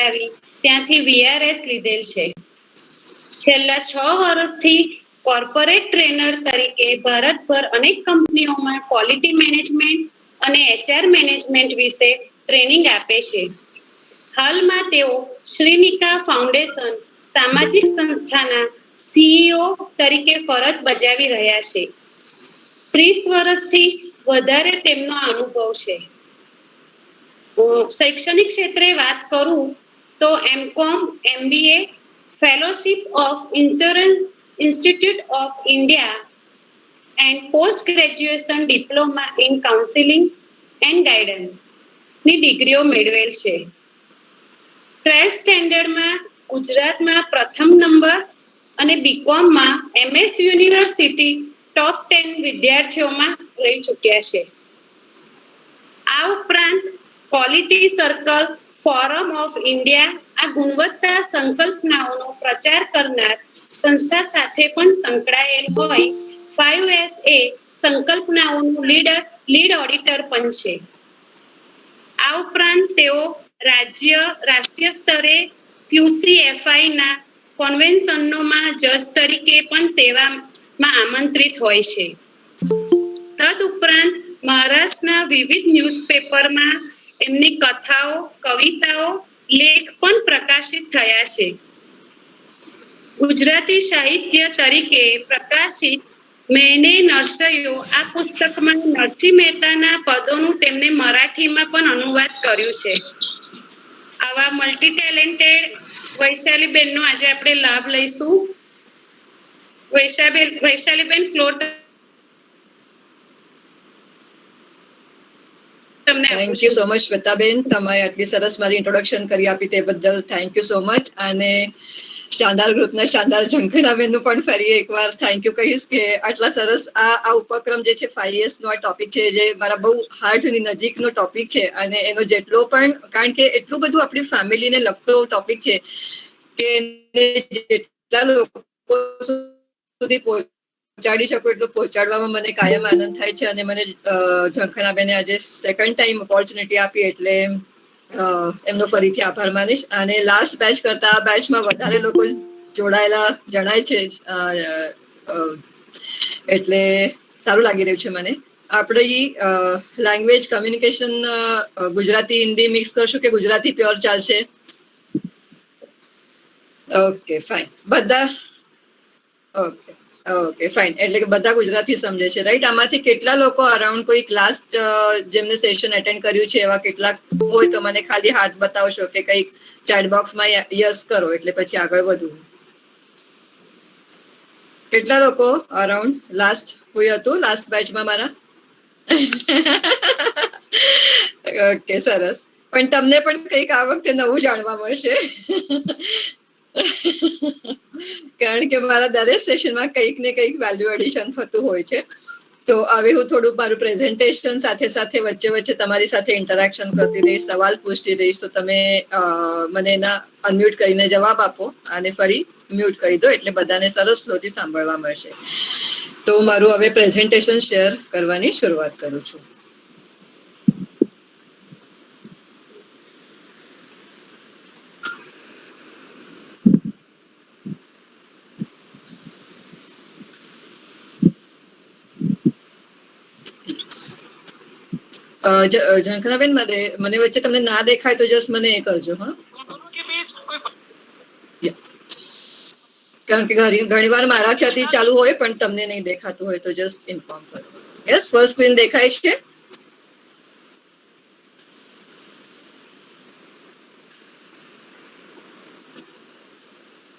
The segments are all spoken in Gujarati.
કરાવી ત્યાંથી VRS લીધેલ છે. છેલ્લા 6 વર્ષથી કોર્પોરેટ ટ્રેનર તરીકે ભારતભર અનેક કંપનીઓમાં ક્વોલિટી મેનેજમેન્ટ અને HR મેનેજમેન્ટ વિશે ટ્રેનિંગ આપે છે. હાલમાં તેઓ શ્રીનિકા ફાઉન્ડેશન સામાજિક સંસ્થાના CEO તરીકે ફરજ બજાવી રહ્યા છે. 30 વર્ષથી વધારે તેમનો અનુભવ છે. શૈક્ષણિક ક્ષેત્રે વાત કરું તો MCOM, MBA, fellowship of insurance institute of India and post graduation diploma in counselling and guidance ની ડિગ્રીઓ મેળવેલ છે. 12th સ્ટેન્ડર્ડમાં ગુજરાતમાં પ્રથમ નંબર અને BCOMમાં MS યુનિવર્સિટી ટોપ 10 વિદ્યાર્થીઓમાં રહી ચૂક્યા છે. આ ઉપરાંત quality circle forum of India આ ગુણવત્તા સંકલ્પનાઓનો પ્રચાર કરનાર સંસ્થા સાથે પણ સંકળાયેલ હોય 5SA સંકલ્પનાઓનું લીડ ઓડિટર પણ છે. આ ઉપરાંત તેઓ રાષ્ટ્રીય સ્તરે QCFI ના કોન્વેન્શનોમાં જજ તરીકે પણ સેવામાં આમંત્રિત હોય છે. તદુપરાંત મહારાષ્ટ્રના વિવિધ ન્યૂઝપેપરમાં એમની કથાઓ, કવિતાઓ, લેખ પણ પ્રકાશિત થયા છે. ગુજરાતી સાહિત્ય તરીકે પ્રકાશિત મેને નરસૈયો આ પુસ્તકમાં નરસિંહ મહેતાના પદોનું તેમને મરાઠીમાં પણ અનુવાદ કર્યું છે. આવા મલ્ટી ટેલેન્ટેડ વૈશાલીબેનનો આજે આપણે લાભ લઈશું. વૈશાલીબેન ફ્લોર તમને. Thank you so much Shwetaben, તમે આટલી સરસ મારી ઇન્ટ્રોડક્શન કરી આપી તે બદલ થેન્ક યુ સો મચ. અને શાનદાર ગ્રુપના શાનદાર ઝંખનાબેનનું પણ ફરી એકવાર થેન્ક યુ કહીશ કે આટલા સરસ આ ઉપક્રમ જે છે 5S નો આ ટોપિક છે જે મારા બહુ હાર્ટની નજીકનો ટોપિક છે અને એનો જેટલો પણ કારણ કે એટલું બધું આપણી ફેમિલીને લગતો ટોપિક છે કે જેટલા લોકો સુધી પહોંચાડી શકો એટલું પહોંચાડવામાં મને કાયમ આનંદ થાય છે. અને મને ઝંખનાબેને આજે સેકન્ડ ટાઈમ ઓપોર્ચ્યુનિટી આપી એટલે એમનો ફરીથી આભાર માનીશ. અને લાસ્ટ બેચ કરતા આ બેચમાં વધારે લોકો જોડાયેલા જણાય છે એટલે સારું લાગી રહ્યું છે મને. આપણી language communication Gujarati Hindi mix કરશું કે ગુજરાતી પ્યોર ચાલશે? ઓકે ફાઇન, બધા ઓકે ફાઇન, એટલે કે બધા ગુજરાતી સમજે છે રાઈટ? આમાંથી કેટલા લોકો અરાઉન્ડ કોઈ ક્લાસ જેમને સેશન એટેન્ડ કર્યું છે એવા કેટલાક હોય તો મને ખાલી હાથ બતાવશો કે કંઈક ચેટ બોક્સમાં યસ કરો એટલે પછી આગળ વધવું. કેટલા લોકો અરાઉન્ડ લાસ્ટ કોઈ હતું લાસ્ટ બેચમાં મારા? ઓકે સરસ. પણ તમને પણ કંઈક આ વખતે નવું જાણવા મળશે કારણ કે મારા દરેક સેશનમાં કંઈક ને કંઈક વેલ્યુ એડિશન થતું હોય છે. તો હવે હું થોડું મારું પ્રેઝન્ટેશન સાથે સાથે વચ્ચે વચ્ચે તમારી સાથે ઇન્ટરેક્શન કરતી રહીશ, સવાલ પૂછતી રહીશ, તો તમે મને એના અનમ્યુટ કરીને જવાબ આપો અને ફરી મ્યુટ કરી દો એટલે બધાને સરસ ફ્લોથી સાંભળવા મળશે. તો મારું હવે પ્રેઝન્ટેશન શેર કરવાની શરૂઆત કરું છું. ઝંખનાબેન મને વચ્ચે તમને ના દેખાય તો જસ્ટ મને એ કરજો. હા, કારણ કે ઘણી વાર મારા ખ્યાલથી ચાલુ હોય પણ તમને નહીં દેખાતું હોય તો જસ્ટ ઇન્ફોર્મ કરો. યસ, ફર્સ્ટ સ્ક્રીન દેખાય છે?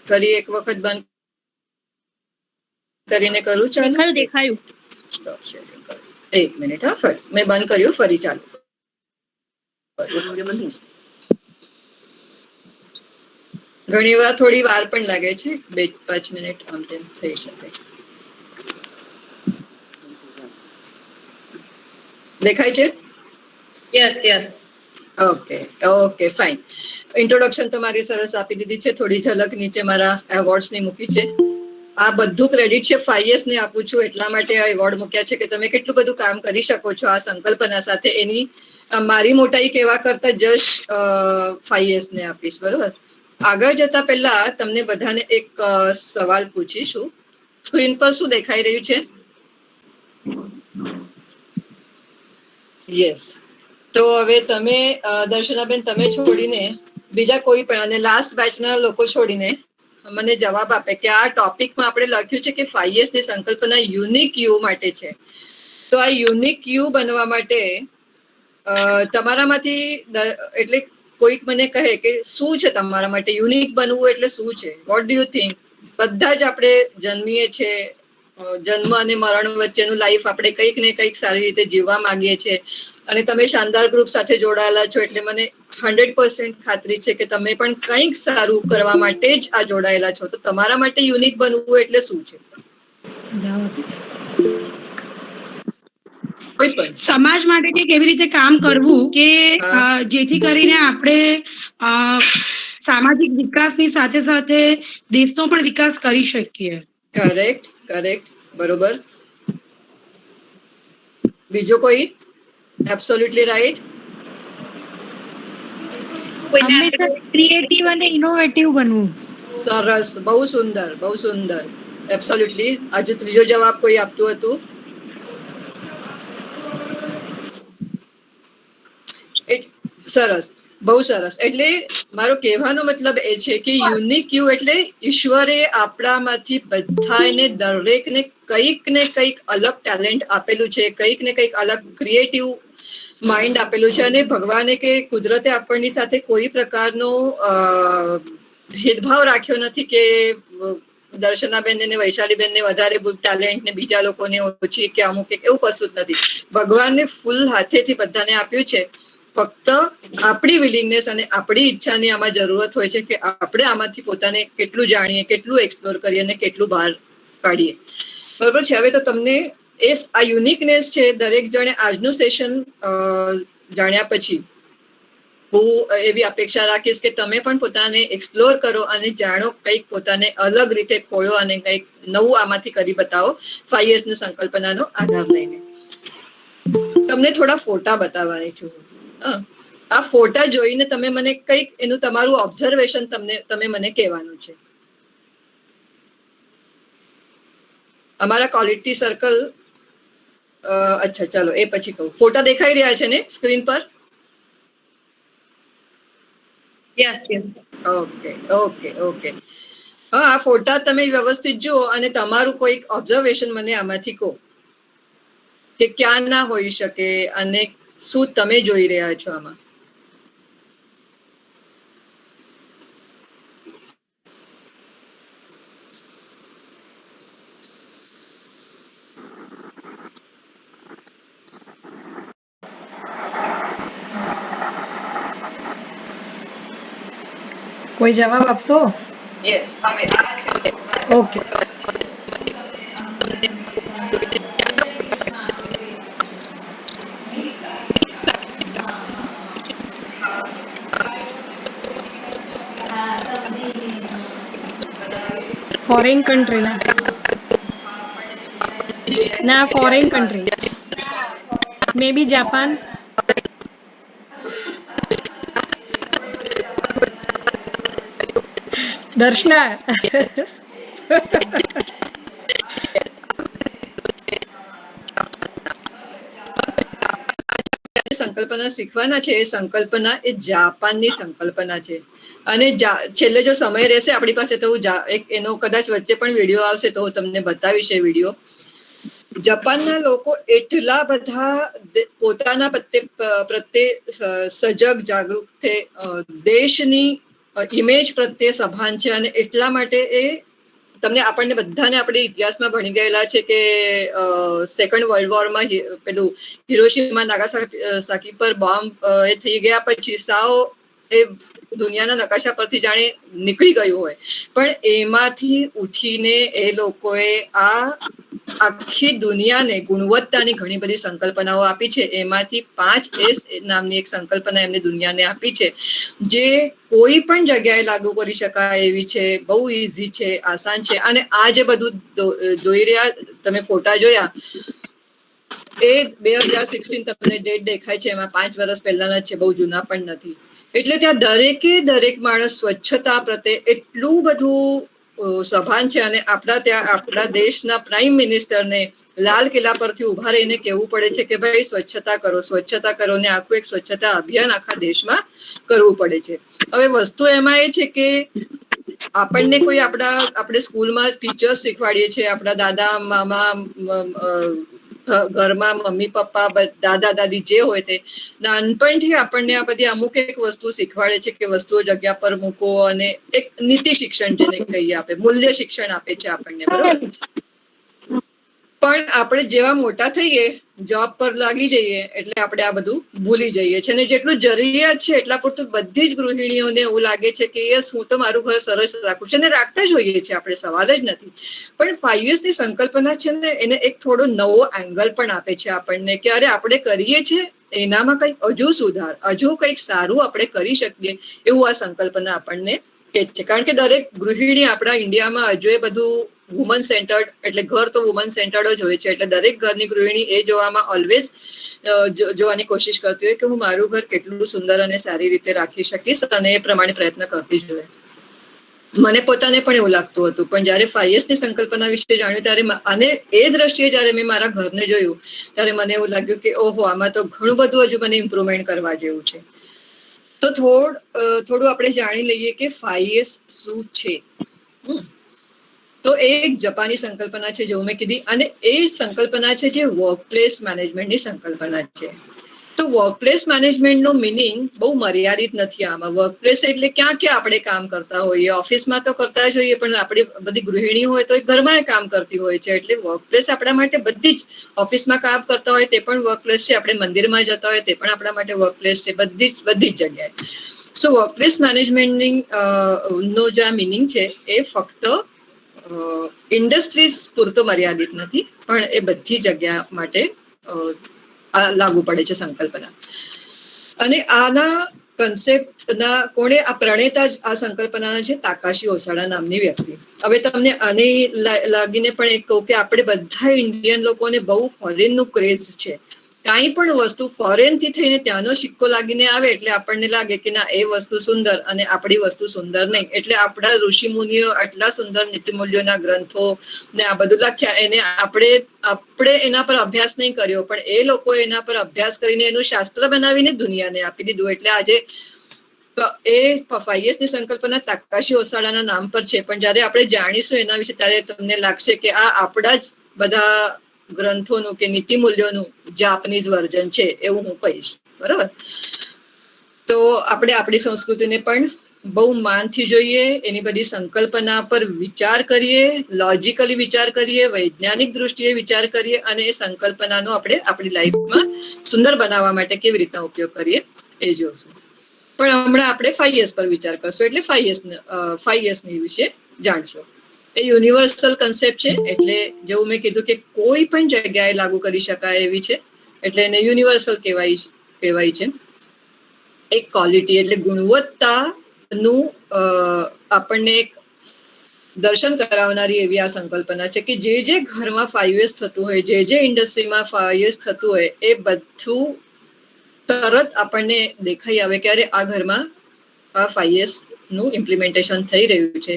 ફરી એક વખત બંધ કરીને કરું ચાલુ? દેખાયું. એક મિનિટ. હા, ફરી મેં બંધ કર્યું, ફરી ચાલુ. ઘણી વાર થોડી વાર પણ લાગે છે, 2-5 મિનિટ આમ તેમ થઈ શકે છે. દેખાય છે? Yes yes. Okay fine. Introduction તો મારી સરસ આપી દીધી છે. થોડી ઝલક નીચે મારા એવોર્ડ્સ ની મૂકી છે. આ બધું ક્રેડિટ છે 5S ને આપું છું એટલા માટે આ એવોર્ડ મૂક્યા છે કે તમે કેટલું બધું કામ કરી શકો છો આ સંકલ્પના સાથે એની મારી મોટાઈ કહેવા કરતા જસ્ટ 5S ને આપીશ, બરોબર. આગળ જતા પહેલા તમને બધાને એક સવાલ પૂછીશું. સ્ક્રીન પર શું દેખાઈ રહ્યું છે? યસ. તો હવે તમે દર્શનાબેન, તમે છોડીને બીજા કોઈ પણ, અને લાસ્ટ બેચના લોકો છોડીને મને જવાબ આપે કે આ ટોપિકમાં આપણે લખ્યું છે કે 5S ની સંકલ્પના યુનિક યુ માટે છે. તો આ યુનિક યુ બનવા માટે તમારામાંથી એટલે કોઈક મને કહે કે શું છે તમારા માટે યુનિક બનવું એટલે શું છે? What do you think? બધા જ આપણે જન્મીએ છીએ, જન્મ અને મરણ વચ્ચેનું લાઈફ આપણે કંઈક ને કંઈક સારી રીતે જીવવા માંગીએ છીએ. અને તમે શાનદાર ગ્રુપ સાથે જોડાયેલા છો એટલે મને 100% ખાતરી છે કે તમે પણ કંઈક સારું કરવા માટે જ આ જોડાયેલા છો. તો તમારા માટે યુનિક બનવું એટલે શું છે? કોઈ પણ સમાજ માટે કંઈક એવી રીતે કામ કરવું કે જેથી કરીને આપણે સામાજિક વિકાસની સાથે સાથે દેશનો પણ વિકાસ કરી શકીએ. કરેક્ટ, કરેક્ટ, બરોબર. બીજો કોઈ? Absolutely right. હંમેશા ક્રિએટિવ અને ઇનોવેટિવ બનવું. સરસ, બહુ સુંદર, બહુ સુંદર. એબ્સોલ્યુટલી. હજુ ત્રીજો જવાબ કોઈ આપતું હતું? સરસ, બહુ સરસ. એટલે મારો કહેવાનો મતલબ એ છે કે યુનિક યુ એટલે ઈશ્વરે આપણામાંથી બધાને દરેકને કંઈક ને કંઈક અલગ ટેલેન્ટ આપેલું છે, કંઈક ને કંઈક અલગ ક્રિએટિવ માઇન્ડ આપેલું છે. અને ભગવાને કે કુદરતે આપણની સાથે કોઈ પ્રકારનો ભેદભાવ રાખ્યો નથી કે દર્શનાબેન ને વૈશાલીબેન ને વધારે ટેલેન્ટ ને બીજા લોકોને ઓછી કે અમુક એવું કશું જ નથી. ભગવાનને ફૂલ હાથેથી બધાને આપ્યું છે. ફક્ત આપણી વિલિંગનેસ અને આપણી ઈચ્છાની આમાં જરૂરત હોય છે કે આપણે આમાંથી પોતાને કેટલું જાણીએ, કેટલું એક્સપ્લોર કરીએ અને કેટલું બહાર કાઢીએ. બરોબર છે. હવે તો તમને આ યુનિકનેસ છે દરેક જણે આજનું સેશન જાણ્યા પછી હું એવી અપેક્ષા રાખીશ કે તમે પણ પોતાને એક્સપ્લોર કરો અને જાણો, કંઈક પોતાને અલગ રીતે ખોળો અને કંઈક નવું આમાંથી કરી બતાવો 5S ની સંકલ્પનાનો આધાર લઈને. તમને થોડા ફોટા બતાવવાની છું. આ ફોટા જોઈને તમે મને કંઈક એનું તમારું ઓબ્ઝર્વેશન તમે મને કહેવાનું છે. અમારા ક્વોલિટી સર્કલ, અચ્છા ચાલો એ પછી કહું. ફોટા દેખાઈ રહ્યા છે ને સ્ક્રીન પર? Yes, yes. Okay, okay, okay. હા, આ ફોટા તમે વ્યવસ્થિત જુઓ અને તમારું કોઈક ઓબ્ઝર્વેશન મને આમાંથી કહો કે ક્યાં ના હોઈ શકે અને શું તમે જોઈ રહ્યા છો આમાં. કોઈ જવાબ આપશો? યસ, અમે ઓકે. ફોરેન કન્ટ્રી ના ફોરેન કન્ટ્રી, મે બી જાપાન. દર્શના સંકલ્પના શીખવાના છે એ સંકલ્પના એ જાપાનની સંકલ્પના છે. અને છેલ્લે જો સમય રહેશે આપણી પાસે તો એનો કદાચ વચ્ચે પણ વિડીયો આવશે તો હું તમને બતાવીશ એ વિડીયો. જાપાનના લોકો એટલા બધા પોતાના પ્રત્યે સજગ, જાગૃત છે, દેશની ઇમેજ પ્રત્યે સભાન છે અને એટલા માટે એ આપણને બધાને આપણે ઇતિહાસમાં ભણી ગયેલા છે કે સેકન્ડ વર્લ્ડ વોરમાં પેલું હિરોશીમા નાગાસાકી પર બોમ્બ એ થઈ ગયા પછી સાવ એ દુનિયાના નકાશા પરથી જાણે નીકળી ગયું હોય, પણ એમાંથી ઉઠીને એ લોકોએ આખી દુનિયાને ગુણવત્તાની ઘણી બધી સંકલ્પનાઓ આપી છે. એમાંથી 5S નામની એક સંકલ્પના એમને દુનિયાને આપી છે જે કોઈ પણ જગ્યાએ લાગુ કરી શકાય એવી છે, બહુ ઈઝી છે, આસાન છે. અને આ જે બધું જોઈ રહ્યા તમે ફોટા જોયા એ 2016 તમને ડેટ દેખાય છે, એમાં 5 વર્ષ પહેલાના છે, બહુ જૂના પણ નથી. એટલે ત્યાં દરેક માણસ સ્વચ્છતા પ્રત્યે એટલું બધું સભાન છે. અને આપણા દેશના પ્રાઇમ મિનિસ્ટરને લાલ કિલ્લા પરથી ઉભા રહીને કહેવું પડે છે કે ભાઈ સ્વચ્છતા કરો ને આખું એક સ્વચ્છતા અભિયાન આખા દેશમાં કરવું પડે છે. હવે વસ્તુ એમાં એ છે કે આપણને કોઈ આપણે સ્કૂલમાં ટીચર્સ શીખવાડીએ છીએ, આપણા દાદા મામા ઘરમાં મમ્મી પપ્પા દાદા દાદી જે હોય તે નાનપણથી આપણને આ બધી અમુક એક વસ્તુ શીખવાડે છે કે વસ્તુઓ જગ્યા પર મૂકો, અને એક નીતિ શિક્ષણ જેને કહીએ આપે, મૂલ્ય શિક્ષણ આપે છે આપણને, બરોબર. પણ આપણે જેવા મોટા થઈએ, જોબ પર લાગી જઈએ, એટલે આપણે આ બધું ભૂલી જઈએ છીએ. અને જેટલું જરૂરિયાત છે એટલા પૂરતું બધી જ ગૃહિણીઓને એવું લાગે છે કે યસ, હું તો મારું ઘર સરસ રાખું છું, અને રાખતા જ હોઈએ છીએ આપણે, સવાલ જ નથી. પણ 5 years ની સંકલ્પના છે ને, એને એક થોડો નવો એંગલ પણ આપે છે આપણને કે અરે આપણે કરીએ છીએ એનામાં કંઈક હજુ કંઈક સારું આપણે કરી શકીએ, એવું આ સંકલ્પના આપણને કે છે. કારણ કે દરેક ગૃહિણી આપણા ઇન્ડિયામાં હજુ એ બધું વુમન સેન્ટર્ડ, એટલે ઘર તો વુમન સેન્ટર્ડ જ હોય છે. એટલે દરેક ઘરની ગૃહિણી એ જોવામાં ઓલવેઝ જોવાની કોશિશ કરતી હોય કે હું મારું ઘર કેટલું સુંદર અને સારી રીતે રાખી શકીશ, અને એ પ્રમાણે પ્રયત્ન કરતી જ હોય. મને પોતાને પણ એવું લાગતું હતું, પણ જયારે 5 years ની સંકલ્પના વિશે જાણ્યું ત્યારે, અને એ દ્રષ્ટિએ જયારે મેં મારા ઘરને જોયું ત્યારે મને એવું લાગ્યું કે ઓહો, આમાં તો ઘણું બધું હજુ મને ઇમ્પ્રુવમેન્ટ કરવા જેવું છે. તો થોડું આપણે જાણી લઈએ કે 5 years શું છે. તો એ એક જાપાની સંકલ્પના છે, જેવું મેં કીધી, અને એ સંકલ્પના છે જે વર્કપ્લેસ મેનેજમેન્ટની સંકલ્પના છે. તો વર્કપ્લેસ મેનેજમેન્ટનો મિનિંગ બહુ મર્યાદિત નથી આમાં. વર્કપ્લેસ એટલે ક્યાં આપણે કામ કરતા હોઈએ, ઓફિસમાં તો કરતા જ હોઈએ, પણ આપણી બધી ગૃહિણી હોય તો ઘરમાં કામ કરતી હોય છે. એટલે વર્કપ્લેસ આપણા માટે બધી જ, ઓફિસમાં કામ કરતા હોય તે પણ વર્કપ્લેસ છે, આપણે મંદિરમાં જતા હોય તે પણ આપણા માટે વર્કપ્લેસ છે, બધી જ જગ્યાએ. સો વર્કપ્લેસ મેનેજમેન્ટની નો જે મિનિંગ છે એ ફક્ત ઇન્ડસ્ટ્રીઝ પૂરતો મર્યાદિત નથી, પણ એ બધી જગ્યા માટે લાગુ પડે છે સંકલ્પના. અને આના કન્સેપ્ટના કોણે આ પ્રણેતા જ આ સંકલ્પનાના છે તાકાશી ઓસાડા નામની વ્યક્તિ. હવે તમને આને લાગીને પણ એક કહું કે આપણે બધા ઇન્ડિયન લોકોને બહુ ફોરેનનું ક્રેઝ છે. કાંઈ પણ વસ્તુ ફોરેન થી થઈને ત્યાંનો સિક્કો લાગીને આવે એટલે આપણને લાગે કે ના, એ વસ્તુ સુંદર અને આપણી વસ્તુ સુંદર નહીં. એટલે આપણા ઋષિ મુનિઓ આટલા સુંદર નીતિ મૂલ્યોના ગ્રંથો ને આ બધું લખ્યા, એને આપણે એના પર અભ્યાસ નહીં કર્યો, પણ એ લોકો એના પર અભ્યાસ કરીને એનું શાસ્ત્ર બનાવીને દુનિયાને આપી દીધું. એટલે આજે એ 5 years ની સંકલ્પના તાકાશી ઓસાડાના નામ પર છે. પણ જયારે આપણે જાણીશું એના વિશે ત્યારે તમને લાગશે કે આ આપણા જ બધા ગ્રંથોનું કે નીતિ મૂલ્યોનું જાપાનીઝ વર્ઝન છે, એવું હું કહીશ, બરોબર. તો આપણે આપણી સંસ્કૃતિને પણ બહુ માનથી જોઈએ, એની બધી સંકલ્પના પર વિચાર કરીએ, લોજિકલી વિચાર કરીએ, વૈજ્ઞાનિક દૃષ્ટિએ વિચાર કરીએ, અને એ સંકલ્પનાનો આપણે આપણી લાઈફમાં સુંદર બનાવવા માટે કેવી રીતના ઉપયોગ કરીએ એ જોશું. પણ હમણાં આપણે 5 years પર વિચાર કરશું, એટલે 5 yearsની વિશે જાણશું. એ યુનિવર્સલ કન્સેપ્ટ છે, એટલે જેવું મેં કીધું કે કોઈ પણ જગ્યાએ લાગુ કરી શકાય એવી છે, એટલે એને યુનિવર્સલ કહેવાય છે. એક ક્વોલિટી એટલે ગુણવત્તાનું આપણને એક દર્શન કરાવનારી એવી આ સંકલ્પના છે કે જે ઘરમાં 5 years થતું હોય, જે ઇન્ડસ્ટ્રીમાં 5 years થતું હોય, એ બધું તરત આપણને દેખાઈ આવે કે અરે આ ઘરમાં આ 5 years નું ઇમ્પ્લિમેન્ટેશન થઈ રહ્યું છે.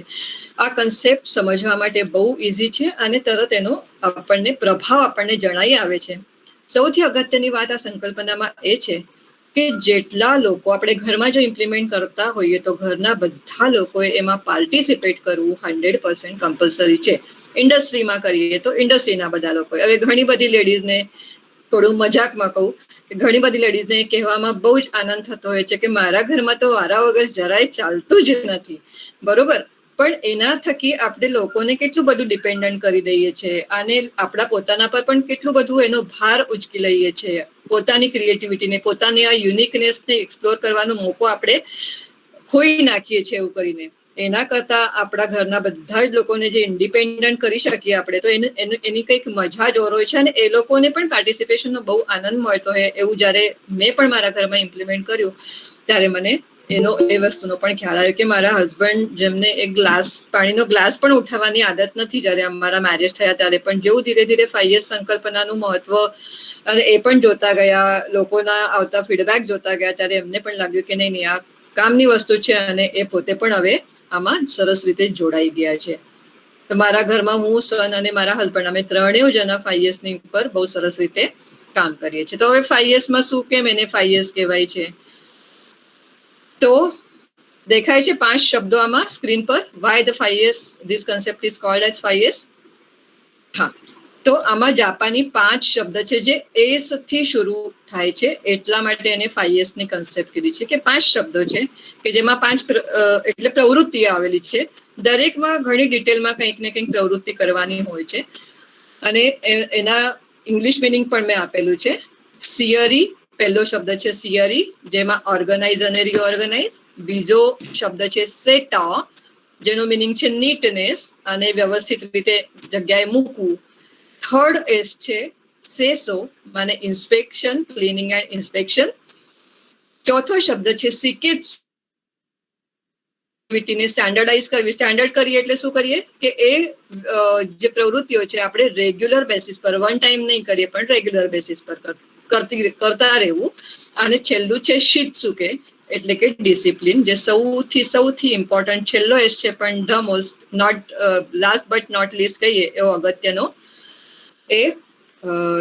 આ કન્સેપ્ટ સમજવા માટે બહુ ઇઝી છે, અને તરત એનો આપણને પ્રભાવ આપણને જણાઈ આવે છે. સૌથી અગત્યની વાત આ સંકલ્પનામાં એ છે કે જેટલા લોકો આપણે ઘરમાં જો ઇમ્પ્લિમેન્ટ કરતા હોઈએ તો ઘરના બધા લોકોએ એમાં પાર્ટિસિપેટ કરવું 100% કમ્પલસરી છે. ઇન્ડસ્ટ્રીમાં કરીએ તો ઇન્ડસ્ટ્રીના બધા લોકો. હવે ઘણી બધી લેડીઝને થોડું મજાકમાં કહું કે ઘણી બધી લેડીઝને કહેવામાં બહુ જ આનંદ થતો હોય છે કે મારા ઘરમાં તો વારા વગર જરાય ચાલતું જ નથી, બરોબર. પણ એના થકી આપણે લોકોને કેટલું બધું ડિપેન્ડન્ટ કરી દઈએ છીએ, અને આપણા પોતાના પર પણ કેટલું બધું એનો ભાર ઉચકી લઈએ છીએ. પોતાની ક્રિએટિવિટીને, પોતાની આ યુનિકનેસને એક્સપ્લોર કરવાનો મોકો આપણે ખોઈ નાખીએ છીએ એવું કરીને. એના કરતા આપણા ઘરના બધા જ લોકોને જે ઇન્ડિપેન્ડન્ટ કરી શકીએ આપણે, તો એની કંઈક મજા જ ઓર હોય છે, અને એ લોકોને પણ પાર્ટિસિપેશનનો બહુ આનંદ મળતો હોય. એવું જ્યારે મેં પણ મારા ઘરમાં ઇમ્પ્લિમેન્ટ કર્યું ત્યારે મને એનો એ વસ્તુનો પણ ખ્યાલ આવ્યો કે મારા હસબન્ડ જેમને એક પાણીનો ગ્લાસ પણ ઉઠાવવાની આદત નથી જ્યારે અમારા મેરેજ થયા ત્યારે, પણ જેવું ધીરે ધીરે 5S સંકલ્પનાનું મહત્વ અને એ પણ જોતા ગયા, લોકોના આવતા ફીડબેક જોતા ગયા, ત્યારે એમને પણ લાગ્યું કે નહીં આ કામની વસ્તુ છે અને એ પોતે પણ હવે આમાં સરસ રીતે જોડાઈ ગયા છે. તો મારા ઘરમાં હું, સન અને મારા હસબન્ડ અમે ત્રણેય જણા 5S ની ઉપર બહુ સરસ રીતે કામ કરીએ છીએ. તો હવે 5S માં શું કેમ એને 5S કહેવાય છે? તો દેખાય છે 5 શબ્દો આમાં સ્ક્રીન પર. Y the 5S this concept is called as 5S. હા, તો આમાં જાપાની 5 શબ્દ છે જે એસ થી શરૂ થાય છે, એટલા માટે એને 5S ની કન્સેપ્ટ કીધી છે કે 5 શબ્દો છે કે જેમાં 5 એટલે પ્રવૃત્તિ આવેલી છે. દરેકમાં ઘણી ડિટેલમાં કંઈક ને કંઈક પ્રવૃત્તિ કરવાની હોય છે અને એના ઇંગ્લિશ મિનિંગ પણ મેં આપેલું છે. સિયરી પહેલો શબ્દ છે સિયરી, જેમાં ઓર્ગેનાઇઝ અને રીઓર્ગેનાઇઝ. બીજો શબ્દ છે સેટા, જેનો મિનિંગ છે નીટનેસ અને વ્યવસ્થિત રીતે જગ્યાએ મૂકવું. થર્ડ એસ છે સેસો, માને ઇન્સ્પેક્શન, ક્લિનિંગ એન્ડ ઇન્સ્પેક્શન. ચોથો શબ્દ છે સિકેચ, એક્ટિવિટીને સ્ટેન્ડર્ડાઇઝ કરવી. સ્ટેન્ડર્ડ કરીએ એટલે શું કરીએ કે એ જે પ્રવૃત્તિઓ છે આપણે રેગ્યુલર બેસિસ પર, વન ટાઈમ નહીં કરીએ પણ રેગ્યુલર બેસિસ પર કરતા રહેવું. અને છેલ્લું છે શિત્સુકે, એટલે કે ડિસિપ્લિન, જે સૌથી ઇમ્પોર્ટન્ટ છેલ્લો એસ છે, પણ the most last but not least કહીએ એવો અગત્યનો એ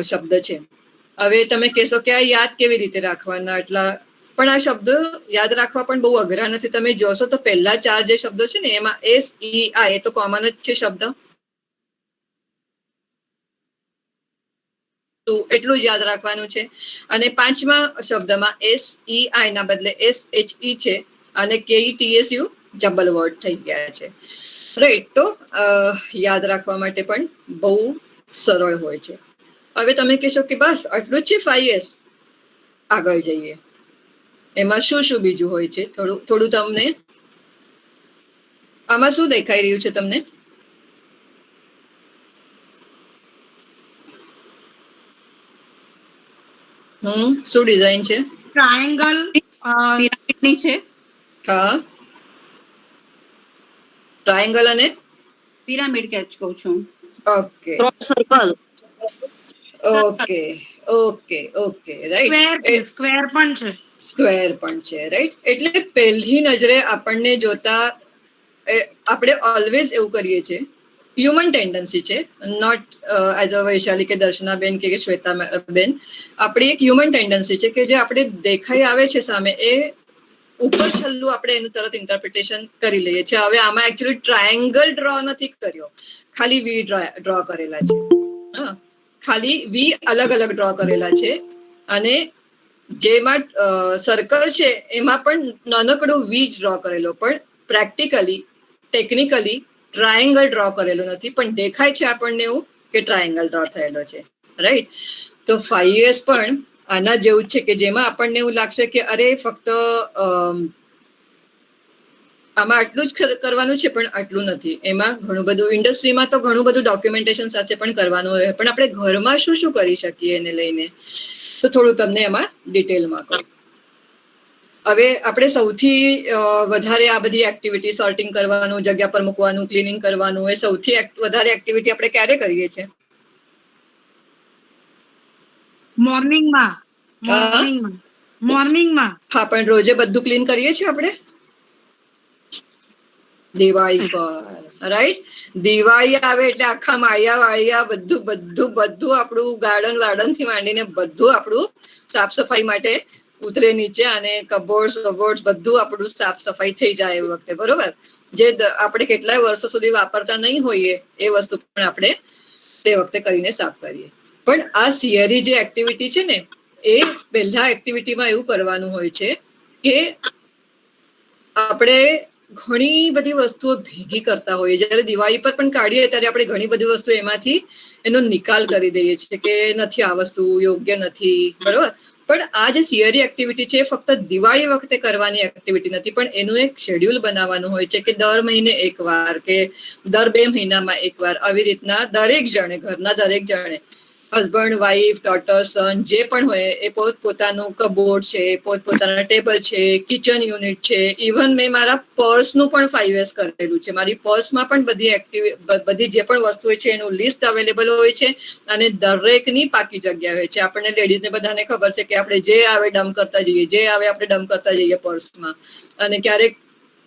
શબ્દ છે. હવે તમે કહેશો કે આ યાદ કેવી રીતે રાખવાના એટલા, પણ આ શબ્દો યાદ રાખવા પણ બહુ અઘરા નથી. તમે જોશો તો પહેલા 4 જે શબ્દો છે ને એમાં SEI એ તો કોમન જ છે શબ્દ, એટલું જ યાદ રાખવાનું છે. અને 5મા શબ્દમાં SEI ના બદલે SHE છે અને KETSU જબલ વર્ડ થઈ ગયા છે, રાઈટ. તો યાદ રાખવા માટે પણ બહુ સરળ હોય છે. હવે તમે કહેશો કે બસ આટલું જ છે 5S, આગળ જઈએ એમાં શું શું બીજું હોય છે. થોડું તમને આમાં શું દેખાઈ રહ્યું છે તમને? શું ડિઝાઇન છે? ટ્રાયેંગલ પિરામિડની છે. હા, ટ્રાયેંગલ અને પિરામિડ કેચ કહું છું. Okay circle. Okay okay okay, right. Square પણ છે. સ્ક્વેર પણ છે, રાઈટ. એટલે પહેલી નજરે આપણને જોતા આપણે ઓલવેઝ એવું કરીએ છીએ, હ્યુમન ટેન્ડન્સી છે, નોટ એઝ અ વૈશાલી કે દર્શનાબેન કે શ્વેતાબેન. આપણી એક હ્યુમન ટેન્ડન્સી છે કે જે આપણે દેખાઈ આવે છે સામે એ ઉપર છલ્લું આપણે એનું તરત ઇન્ટરપ્રિટેશન કરી લઈએ છીએ. હવે આમાં એકચ્યુઅલી ટ્રાયેંગલ ડ્રો નથી કર્યો, ખાલી વી ડ્રો કરેલા છે. હા, ખાલી વી અલગ અલગ ડ્રો કરેલા છે. અને જેમાં સર્કલ છે એમાં પણ નાનકડો વી ડ્રો કરેલો, પણ પ્રેક્ટિકલી ટેકનિકલી ટ્રાયેંગલ ડ્રો કરેલો નથી, પણ દેખાય છે આપણને એવું કે ટ્રાયેંગલ ડ્રો થયેલો છે, રાઈટ. તો 5S પણ આના જેવું છે કે જેમાં આપણને એવું લાગશે કે અરે ફક્ત આમાં આટલું જ કરવાનું છે, પણ આટલું નથી. એમાં ઘણું બધું, ઇન્ડસ્ટ્રીમાં તો ઘણું બધું ડોક્યુમેન્ટેશન સાથે પણ કરવાનું હોય, પણ આપણે ઘરમાં શું શું કરી શકીએ એને લઈને, તો થોડું તમને એમાં ડિટેલમાં કહું. હવે આપણે સૌથી વધારે આ બધી એક્ટિવિટી, સોર્ટિંગ કરવાનું, જગ્યા પર મૂકવાનું, ક્લિનિંગ કરવાનું, એ સૌથી વધારે એક્ટિવિટી આપણે ક્યારે કરીએ છીએ? મોર્નિંગમાં. હા, પણ રોજે બધું ક્લીન કરીએ છીએ આપણે દિવાળી પર, રાઈટ. દિવાળી આવે એટલે આખા માળિયા વાળિયા બધું આપણું ગાર્ડન થી માંડીને બધું આપણું સાફ સફાઈ માટે ઉતરે નીચે, અને કબોર્ડ બધું આપણું સાફ સફાઈ થઈ જાય એ વખતે, બરોબર. જે આપણે કેટલાય વર્ષો સુધી વાપરતા નહીં હોઈએ એ વસ્તુ પણ આપણે તે વખતે કરીને સાફ કરીએ. પણ આ સિયરી જે એક્ટિવિટી છે ને, એ પહેલા એક્ટિવિટીમાં એવું કરવાનું હોય છે કે આપણે ઘણી બધી વસ્તુઓ ભેગી કરતા હોઈએ. જયારે દિવાળી પર પણ કાઢીએ ત્યારે આપણે ઘણી બધી વસ્તુ એમાંથી એનો નિકાલ કરી દઈએ છીએ કે નથી, આ વસ્તુ યોગ્ય નથી, બરોબર. પણ આ જે સિયરી એક્ટિવિટી છે એ ફક્ત દિવાળી વખતે કરવાની એક્ટિવિટી નથી, પણ એનું એક શેડ્યુલ બનાવવાનું હોય છે કે દર મહિને એકવાર કે દર 2 મહિનામાં એકવાર, આવી રીતના દરેક જણે, ઘરના દરેક જણે હસબન્ડ વાઈફ ડોટર સન જે પણ હોય એ પોતાનું કબોર્ડ છે, પોતાના ટેબલ છે, કિચન યુનિટ છે, ઇવન મેં મારા પર્સનું પણ 5S કરેલું છે. મારી પર્સમાં પણ બધી જે પણ વસ્તુ હોય છે એનું લિસ્ટ અવેલેબલ હોય છે અને દરેકની પાકી જગ્યા હોય છે. આપણને લેડીઝને બધાને ખબર છે કે આપણે જે આવે ડમ્પ કરતા જઈએ પર્સમાં. અને ક્યારેક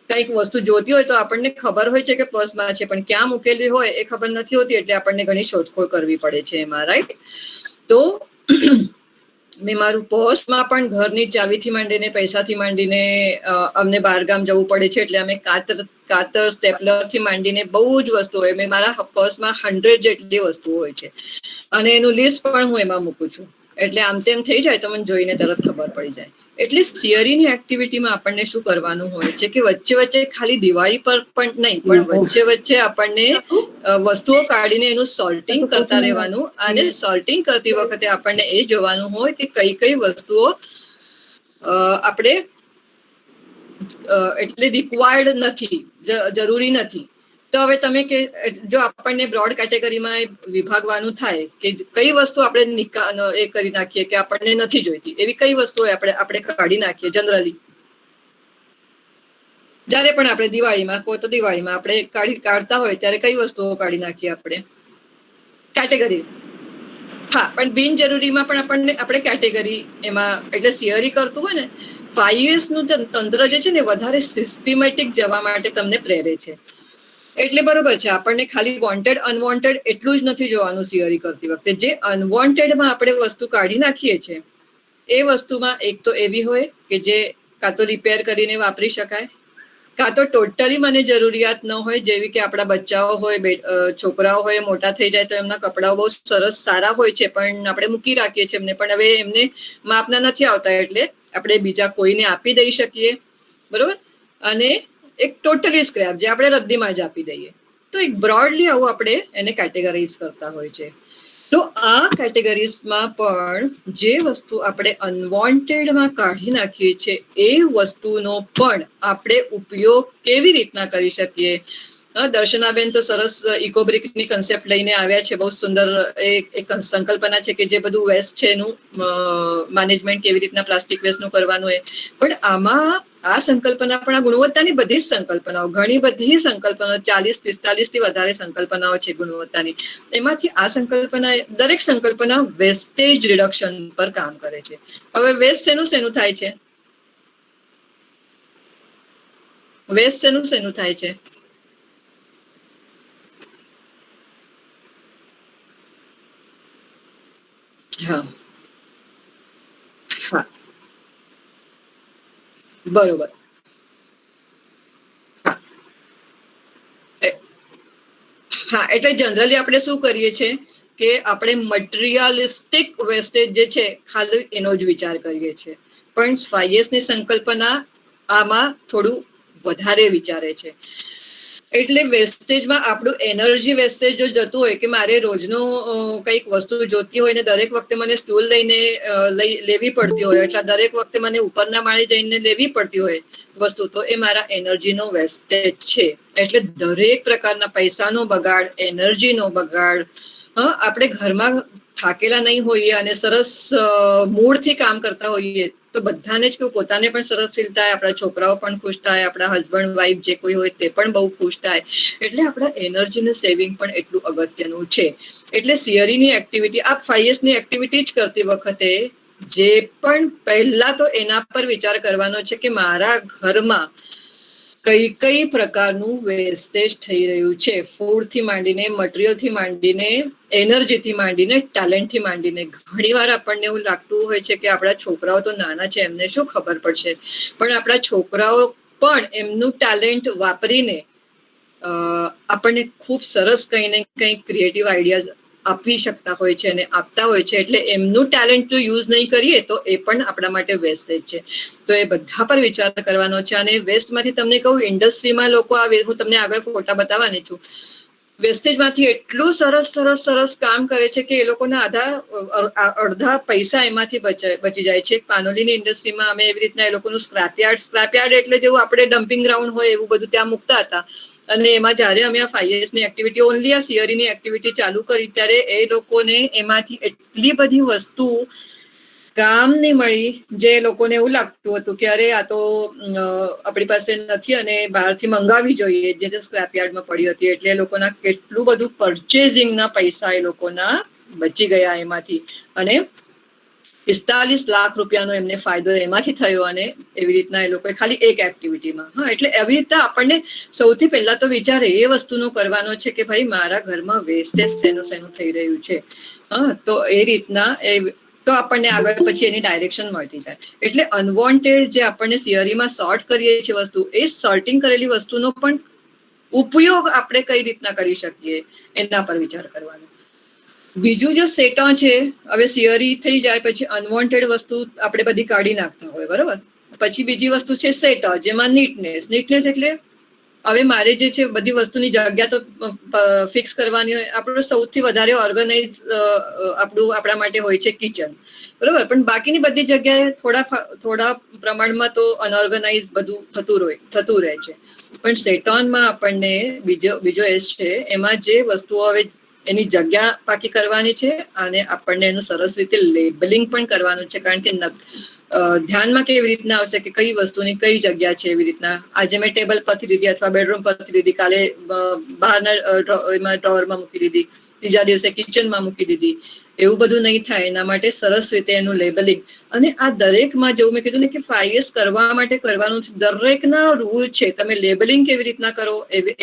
કંઈક વસ્તુ જોતી હોય તો આપણને ખબર હોય છે કે પર્સમાં છે, પણ ક્યાં મૂકેલી હોય એ ખબર નથી હોતી, એટલે આપણને ઘણી શોધખોળ કરવી પડે છે એમાં, રાઈટ? તો મેં મારું પર્સમાં પણ ઘરની ચાવીથી માંડીને પૈસાથી માંડીને અમને બહારગામ જવું પડે છે, એટલે અમે કાતર સ્ટેપલરથી માંડીને બહુ જ વસ્તુ હોય. મેં મારા પર્સમાં 100 જેટલી વસ્તુઓ હોય છે અને એનું લિસ્ટ પણ હું એમાં મૂકું છું. એટલે આમ તેમ થઈ જાય તો મને જોઈને તરત ખબર પડી જાય. એટલે સિયરીની એક્ટિવિટીમાં આપણને શું કરવાનું હોય છે કે વચ્ચે ખાલી દિવાળી પર પણ નહીં, પણ વચ્ચે આપણને વસ્તુઓ કાઢીને એનું સોર્ટિંગ કરતા રહેવાનું. અને સોર્ટિંગ કરતી વખતે આપણને એ જોવાનું હોય કે કઈ વસ્તુઓ આપણે એટલે રિક્વાયર્ડ નથી, જરૂરી નથી. તો હવે તમે જો આપણને બ્રોડ કેટેગરીમાં વિભાગવાનું થાય કે કઈ વસ્તુ આપણે એ કરી નાખીએ કે આપણને નથી જોઈતી, એવી કઈ વસ્તુ આપણે કાઢી નાખીએ જનરલી. જ્યારે પણ આપણે દિવાળીમાં આપણે કાઢતા હોય ત્યારે કઈ વસ્તુઓ કાઢી નાખીએ આપણે કેટેગરી. હા, પણ બિનજરૂરીમાં પણ આપણે કેટેગરી એમાં, એટલે સિયરી કરતું હોય ને 5S નું તંત્ર જે છે ને વધારે સિસ્ટમેટિક જવા માટે તમને પ્રેરે છે. એટલે બરોબર છે, આપણને ખાલી વોન્ટેડ અનવોન્ટેડ એટલું જ નથી જોવાનું સિયરી કરતી વખતે. જે અનવોન્ટેડમાં આપણે વસ્તુ કાઢી નાખીએ છીએ એ વસ્તુમાં એક તો એવી હોય કે જે કાં તો રિપેર કરીને વાપરી શકાય, કાં તો ટોટલી મને જરૂરિયાત ન હોય, જેવી કે આપણા બચ્ચાઓ હોય, છોકરાઓ હોય, મોટા થઈ જાય તો એમના કપડાઓ બહુ સરસ સારા હોય છે પણ આપણે મૂકી રાખીએ છીએ એમને, પણ હવે એમને માપના નથી આવતા એટલે આપણે બીજા કોઈને આપી દઈ શકીએ, બરોબર? અને એક ટોટલી સ્ક્રેપ જે આપણે રદ્દીમાં જ આપી દઈએ. તો એક બ્રોડલી આવું આપણે એને કેટેગરાઇઝ કરતા હોય છે. તો આ કેટેગરીઝમાં પણ જે વસ્તુ આપણે અનવોન્ટેડમાં કાઢી નાખીએ છીએ એ વસ્તુનો પણ આપણે ઉપયોગ કેવી રીતના કરી શકીએ. દર્શનાબેન તો સરસ ઇકોબ્રિકની કન્સેપ્ટ લઈને આવ્યા છે. બહુ સુંદર એક સંકલ્પના છે કે જે બધું વેસ્ટ છે એનું મેનેજમેન્ટ કેવી રીતના પ્લાસ્ટિક વેસ્ટનું કરવાનું હોય. પણ આમાં આ સંકલ્પના પણ આ ગુણવત્તાની બધી જ સંકલ્પનાઓ, ઘણી બધી સંકલ્પનાઓ, 40-45 થી વધારે સંકલ્પનાઓ છે ગુણવત્તાની. એમાંથી આ સંકલ્પના, દરેક સંકલ્પના વેસ્ટેજ રિડક્શન પર કામ કરે છે. હવે વેસ્ટ શેનું થાય છે? વેસ્ટ શેનું થાય છે? હા હા, બરોબર. હા, એટલે જનરલી આપણે શું કરીએ છીએ કે આપણે મટીરિયલિસ્ટિક વેસ્ટેજ જે છે ખાલી એનો જ વિચાર કરીએ છીએ, પણ 5S ની સંકલ્પના આમાં થોડું વધારે વિચારે છે. એટલે વેસ્ટેજમાં આપણું એનર્જી વેસ્ટેજ જો જતું હોય કે મારે રોજનું કંઈક વસ્તુ જોતી હોય ને દરેક વખતે મને સ્ટૂલ લેવી પડતી હોય, એટલે દરેક વખતે મને ઉપરના માળે જઈને લેવી પડતી હોય વસ્તુ, તો એ મારા એનર્જીનો વેસ્ટેજ છે. એટલે દરેક પ્રકારના પૈસાનો બગાડ, એનર્જીનો બગાડ. આપણે ઘરમાં થાકેલા નહીં હોઈએ અને સરસ મૂડથી કામ કરતા હોઈએ તો બધાને જ કેવું, પોતાને પણ સરસ ફીલ થાય, આપણા છોકરાઓ પણ ખુશ થાય, આપણા હસબન્ડ વાઈફ જે કોઈ હોય તે પણ બહુ ખુશ થાય. એટલે આપણા એનર્જીનું સેવિંગ પણ એટલું અગત્યનું છે. એટલે સિયરીની એક્ટિવિટી, આ 5S ની એક્ટિવિટી જ કરતી વખતે જે પણ પહેલા તો એના પર વિચાર કરવાનો છે કે મારા ઘરમાં કઈ પ્રકારનું વેસ્ટેજ થઈ રહ્યું છે. ફૂડથી માંડીને, મટીરિયલથી માંડીને, એનર્જીથી માંડીને, ટેલેન્ટથી માંડીને. ઘણીવાર આપણને એવું લાગતું હોય છે કે આપણા છોકરાઓ તો નાના છે, એમને શું ખબર પડશે, પણ આપણા છોકરાઓ પણ એમનું ટેલેન્ટ વાપરીને આપણને ખૂબ સરસ કંઈ ને કંઈ ક્રિએટિવ આઈડિયાઝ આપી શકતા હોય છે અને આપતા હોય છે. એટલે એમનું ટેલેન્ટ જો યુઝ નહીં કરીએ તો એ પણ આપણા માટે વેસ્ટેજ છે. તો એ બધા પર વિચાર કરવાનો છે. અને વેસ્ટમાંથી તમને કહું, ઇન્ડસ્ટ્રીમાં લોકો આવે, હું તમને આગળ ફોટા બતાવવાની છું, વેસ્ટેજમાંથી એટલું સરસ કામ કરે છે કે એ લોકોના અડધા પૈસા એમાંથી બચી જાય છે. પાનોલીની ઇન્ડસ્ટ્રીમાં અમે એવી રીતના એ લોકોનું સ્ક્રેપયાર્ડ એટલે જેવું આપણે ડમ્પિંગ ગ્રાઉન્ડ હોય એવું બધું ત્યાં મૂકતા હતા. અને એમાં જ્યારે અમે આ 5 yearsની એક્ટિવિટી ઓનલી આ સિયરીની એક્ટિવિટી ચાલુ કરી ત્યારે એ લોકોને એમાંથી એટલી બધી વસ્તુ કામ નહીં મળી જે લોકોને એવું લાગતું હતું કે અરે આ તો આપણી પાસે નથી અને બહારથી મંગાવી જોઈએ, જે સ્ક્રેપયાર્ડમાં પડી હતી. એટલે એ લોકોના કેટલું બધું પરચેઝિંગના પૈસા એ લોકોના બચી ગયા એમાંથી, અને 45 લાખ રૂપિયાનો એમને ફાયદો એમાંથી થયો. અને એવી રીતના એ લોકોએ ખાલી એક એક્ટિવિટીમાં. એટલે એવી રીતના આપણને સૌથી પહેલા તો વિચાર એ વસ્તુનો કરવાનો છે કે ભાઈ મારા ઘરમાં વેસ્ટેજ શેનું થઈ રહ્યું છે. તો એ રીતના તો આપણને આગળ પછી એની ડાયરેક્શન મળતી જાય. એટલે અનવોન્ટેડ જે આપણને સિયરીમાં સોર્ટ કરીએ છીએ વસ્તુ, એ સોર્ટિંગ કરેલી વસ્તુનો પણ ઉપયોગ આપણે કઈ રીતના કરી શકીએ એના પર વિચાર કરવાનો. બીજું જે સેટા છે, હવે સિયરી થઈ જાય પછી અનવોન્ટેડ વસ્તુ આપણે બધી કાઢી નાખતા હોય, બરોબર. પછી બીજી વસ્તુ છે સેટા, જેમાં નીટનેસ એટલે હવે મારે જે છે બધી વસ્તુની જગ્યા તો ફિક્સ કરવાની હોય. આપણું સૌથી વધારે ઓર્ગેનાઇઝ આપણા માટે હોય છે કિચન, બરોબર. પણ બાકીની બધી જગ્યાએ થોડા પ્રમાણમાં તો અનઓર્ગેનાઇઝ બધું થતું રહે છે. પણ સેટોનમાં આપણને બીજો એસ છે, એમાં જે વસ્તુઓ હવે એની જગ્યા પાકી કરવાની છે અને આપણને એનું સરસ રીતે લેબલિંગ પણ કરવાનું છે. કારણ કે ધ્યાનમાં કેવી રીતના આવશે કે કઈ વસ્તુની કઈ જગ્યા છે. એવી રીતના આજે મેં ટેબલ પરથી લીધી અથવા બેડરૂમ પરથી લીધી, કાલે બહારના ડ્રોવરમાં મૂકી દીધી, ત્રીજા દિવસે કિચનમાં મૂકી દીધી, એવું બધું નહીં થાય. એના માટે સરસ રીતે એનું લેબલિંગ. અને આ દરેકમાં જેવું મેં કીધું ને કે 5 years કરવા માટે કરવાનું છે, દરેકના રૂલ છે. તમે લેબલિંગ કેવી રીતના કરો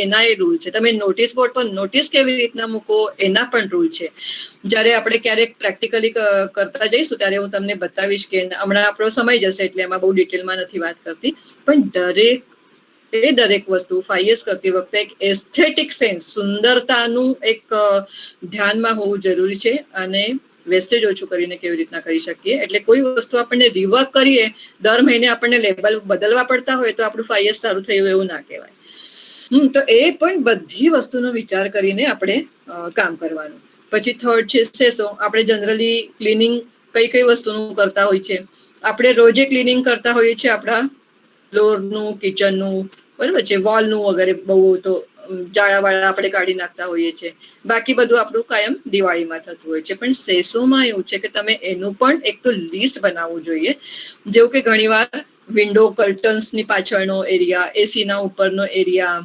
એના એ રૂલ છે. તમે નોટિસ બોર્ડ પર નોટિસ કેવી રીતના મૂકો એના પણ રૂલ છે. જ્યારે આપણે ક્યારેક પ્રેક્ટિકલી કરતા જઈશું ત્યારે હું તમને બતાવીશ કે હમણાં આપણો સમય જશે એટલે એમાં બહુ ડિટેલમાં નથી વાત કરતી. પણ દરેક વસ્તુ 5 years કરતી વખતે એક એસ્થેટિક સેન્સ, સુંદરતાનું એક ધ્યાનમાં હોવું જરૂરી છે. અને વેસ્ટેજ ઓછું કરીને કેવી રીતના કરી શકીએ. એટલે કોઈ વસ્તુ આપણને રિવર્ક કરીએ, દર મહિને આપણને લેબલ બદલવા પડતા હોય તો આપણું 5 years સારું થયું એવું ના કહેવાય. તો એ પણ બધી વસ્તુનો વિચાર કરીને આપણે કામ કરવાનું. પછી થર્ડ છે સેસો. આપણે જનરલી ક્લિનિંગ કઈ વસ્તુનું કરતા હોય છે. આપણે રોજે ક્લિનિંગ કરતા હોઈએ છીએ આપણા ફ્લોરનું, કિચનનું, બરાબર છે, વોલનું વગેરે. બહુ તો જાળાવાળા આપણે કાઢી નાખતા હોઈએ છીએ. બાકી બધું આપણું કાયમ દિવાળીમાં થતું હોય છે. પણ સેસોમાં એવું છે કે તમે એનું પણ એક તો લિસ્ટ બનાવવું જોઈએ. જેવું કે ઘણીવાર વિન્ડો કર્ટન્સની પાછળનો એરિયા, એસીના ઉપરનો એરિયા,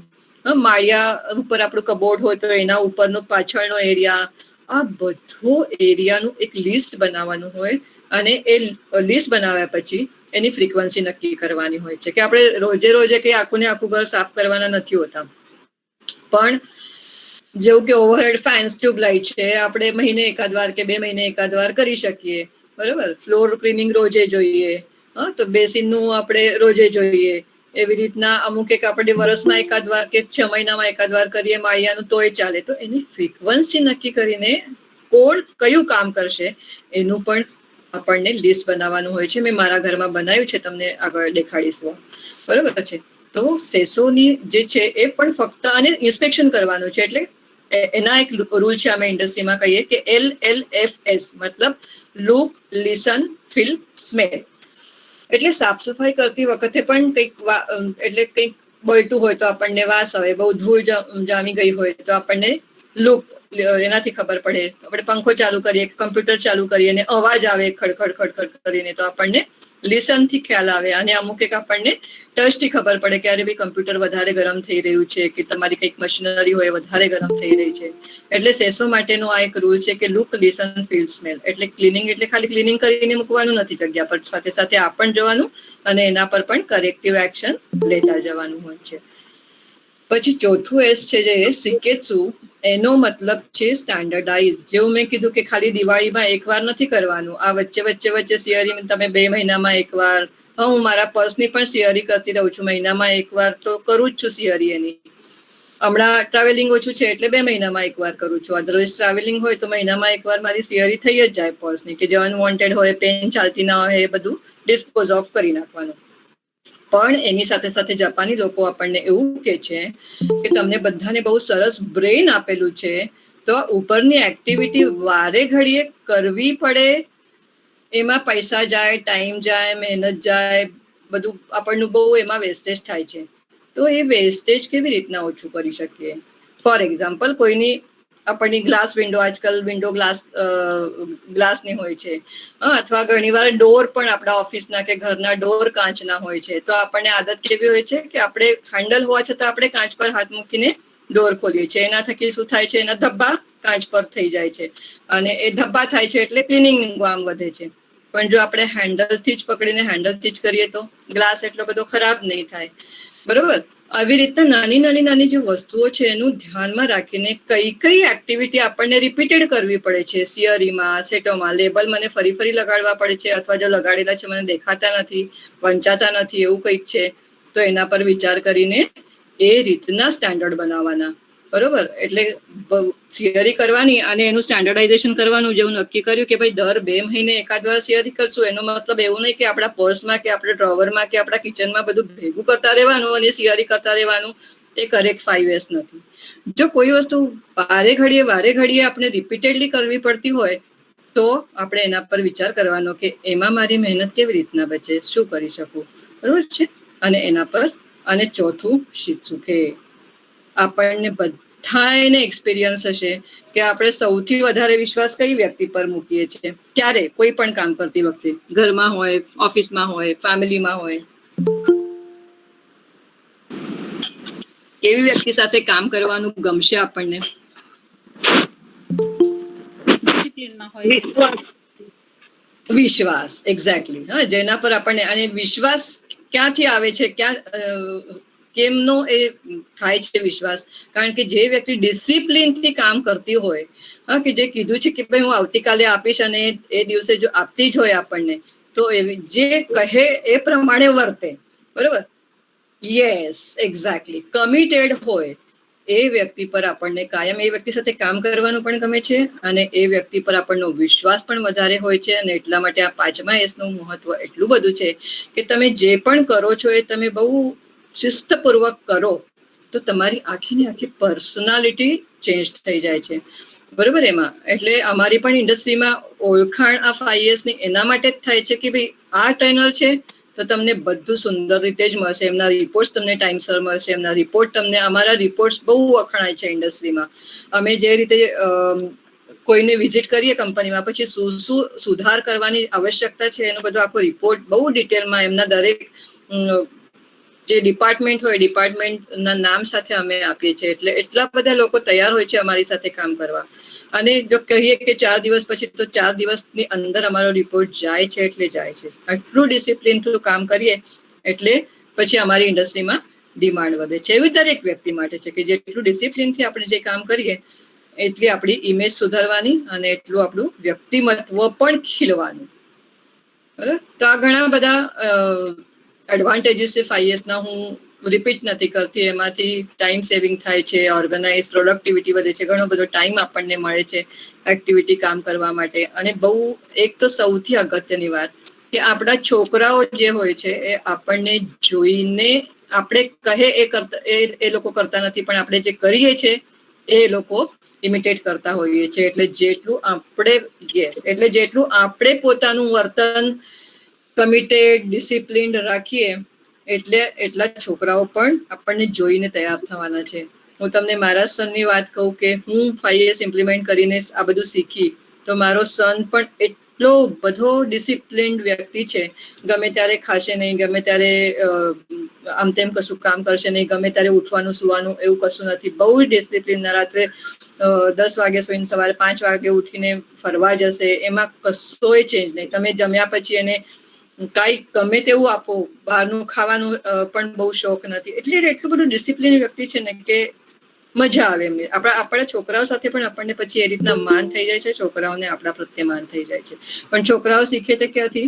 માળિયા ઉપર આપણું કબોર્ડ હોય તો એના ઉપરનો પાછળનો એરિયા, આ બધો એરિયાનું એક લિસ્ટ બનાવવાનું હોય. અને એ લિસ્ટ બનાવ્યા પછી એની ફ્રીક્વન્સી નક્કી કરવાની હોય છે. કે આપણે રોજે કે આખું ઘર સાફ કરવાના નથી હોતા. પણ જેવું કે ઓવરહેડ ફેન્સ, ટ્યુબલાઇટ છે, આપણે મહિને એકાદ વાર કે 2 મહિને એકાદ વાર કરી શકીએ, બરોબર. ફ્લોર ક્લીનિંગ રોજે જોઈએ, તો બેસિનનું આપણે રોજે જોઈએ. એવી રીતના અમુક એક આપણે વર્ષમાં એકાદ વાર કે 6 મહિનામાં એકાદ વાર કરીએ માળિયાનું તોય ચાલે. તો એની ફ્રીક્વન્સી નક્કી કરીને કોણ કયું કામ કરશે એનું પણ આપણને લિસ્ટ બનાવવાનું હોય છે. મેં મારા ઘરમાં બનાવ્યું છે, તમને આગળ દેખાડીશું, બરોબર છે. તો સેસોની જે છે એ પણ ફક્ત આને ઇન્સ્પેક્શન કરવાનું છે. એટલે એના એક રૂલ છે, અમે ઇન્ડસ્ટ્રીમાં કહીએ કે LLFS, મતલબ લુક, લિસન, ફીલ, સ્મેલ. એટલે સાફ સફાઈ કરતી વખતે પણ કંઈક બળતું હોય તો આપણને વાસ આવે, બહુ ધૂળ જામી ગઈ હોય તો આપણને લુક, એનાથી ખબર પડે. આપણે પંખો ચાલુ કરીએ, કમ્પ્યુટર ચાલુ કરીએ અને અવાજ આવે ખડખડ કરીને તો આપણને લિસન થી ખ્યાલ આવે. અને અમુક એક આપણને ટચ થી ખબર પડે કે અરે ભાઈ કમ્પ્યુટર વધારે ગરમ થઈ રહ્યું છે, કે તમારી કંઈક મશીનરી હોય વધારે ગરમ થઈ રહી છે. એટલે સેસો માટેનો આ એક રૂલ છે કે લુક, લિસન, ફીલ, સ્મેલ. એટલે ક્લિનિંગ એટલે ખાલી ક્લિનિંગ કરીને મૂકવાનું નથી જગ્યા પર, સાથે સાથે આ પણ જોવાનું અને એના પર પણ કરેક્ટિવ એક્શન લેતા જવાનું હોય છે. પછી ચોથું એસ છે જે સિકેત્સુ, એનો મતલબ છે સ્ટાન્ડર્ડાઇઝ. જેવું મેં કીધું કે ખાલી દિવાળીમાં એકવાર નથી કરવાનું. આ વચ્ચે સિયરી તમે 2 મહિનામાં એકવાર, હું મારા પર્સની પણ સિયરી કરતી રહું છું, મહિનામાં એકવાર તો કરું જ છું સિયરી એની. હમણાં ટ્રાવેલિંગ ઓછું છે એટલે 2 મહિનામાં એકવાર કરું છું. અધરવાઇઝ ટ્રાવેલિંગ હોય તો મહિનામાં એકવાર મારી સિયરી થઈ જ જાય પર્સની. કે જે અનવોન્ટેડ હોય, પેન ચાલતી ના હોય, એ બધું ડિસ્પોઝ ઓફ કરી નાખવાનું. પણ એની સાથે સાથે જાપાની લોકો આપણને એવું કે છે કે તમને બધાને બહુ સરસ બ્રેન આપેલું છે, તો ઉપરની એક્ટિવિટી વારે ઘડીએ કરવી પડે, એમાં પૈસા જાય, ટાઈમ જાય, મહેનત જાય, બધું આપણનું બહુ એમાં વેસ્ટેજ થાય છે. તો એ વેસ્ટેજ કેવી રીતના ઓછું કરી શકીએ? ફોર એક્ઝામ્પલ, કોઈની આપણની ગ્લાસ વિન્ડો, આજકાલ વિન્ડો ગ્લાસની હોય છે, અથવા ઘણીવાર ડોર પણ આપણા ઓફિસના કે ઘરના ડોર કાચના હોય છે. તો આપણને આદત કેવી હોય છે કે આપણે હેન્ડલ હોવા છતાં આપણે કાચ પર હાથ મૂકીને ડોર ખોલીએ છીએ. એના થકી શું થાય છે? એના ધબ્બા કાચ પર થઈ જાય છે, અને એ ધબ્બા થાય છે એટલે ક્લિનિંગ કામ વધે છે. પણ જો આપણે હેન્ડલથી જ પકડીને હેન્ડલથી જ કરીએ તો ગ્લાસ એટલો બધો ખરાબ નહીં થાય, બરોબર? આવી રીતના નાની જે વસ્તુઓ છે એનું ધ્યાનમાં રાખીને કઈ કઈ એક્ટિવિટી આપણને રિપીટેડ કરવી પડે છે. સિયરીમાં, સેટોમાં લેબલ મને ફરી લગાડવા પડે છે, અથવા જો લગાડેલા છે મને દેખાતા નથી, વંચાતા નથી, એવું કંઈક છે, તો એના પર વિચાર કરીને એ રીતના સ્ટેન્ડર્ડ બનાવવાના, બરોબર? એટલે થિયરી કરવાની અને એનું સ્ટેન્ડર્ડાઇઝેશન કરવાનું. જેવું નક્કી કર્યું કે ભાઈ દર 2 મહિને એકાદ વાર થિયરી કરશું, એનો મતલબ એવું નહીં કે આપણા પર્સમાં કે આપણા ડ્રોવરમાં કે આપણા કિચનમાં બધું ભેગું કરતા રહેવાનું અને થિયરી કરતા રહેવાનું. એ કરેક્ટ 5S નથી. જો કોઈ વસ્તુ વારે ઘડીએ આપણે રિપીટેડલી કરવી પડતી હોય તો આપણે એના પર વિચાર કરવાનો કે એમાં મારી મહેનત કેવી રીતના બચે, શું કરી શકું, બરોબર છે? અને એના પર, અને ચોથું શીખશું આપણને બધાને એક્સપિરિયન્સ હશે કે આપણે સૌથી વધારે વિશ્વાસ કઈ વ્યક્તિ પર મૂકીએ છીએ ક્યારે? કોઈ પણ કામ કરતી વખતે, ઘરમાં હોય, ઓફિસમાં હોય, ફેમિલીમાં હોય. કેવી વ્યક્તિ સાથે કામ કરવાનું ગમશે આપણને? વિશ્વાસ, એક્ઝેક્ટલી. હા, જેના પર આપણને, અને વિશ્વાસ ક્યાંથી આવે છે, કેમનો એ થાય છે વિશ્વાસ? કારણ કે જે વ્યક્તિ ડિસિપ્લિનથી કામ કરતી હોય, કે જે કીધું છે કે ભાઈ હું આવતીકાલે આપીશ, અને એ દિવસે જો આપતી જ હોય આપણને, તો જે કહે એ પ્રમાણે વર્તે, બરોબર? Yes, exactly. કમિટેડ હોય એ વ્યક્તિ પર આપણને કાયમ એ વ્યક્તિ સાથે કામ કરવાનું પણ ગમે છે, અને એ વ્યક્તિ પર આપણનો વિશ્વાસ પણ વધારે હોય છે. અને એટલા માટે આ 5S નું મહત્વ એટલું બધું છે કે તમે જે પણ કરો છો એ તમે બહુ શિસ્તપૂર્વક કરો તો તમારી આખી પર્સનાલિટી ચેન્જ થઈ જાય છે, બરોબર? એમાં એટલે અમારી પણ ઇન્ડસ્ટ્રીમાં ઓળખાણ આ 5S ની એના માટે જ થાય છે કે ભાઈ આ ટ્રેનર છે તો તમને બધું સુંદર રીતે જ મળશે. એમના રિપોર્ટ તમને ટાઈમસર મળશે. એમના રિપોર્ટ તમને, અમારા રિપોર્ટ બહુ વખણાય છે ઇન્ડસ્ટ્રીમાં. અમે જે રીતે કોઈને વિઝિટ કરીએ કંપનીમાં, પછી શું સુધાર કરવાની આવશ્યકતા છે એનો બધો આખો રિપોર્ટ બહુ ડિટેલમાં એમના દરેક જે ડિપાર્ટમેન્ટ હોય, ડિપાર્ટમેન્ટના નામ સાથે અમે આપીએ છીએ. એટલે એટલા બધા લોકો તૈયાર હોય છે અમારી સાથે કામ કરવા. અને જો કહીએ કે 4 દિવસ પછી, તો 4 દિવસની અંદર અમારો રિપોર્ટ જાય છે એટલે જાય છે. આટલું ડિસિપ્લિનથી કામ કરીએ એટલે પછી અમારી ઇન્ડસ્ટ્રીમાં ડિમાન્ડ વધે છે. એવી દરેક વ્યક્તિ માટે છે કે જેટલું ડિસિપ્લિનથી આપણે જે કામ કરીએ એટલી આપણી ઇમેજ સુધારવાની અને એટલું આપણું વ્યક્તિમત્વ પણ ખીલવાનું, બરાબર? તો આ ઘણા બધા એડવાન્ટેજીસ છે 5S ના. હું રિપીટ નથી કરતી. એમાંથી ટાઈમ સેવિંગ થાય છે, ઓર્ગેનાઇઝ, પ્રોડક્ટિવિટી વધે છે, ઘણો બધો ટાઈમ આપણને મળે છે એક્ટિવિટી કામ કરવા માટે. અને બહુ એક તો સૌથી અગત્યની વાત કે આપણા છોકરાઓ જે હોય છે એ આપણને જોઈને, આપણે કહે એ લોકો કરતા નથી, પણ આપણે જે કરીએ છીએ એ લોકો ઇમિટેટ કરતા હોઈએ છીએ. એટલે જેટલું આપણે પોતાનું વર્તન કમિટેડ, ડિસિપ્લિન્ડ રાખીએ એટલા છોકરાઓ પણ આપણને જોઈને તૈયાર થવાના છે. હું તમને મારા સનની વાત કહું કે હું 5S ઇમ્પ્લિમેન્ટ કરીને આ બધું શીખી, તો મારો સન પણ એટલો બધો ડિસિપ્લિન્ડ વ્યક્તિ છે. ગમે ત્યારે ખાશે નહીં, ગમે ત્યારે આમ તેમ કશું કામ કરશે નહીં, ગમે ત્યારે ઉઠવાનું સુવાનું એવું કશું નથી. બહુ ડિસિપ્લિન. રાત્રે 10 વાગે સુઈને સવારે 5 વાગે ઉઠીને ફરવા જશે. એમાં કશોય ચેન્જ નહીં. તમે જમ્યા પછી એને કાંઈ ગમે તેવું આપો, બહારનું ખાવાનું પણ બહુ શોખ નથી. એટલે એટલું બધું ડિસિપ્લિન વ્યક્તિ છે ને કે મજા આવે એમને. આપણા છોકરાઓ સાથે પણ આપણને પછી એ રીતના માન થઈ જાય છે. છોકરાઓને આપણા પ્રત્યે માન થઈ જાય છે. પણ છોકરાઓ શીખે તે ક્યાંથી?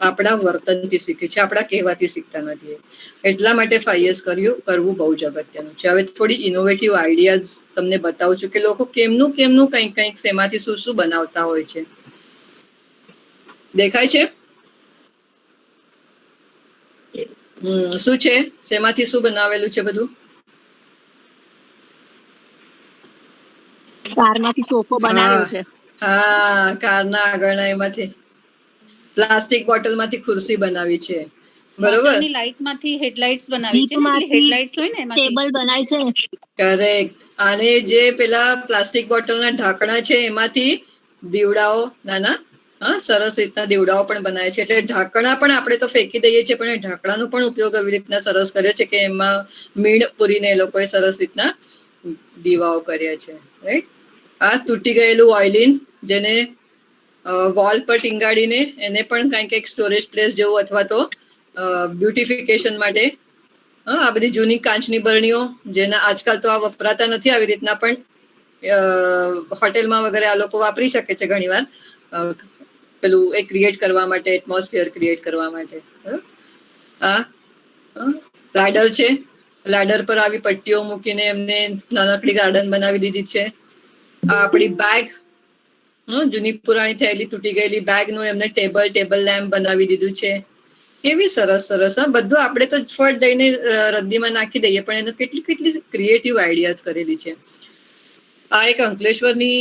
આપણા વર્તનથી શીખે છે, આપણા કહેવાથી શીખતા નથી. એટલા માટે 5S કરવું બહુ જ અગત્યનું છે. હવે થોડી ઇનોવેટિવ આઈડિયાઝ તમને બતાવું છું કે લોકો કેમનું કંઈક શેમાંથી શું બનાવતા હોય છે. દેખાય છે? શું છે? શેમાંથી શું બનાવેલું છે બધું? કારમાંથી સોફો બનાવ્યો છે. હા, કારના આગળના એમાંથી પ્લાસ્ટિક બોટલમાંથી ખુરશી બનાવી છે. બરોબર, મોટરની લાઇટમાંથી હેડલાઇટ્સ બનાવી છે ને, પેલી જીપમાંથી હેડલાઇટ્સ હોય ને એમાંથી. ટેબલ બનાવી છે. કરેક્ટ. અને જે પેલા પ્લાસ્ટિક બોટલના ઢાંકણા છે એમાંથી દીવડાઓ નાના, હા, સરસ રીતના દીવડાઓ પણ બનાવે છે. એટલે ઢાંકણા પણ આપણે તો ફેંકી દઈએ છીએ, પણ એ ઢાંકણાનો પણ ઉપયોગ આવી રીતના સરસ કર્યો છે કે એમાં મીણ પૂરીને એ લોકોએ સરસ રીતના દીવાઓ કર્યા છે. રાઈટ. આ તૂટી ગયેલું ઓઇલિન, જેને વોલ પર ટીંગાડીને એને પણ કંઈક સ્ટોરેજ પ્લેસ જેવું અથવા તો બ્યુટિફિકેશન માટે, આ બધી જૂની કાચની બરણીઓ જેના આજકાલ તો આ વપરાતા નથી આવી રીતના, પણ હોટેલમાં વગેરે આ લોકો વાપરી શકે છે ઘણીવાર, પેલું એ ક્રિએટ કરવા માટે, એટમોસ્ફિયર ક્રિએટ કરવા માટે. આ લાડર છે. લાડર પર આવી પટ્ટીઓ મૂકીને એમને નાનકડી ગાર્ડન બનાવી દીધી છે. આ આપણી બેગ, જૂની પુરાણી થયેલી તૂટી ગયેલી બેગનું એમને ટેબલ લેમ્પ બનાવી દીધું છે. કેવી સરસ સરસ. બધું આપણે તો ફટ દઈને રદ્દીમાં નાખી દઈએ, પણ એને કેટલી કેટલી ક્રિએટિવ આઈડિયાઝ કરેલી છે. આ એક અંકલેશ્વરની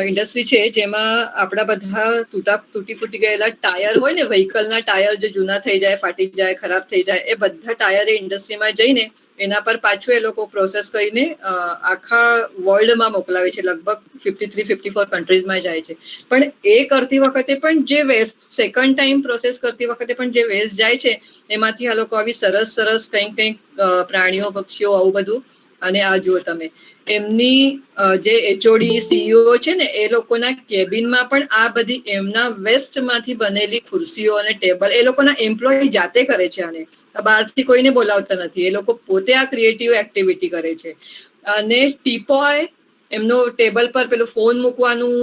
ઇન્ડસ્ટ્રી છે જેમાં આપણા બધા તૂટી ફૂટી ગયેલા ટાયર હોય ને, વ્હીકલના ટાયર જે જૂના થઈ જાય, ફાટી જાય, ખરાબ થઈ જાય, એ બધા ટાયર એ ઇન્ડસ્ટ્રીમાં જઈને એના પર પાછું એ લોકો પ્રોસેસ કરીને આખા વર્લ્ડમાં મોકલાવે છે. લગભગ 53-54 કન્ટ્રીઝમાં જાય છે. પણ એ કરતી વખતે પણ જે વેસ્ટ, સેકન્ડ ટાઈમ પ્રોસેસ કરતી વખતે પણ જે વેસ્ટ જાય છે એમાંથી આ લોકો આવી સરસ સરસ કંઈક પ્રાણીઓ, પક્ષીઓ, આવું બધું. અને આ જુઓ તમે, એમની જે એચઓડી સીઈઓ છે ને, એ લોકોના કેબિનમાં પણ આ બધી એમના વેસ્ટમાંથી બનેલી ખુરશીઓ અને ટેબલ એ લોકોના એમ્પ્લોય જાતે કરે છે. અને બહારથી કોઈને બોલાવતા નથી, એ લોકો પોતે આ ક્રિએટિવ એક્ટિવિટી કરે છે. અને ટીપોય, એમનો ટેબલ પર પેલું ફોન મૂકવાનું,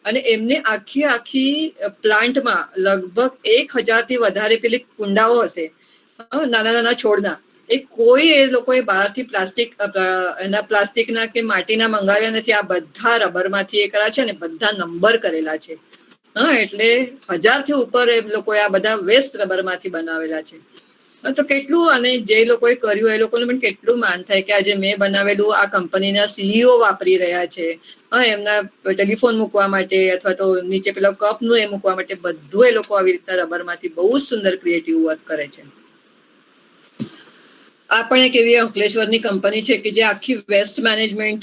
અને એમને આખી પ્લાન્ટમાં લગભગ 1000થી વધારે પેલી કુંડાઓ હશે નાના નાના છોડના. એ કોઈ એ લોકોએ બહારથી પ્લાસ્ટિકના કે માટીના મંગાવ્યા નથી. આ બધા રબરમાંથી એ કર્યા છે અને બધા નંબર કરેલા છે. એટલે 1000થી ઉપર એ લોકોએ આ બધા વેસ્ટ રબરમાંથી બનાવેલા છે. તો કેટલું, અને જે લોકોએ કર્યું એ લોકોને પણ કેટલું માન થાય કે આજે મેં બનાવેલું આ કંપનીના સીઈઓ વાપરી રહ્યા છે. એમના ટેલિફોન મૂકવા માટે અથવા તો નીચે પેલા કપનું એ મૂકવા માટે બધું એ લોકો આવી રીતના રબરમાંથી બહુ જ સુંદર ક્રિએટિવ વર્ક કરે છે. આ પણ એક એવી અંકલેશ્વરની કંપની છે કે જે આખી વેસ્ટ મેનેજમેન્ટ,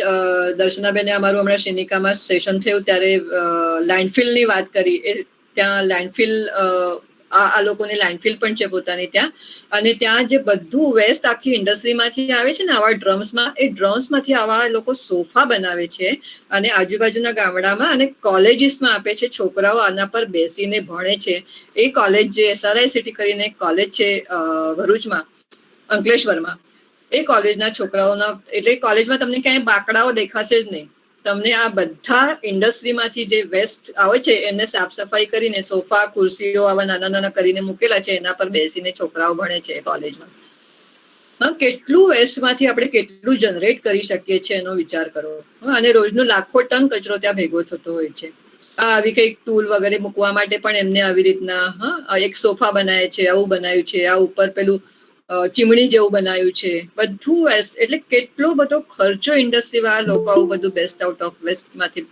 દર્શનાબેને અમારું હમણાં શ્રીનિકામાં સેશન થયું ત્યારે લેન્ડફિલની વાત કરી. ત્યાં લેન્ડફિલ, આ લોકોને લેન્ડફિલ પણ છે પોતાની ત્યાં. અને ત્યાં જે બધું વેસ્ટ આખી ઇન્ડસ્ટ્રીમાંથી આવે છે ને આવા ડ્રમ્સમાં, એ ડ્રમ્સમાંથી આવા લોકો સોફા બનાવે છે અને આજુબાજુના ગામડામાં અને કોલેજીસમાં આપે છે. છોકરાઓ આના પર બેસીને ભણે છે. એ કોલેજ જે SRICT કરીને એક કોલેજ છે ભરૂચમાં, અંકલેશ્વરમાં, એ કોલેજના છોકરાઓના, એટલે કોલેજમાં તમને ક્યાંય બાકડાઓ દેખાશે જ નહીં. તમને આ બધા ઇન્ડસ્ટ્રીમાંથી જે વેસ્ટ આવે છે એને સાફ સફાઈ કરીને સોફા, ખુરશીઓ આવા નાના નાના કરીને મૂકેલા છે. એના પર બેસીને છોકરાઓ ભણે છે કોલેજમાં. કેટલું વેસ્ટમાંથી આપણે કેટલું જનરેટ કરી શકીએ છીએ એનો વિચાર કરો. અને રોજનું લાખો ટન કચરો ત્યાં ભેગો થતો હોય છે. આવી કંઈક ટૂલ વગેરે મૂકવા માટે પણ એમને આવી રીતના એક સોફા બનાવે છે, આવું બનાવ્યું છે. આ ઉપર પેલું ચીમણી જેવું બનાવ્યું છે. બધું વેસ્ટ, એટલે કેટલો બધો ખર્ચો ઇન્ડસ્ટ્રી વાળા લોકો આવું બધું બેસ્ટ આઉટ ઓફ વેસ્ટમાંથી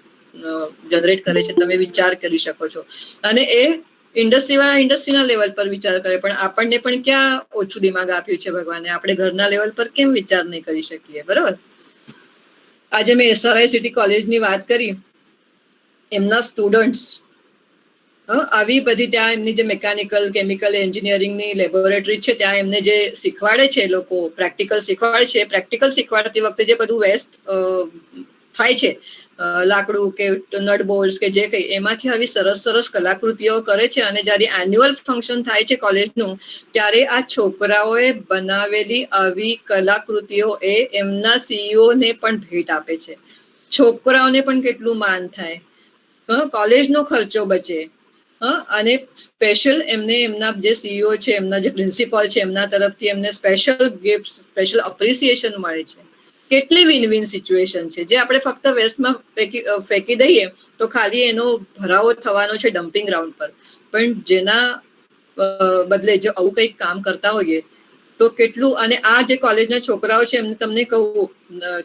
જનરેટ કરે છે. તમે વિચાર કરી શકો છો. અને એ ઇન્ડસ્ટ્રી વાળા ઇન્ડસ્ટ્રીના લેવલ પર વિચાર કરે, પણ આપણને પણ ક્યાં ઓછું દિમાગ આપ્યું છે ભગવાને. આપણે ઘરના લેવલ પર કેમ વિચાર નહીં કરી શકીએ? બરોબર. આજે મેં SRICT કોલેજની વાત કરી. એમના સ્ટુડન્ટ્સ આવી બધી ત્યાં એમની જે મિકેનિકલ, કેમિકલ એન્જિનિયરિંગની લેબોરેટરી છે, ત્યાં એમને જે શીખવાડે છે એ લોકો, પ્રેક્ટિકલ શીખવાડે છે. પ્રેક્ટિકલ શીખવાડતી વખતે જે બધું વેસ્ટ થાય છે, લાકડું કે નટ બોલ્ટ્સ કે જે કંઈ, એમાંથી આવી સરસ સરસ કલાકૃતિઓ કરે છે. અને જ્યારે એન્યુઅલ ફંક્શન થાય છે કોલેજનું, ત્યારે આ છોકરાઓએ બનાવેલી આવી કલાકૃતિઓ એ એમના સીઈઓને પણ ભેટ આપે છે. છોકરાઓને પણ કેટલું માન થાય, કોલેજનો ખર્ચો બચે. અને સ્પેશિયલ એમને એમના જે સીઈઓ છે, એમના જે પ્રિન્સિપલ છે, એમના તરફથી એમને સ્પેશિયલ ગિફ્ટ, સ્પેશિયલ અપ્રિસિએશન મળે છે. કેટલી વિન વિન સિચ્યુએશન છે. જે આપણે ફક્ત વેસ્ટમાં ફેંકી દઈએ તો ખાલી એનો ભરાવો થવાનો છે ડમ્પિંગ ગ્રાઉન્ડ પર. પણ જેના બદલે જો આવું કંઈક કામ કરતા હોઈએ તો કેટલું, અને આ જે કોલેજના છોકરાઓ છે એમને તમને કહું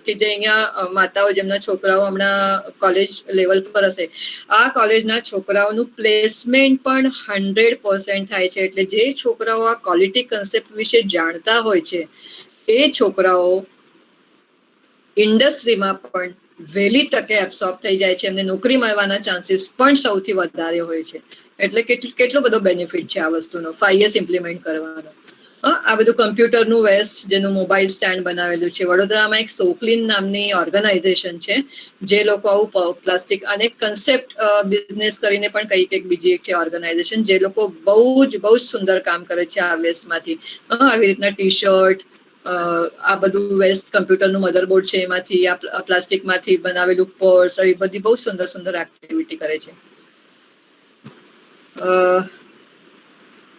કે જે અહીંયા માતાઓ જેમના છોકરાઓ હમણાં કોલેજ લેવલ પર હશે, આ કોલેજના છોકરાઓનું પ્લેસમેન્ટ પણ 100% થાય છે. એટલે જે છોકરાઓ આ ક્વોલિટી કન્સેપ્ટ વિશે જાણતા હોય છે એ છોકરાઓ ઇન્ડસ્ટ્રીમાં પણ વહેલી તકે એબ્સોર્બ થઈ જાય છે, એમને નોકરી મળવાના ચાન્સીસ પણ સૌથી વધારે હોય છે. એટલે કેટલો બધો બેનિફિટ છે આ વસ્તુનો 5 years ઇમ્પ્લિમેન્ટ કરવાનો. આ બધું કમ્પ્યુટરનું વેસ્ટ જેનું મોબાઈલ સ્ટેન્ડ બનાવેલું છે. વડોદરામાં એક સોકલીન નામની ઓર્ગેનાઇઝેશન છે જે લોકો આવું પ્લાસ્ટિક અને કન્સેપ્ટ બિઝનેસ કરીને પણ કંઈક બીજી એક છે ઓર્ગેનાઇઝેશન જે લોકો બહુ જ સુંદર કામ કરે છે આ વેસ્ટમાંથી. આવી રીતના ટી શર્ટ, આ બધું વેસ્ટ કમ્પ્યુટરનું મધરબોર્ડ છે એમાંથી, આ પ્લાસ્ટિકમાંથી બનાવેલું પર્સ, આવી બધી બહુ સુંદર એક્ટિવિટી કરે છે.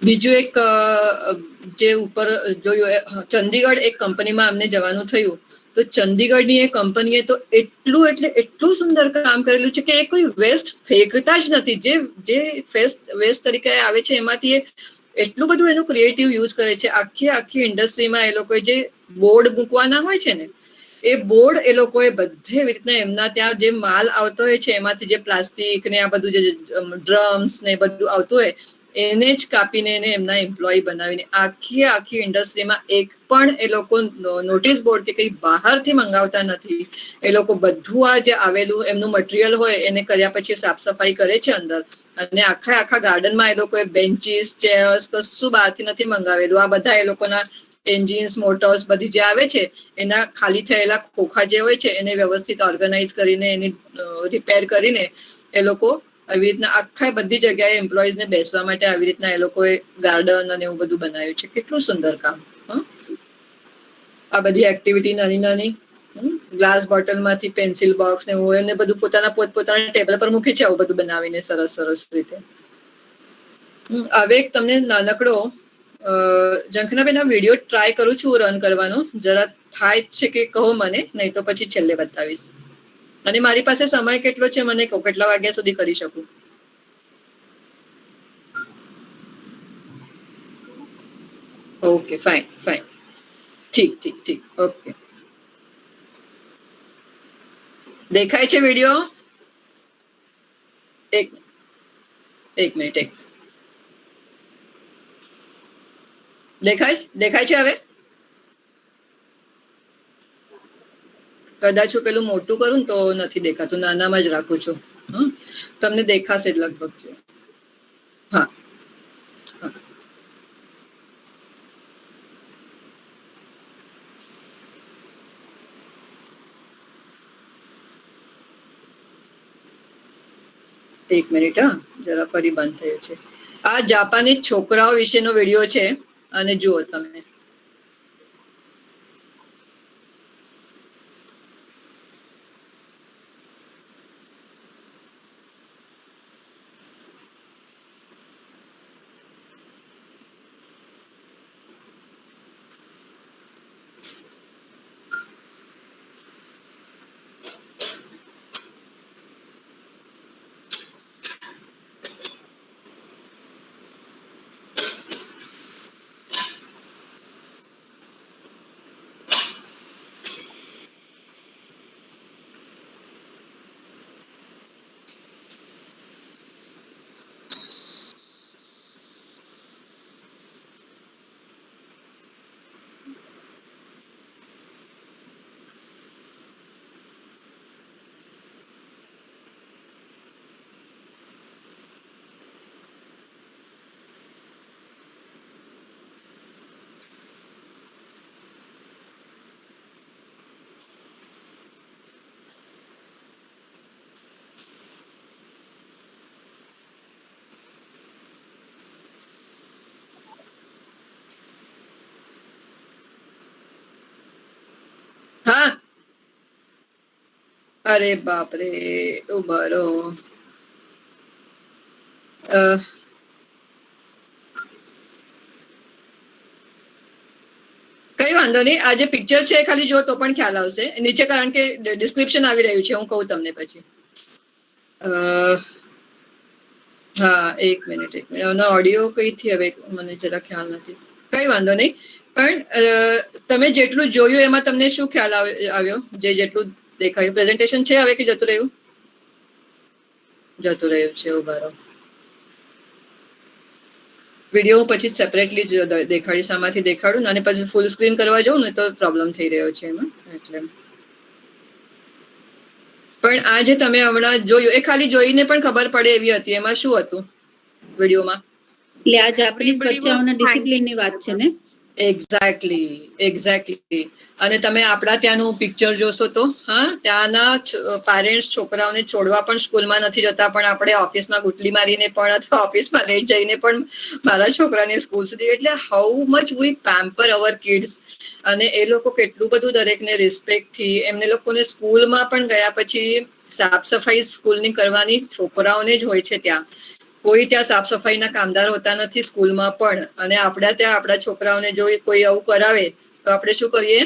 બીજું એક જે ઉપર જોયું, ચંદીગઢ એક કંપનીમાં અમને જવાનું થયું તો ચંદીગઢની એ કંપનીએ તો એટલું સુંદર કામ કરેલું છે કે એ કોઈ વેસ્ટ ફેંકતા જ નથી. જે વેસ્ટ તરીકે આવે છે એમાંથી એટલું બધું એનું ક્રિએટિવ યુઝ કરે છે. આખી ઇન્ડસ્ટ્રીમાં એ લોકોએ જે બોર્ડ મૂકવાના હોય છે ને એ બોર્ડ એ લોકોએ બધે એવી રીતના એમના ત્યાં જે માલ આવતો હોય છે એમાંથી જે પ્લાસ્ટિક ને આ બધું જે ડ્રમ્સ ને બધું આવતું હોય એને જ કાપીને એને એમના એમ્પ્લોય બનાવીને આખી ઇન્ડસ્ટ્રીમાં એક પણ એ લોકો નોટિસ બોર્ડ કે કંઈ બહારથી મંગાવતા નથી. એ લોકો બધું આ જે આવેલું એમનું મટીરિયલ હોય એને કર્યા પછી સાફ સફાઈ કરે છે અંદર, અને આખા ગાર્ડનમાં એ લોકોએ બેન્ચીસ, ચેર્સ કશું બહારથી નથી મંગાવેલું. આ બધા એ લોકોના એન્જિન્સ, મોટર્સ બધી જે આવે છે એના ખાલી થયેલા ખોખા જે હોય છે એને વ્યવસ્થિત ઓર્ગેનાઇઝ કરીને એની રિપેર કરીને એ લોકો આવી રીતના આખા બધી જગ્યાએ એમ્પ્લોઈઝને બેસવા માટે આવી રીતના એ લોકોએ ગાર્ડન અને એવું બધું બનાવ્યું છે. કેટલું સુંદર કામ. આ બધી એક્ટિવિટી નાની ગ્લાસ બોટલમાંથી પેન્સિલ બોક્સ ને એવું એને બધું પોતપોતાના ટેબલ પર મૂકે છે આવું બધું બનાવીને સરસ રીતે. હવે એક તમને નાનકડો ઝંખનાબેન આ વિડીયો ટ્રાય કરું છું રન કરવાનો, જરા થાય છે કે કહો મને, નહીં તો પછી છેલ્લે બતાવીશ. અને મારી પાસે સમય કેટલો છે મને કહો, કેટલા વાગ્યા સુધી કરી શકું? Okay, fine. ઠીક. ઓકે, દેખાય છે વિડીયો? એક મિનિટ. દેખાય છે હવે? કદાચ હું પેલું મોટું કરું ને તો નથી દેખાતું, નાનામાં જ રાખું છું. તમને દેખાશે જ લગભગ. હા. એક મિનિટ, જરા ફરી બંધ થયો છે. આ જાપાનીઝ છોકરાઓ વિશેનો વિડીયો છે અને જુઓ તમે. હા, અરે બાપરે, ઉભા રહો. કઈ વાંધો નહીં, આ જે પિક્ચર છે એ ખાલી જો તો પણ ખ્યાલ આવશે નીચે, કારણ કે ડિસ્ક્રિપ્શન આવી રહ્યું છે, હું કહું તમને પછી. હા, એક મિનિટ એનો ઓડિયો કઈથી હવે મને જરા ખ્યાલ નથી. કઈ વાંધો નહીં. પણ તમે જેટલું જોયું એમાં તમને શું ખ્યાલ આવ્યો? જેટલું દેખાયું પ્રેઝન્ટેશન છે હવે કે જતું રહ્યું? જતું રહ્યું છે. ઉભા રહો, વિડીયો હું પછી સેપરેટલી જ દેખાડીશ, આમાંથી દેખાડું અને પછી ફૂલ સ્ક્રીન કરવા જાઉં ને તો પ્રોબ્લેમ થઈ રહ્યો છે એમાં. એટલે પણ આ જે તમે હમણાં જોયું એ ખાલી જોઈને પણ ખબર પડે એવી હતી. એમાં શું હતું વિડીયોમાં? એટલે આ જાપાનીઝ બચ્ચાઓના ડિસિપ્લિનની વાત છે ને? એક્ઝેક્ટલી. અને તમે આપણા ત્યાંનું પિક્ચર જોશો તો ત્યાંના પેરેન્ટ્સ છોકરાઓને છોડવા પણ સ્કૂલમાં નથી જતા, પણ આપણે ઓફિસમાં ગુટલી મારીને પણ અથવા ઓફિસમાં લેટ જઈને પણ મારા છોકરાને સ્કૂલ સુધી. એટલે how much we pamper our kids. અને એ લોકો કેટલું બધું દરેકને રિસ્પેક્ટથી એમને લોકોને સ્કૂલમાં પણ ગયા પછી સાફ સફાઈ સ્કૂલની કરવાની છોકરાઓને જ હોય છે. ત્યાં કોઈ ત્યાં સાફ સફાઈના કામદાર હોતા નથી સ્કૂલમાં પણ. અને આપણા ત્યાં આપણા છોકરાઓને જો કોઈ આવું કરાવે તો આપણે શું કરીએ?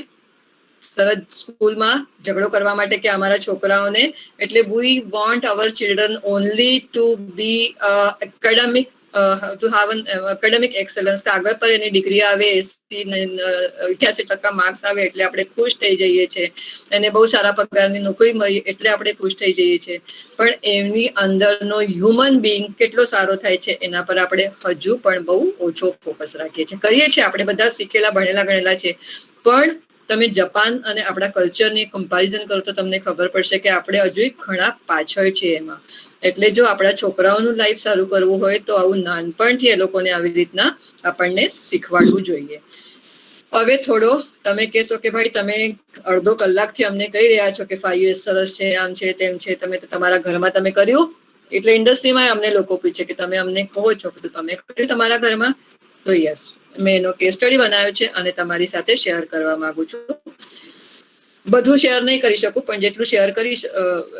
તરત સ્કૂલમાં ઝઘડો કરવા માટે કે અમારા છોકરાઓને. એટલે we want our children only to be academic, to have an academic excellence. કાગળ પર એની ડિગ્રી આવે, 88% માર્ક્સ આવે એટલે આપણે ખુશ થઈ જઈએ છીએ. એને બહુ સારા પગારની નોકરી મળી એટલે આપણે ખુશ થઈ જઈએ છીએ. પણ એમની અંદરનો હ્યુમન બિંગ કેટલો સારો થાય છે એના પર આપણે હજુ પણ બહુ ઓછો ફોકસ રાખીએ છીએ. કરીએ છીએ આપણે બધા શીખેલા ભણેલા ગણેલા છે, પણ તમે જાપાન અને આપણા કલ્ચરની કમ્પેરિઝન કરો તો તમને ખબર પડશે કે આપણે હજુ ઘણા પાછળ છીએ એમાં. એટલે જો આપણા છોકરાઓનું લાઈફ સારું કરવું હોય તો આવું નાનપણથી એ લોકોને આવી રીતના આપણને શીખવાડવું જોઈએ. હવે થોડો તમે કહેશો કે ભાઈ તમે અડધો કલાકથી અમને કહી રહ્યા છો કે 5 years સરસ છે, આમ છે તેમ છે, તમે તમારા ઘરમાં તમે કર્યું? એટલે ઇન્ડસ્ટ્રીમાં અમને લોકો પૂછે કે તમે અમને કહો છો કે તમે કર્યું તમારા ઘરમાં? તો યસ, મેં એનો કેસ સ્ટડી બનાવ્યો છે અને તમારી સાથે શેર કરવા માંગુ છું. બધું શેર નહીં કરી શકું, પણ જેટલું શેર કરીશ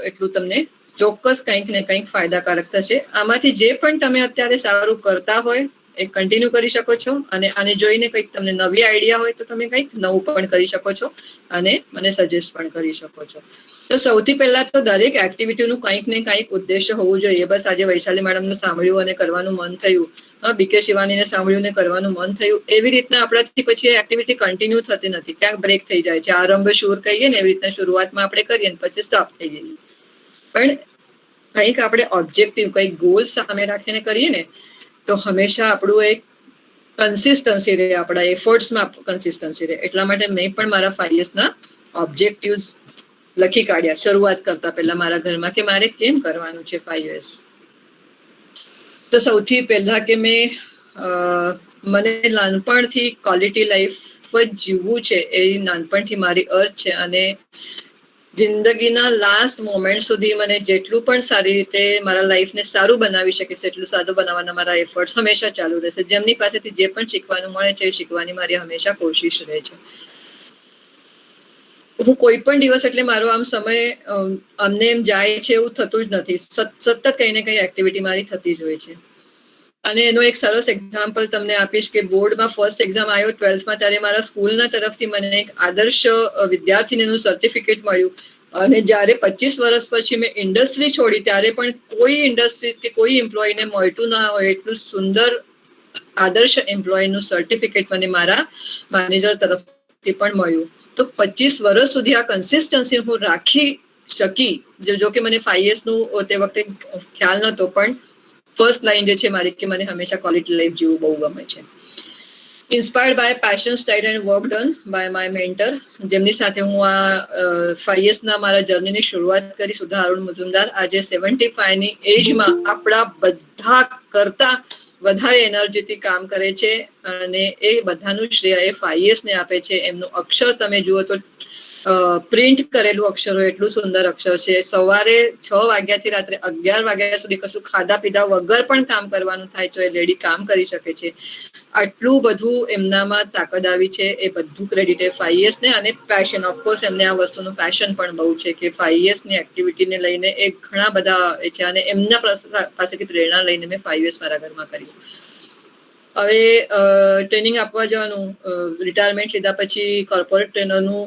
એટલું તમને ચોક્કસ કંઈક ને કંઈક ફાયદાકારક થશે. આમાંથી જે પણ તમે અત્યારે સારું કરતા હોય એ કન્ટિન્યુ કરી શકો છો. અને આને જોઈને કંઈક તમને નવી આઈડિયા હોય તો તમે કંઈક નવું પણ કરી શકો છો અને મને સજેસ્ટ પણ કરી શકો છો. તો સૌથી પહેલા તો દરેક એક્ટિવિટીનું કંઈક ને કંઈક ઉદ્દેશ્ય હોવું જોઈએ. બસ આજે વૈશાલી મેડમનું સાંભળ્યું અને કરવાનું મન થયું, બીકે શિવાનીને સાંભળ્યું ને કરવાનું મન થયું, એવી રીતના આપણાથી પછી એક્ટિવિટી કન્ટિન્યુ થતી નથી, ક્યાંક બ્રેક થઈ જાય છે. આરંભ શૂર કહીએ ને એવી રીતના શરૂઆતમાં આપણે કરીએ ને પછી સ્ટોપ થઈ જઈએ. પણ કંઈક આપણે ઓબ્જેક્ટિવ, કંઈક ગોલ સામે રાખીને કરીએ ને તો હંમેશા આપણું એક કન્સિસ્ટન્સી રહે, આપણા એફર્ટ્સમાં કન્સિસ્ટન્સી રહે. એટલા માટે મેં પણ મારા 5 yearsના ઓબ્જેક્ટિવ્સ લખી કાઢ્યા શરૂઆત કરતા પહેલા મારા ઘરમાં કે મારે કેમ કરવાનું છે 5 years. તો સૌથી પહેલા કે મને નાનપણથી ક્વોલિટી લાઈફ જ જીવવું છે એ નાનપણથી મારી અર્થ છે. અને જિંદગીના લાસ્ટ મોમેન્ટ સુધી મને જેટલું પણ સારી રીતે મારા લાઈફને સારું બનાવી શકીશ એટલું સારું બનાવવાના મારા એફર્ટ્સ હંમેશા ચાલુ રહેશે. જેમની પાસેથી જે પણ શીખવાનું મળે છે એ શીખવાની મારી હંમેશા કોશિશ રહે છે. હું કોઈ પણ દિવસ એટલે મારો આમ સમય અમને એમ જાય છે એવું થતું જ નથી. સતત કંઈ ને કંઈ એક્ટિવિટી મારી થતી જ હોય છે. અને એનો એક સરસ એક્ઝામ્પલ તમને આપીશ કે બોર્ડમાં ફર્સ્ટ એક્ઝામ આવ્યો 12th માં, ત્યારે મારા સ્કૂલના તરફથી મને એક આદર્શ વિદ્યાર્થીનીનું સર્ટિફિકેટ મળ્યું. અને જ્યારે 25 વર્ષ પછી મેં ઇન્ડસ્ટ્રી છોડી ત્યારે પણ કોઈ ઇન્ડસ્ટ્રી કે કોઈ એમ્પ્લોયને મળતું ના હોય એટલું સુંદર આદર્શ એમ્પ્લોયનું સર્ટિફિકેટ મને મારા મેનેજર તરફથી પણ મળ્યું. તો 25 વર્ષ સુધી આ કન્સિસ્ટન્સી હું રાખી શકી. જો કે મને 5 yearsનું તે વખતે ખ્યાલ નહોતો, પણ ફર્સ્ટ લાઈન જે છે મારી કે મને હંમેશા ક્વોલિટી લાઈફ જીવવું બહુ ગમે છે. Inspired by passion, style and work done by my mentor, જેમની સાથે હું આ 5 yearsના મારા જર્નીની શરૂઆત કરી, સુધા અરુણ મુઝુમદાર. આજે 75ની એજમાં આપણા બધા કરતા વધારે એનર્જીથી કામ કરે છે અને એ બધાનું શ્રેય એ 5 yearsને આપે છે. એમનું અક્ષર તમે જુઓ તો પ્રિન્ટ કરેલું અક્ષર હોય એટલું સુંદર અક્ષર છે. સવારે 6 વાગ્યાથી રાત્રે 11 વાગ્યા સુધી કશું ખાધા પીધા વગર પણ કામ કરવાનું થાય તો એ લેડી કામ કરી શકે છે. આટલું બધું એમનામાં તાકાત આવી છે. એ બધું ક્રેડિટ એ 5 yearsને અને પેશન. ઓફકોર્સ એમને આ વસ્તુનું પેશન પણ બહુ છે કે 5 yearsની એક્ટિવિટીને લઈને એ ઘણા બધા એ છે. અને એમના પાસેથી પ્રેરણા લઈને મેં 5 years મારા ઘરમાં કર્યું. હવે ટ્રેનિંગ આપવા જવાનું, રિટાયરમેન્ટ લીધા પછી કોર્પોરેટ ટ્રેનરનું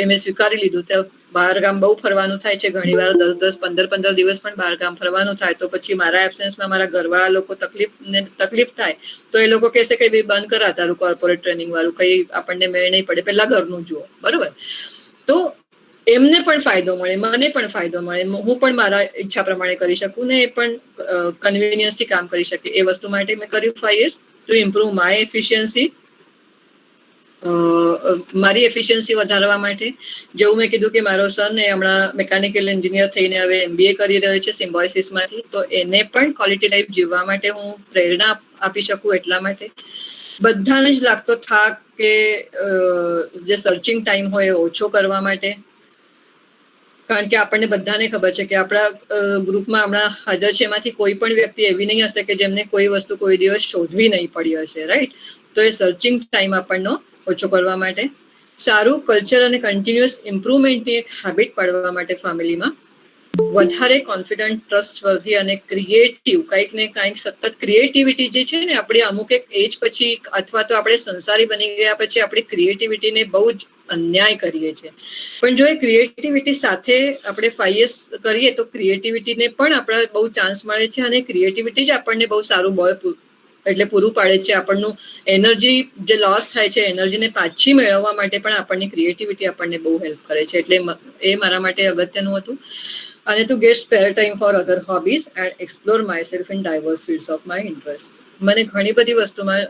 મેં સ્વીકારી લીધું. તો બહાર ગામ બહુ ફરવાનું થાય છે, ઘણીવાર 10-10, 15-15 દિવસ પણ બહાર ગામ ફરવાનું થાય. તો પછી મારા એબ્સેન્સમાં મારા ઘરવાળા લોકો તકલીફ થાય, તો એ લોકો કહેશે કે ભાઈ બંધ કરા તારું કોર્પોરેટ ટ્રેનિંગ વાળું, કઈ આપણને મેળ નહીં પડે, પહેલા ઘરનું જુઓ, બરોબર. તો એમને પણ ફાયદો મળે, મને પણ ફાયદો મળે, હું પણ મારા ઈચ્છા પ્રમાણે કરી શકું ને એ પણ કન્વિનિયન્સથી કામ કરી શકે. એ વસ્તુ માટે મેં કર્યું 5 years to improve my efficiency. મારી એફિશિયન્સી વધારવા માટે. જેવું મેં કીધું કે મારો સન એ હમણાં મિકેનિકલ એન્જિનિયર થઈને હવે MBA કરી રહ્યો છે સિમ્બોયસિસમાંથી, તો એને પણ ક્વોલિટી લાઈફ જીવવા માટે હું પ્રેરણા આપી શકું એટલા માટે. બધાને જ લાગતો થાક કે જે સર્ચિંગ ટાઈમ હોય એ ઓછો કરવા માટે. કારણ કે આપણને બધાને ખબર છે કે આપણા ગ્રુપમાં હમણાં હાજર છે એમાંથી કોઈ પણ વ્યક્તિ એવી નહીં હશે કે જેમને કોઈ વસ્તુ કોઈ દિવસ શોધવી નહીં પડી હશે, રાઈટ. તો એ સર્ચિંગ ટાઈમ આપણનો ઓછો કરવા માટે, સારું કલ્ચર અને કન્ટિન્યુઅસ ઇમ્પ્રુવમેન્ટની એક હેબિટ પાડવા માટે ફેમિલીમાં, વધારે કોન્ફિડન્ટ, ટ્રસ્ટવર્ધી અને ક્રિએટિવ, કંઈક ને કંઈક સતત ક્રિએટિવિટી જે છે ને આપણી અમુક એક એજ પછી અથવા તો આપણે સંસારી બની ગયા પછી આપણી ક્રિએટિવિટીને બહુ જ અન્યાય કરીએ છીએ. પણ જો એ ક્રિએટિવિટી સાથે આપણે 5 years કરીએ તો ક્રિએટિવિટીને પણ આપણે બહુ ચાન્સ મળે છે, અને ક્રિએટિવિટી જ આપણને બહુ સારું બળ એટલે પૂરું પાડે છે. આપણનું એનર્જી જે લોસ થાય છે, એનર્જીને પાછી મેળવવા માટે પણ આપણની ક્રિએટિવિટી આપણને બહુ હેલ્પ કરે છે. એટલે એ મારા માટે અગત્યનું હતું. અને to get spare time for other hobbies and explore myself in diverse fields of my interest. મને ઘણી બધી વસ્તુમાં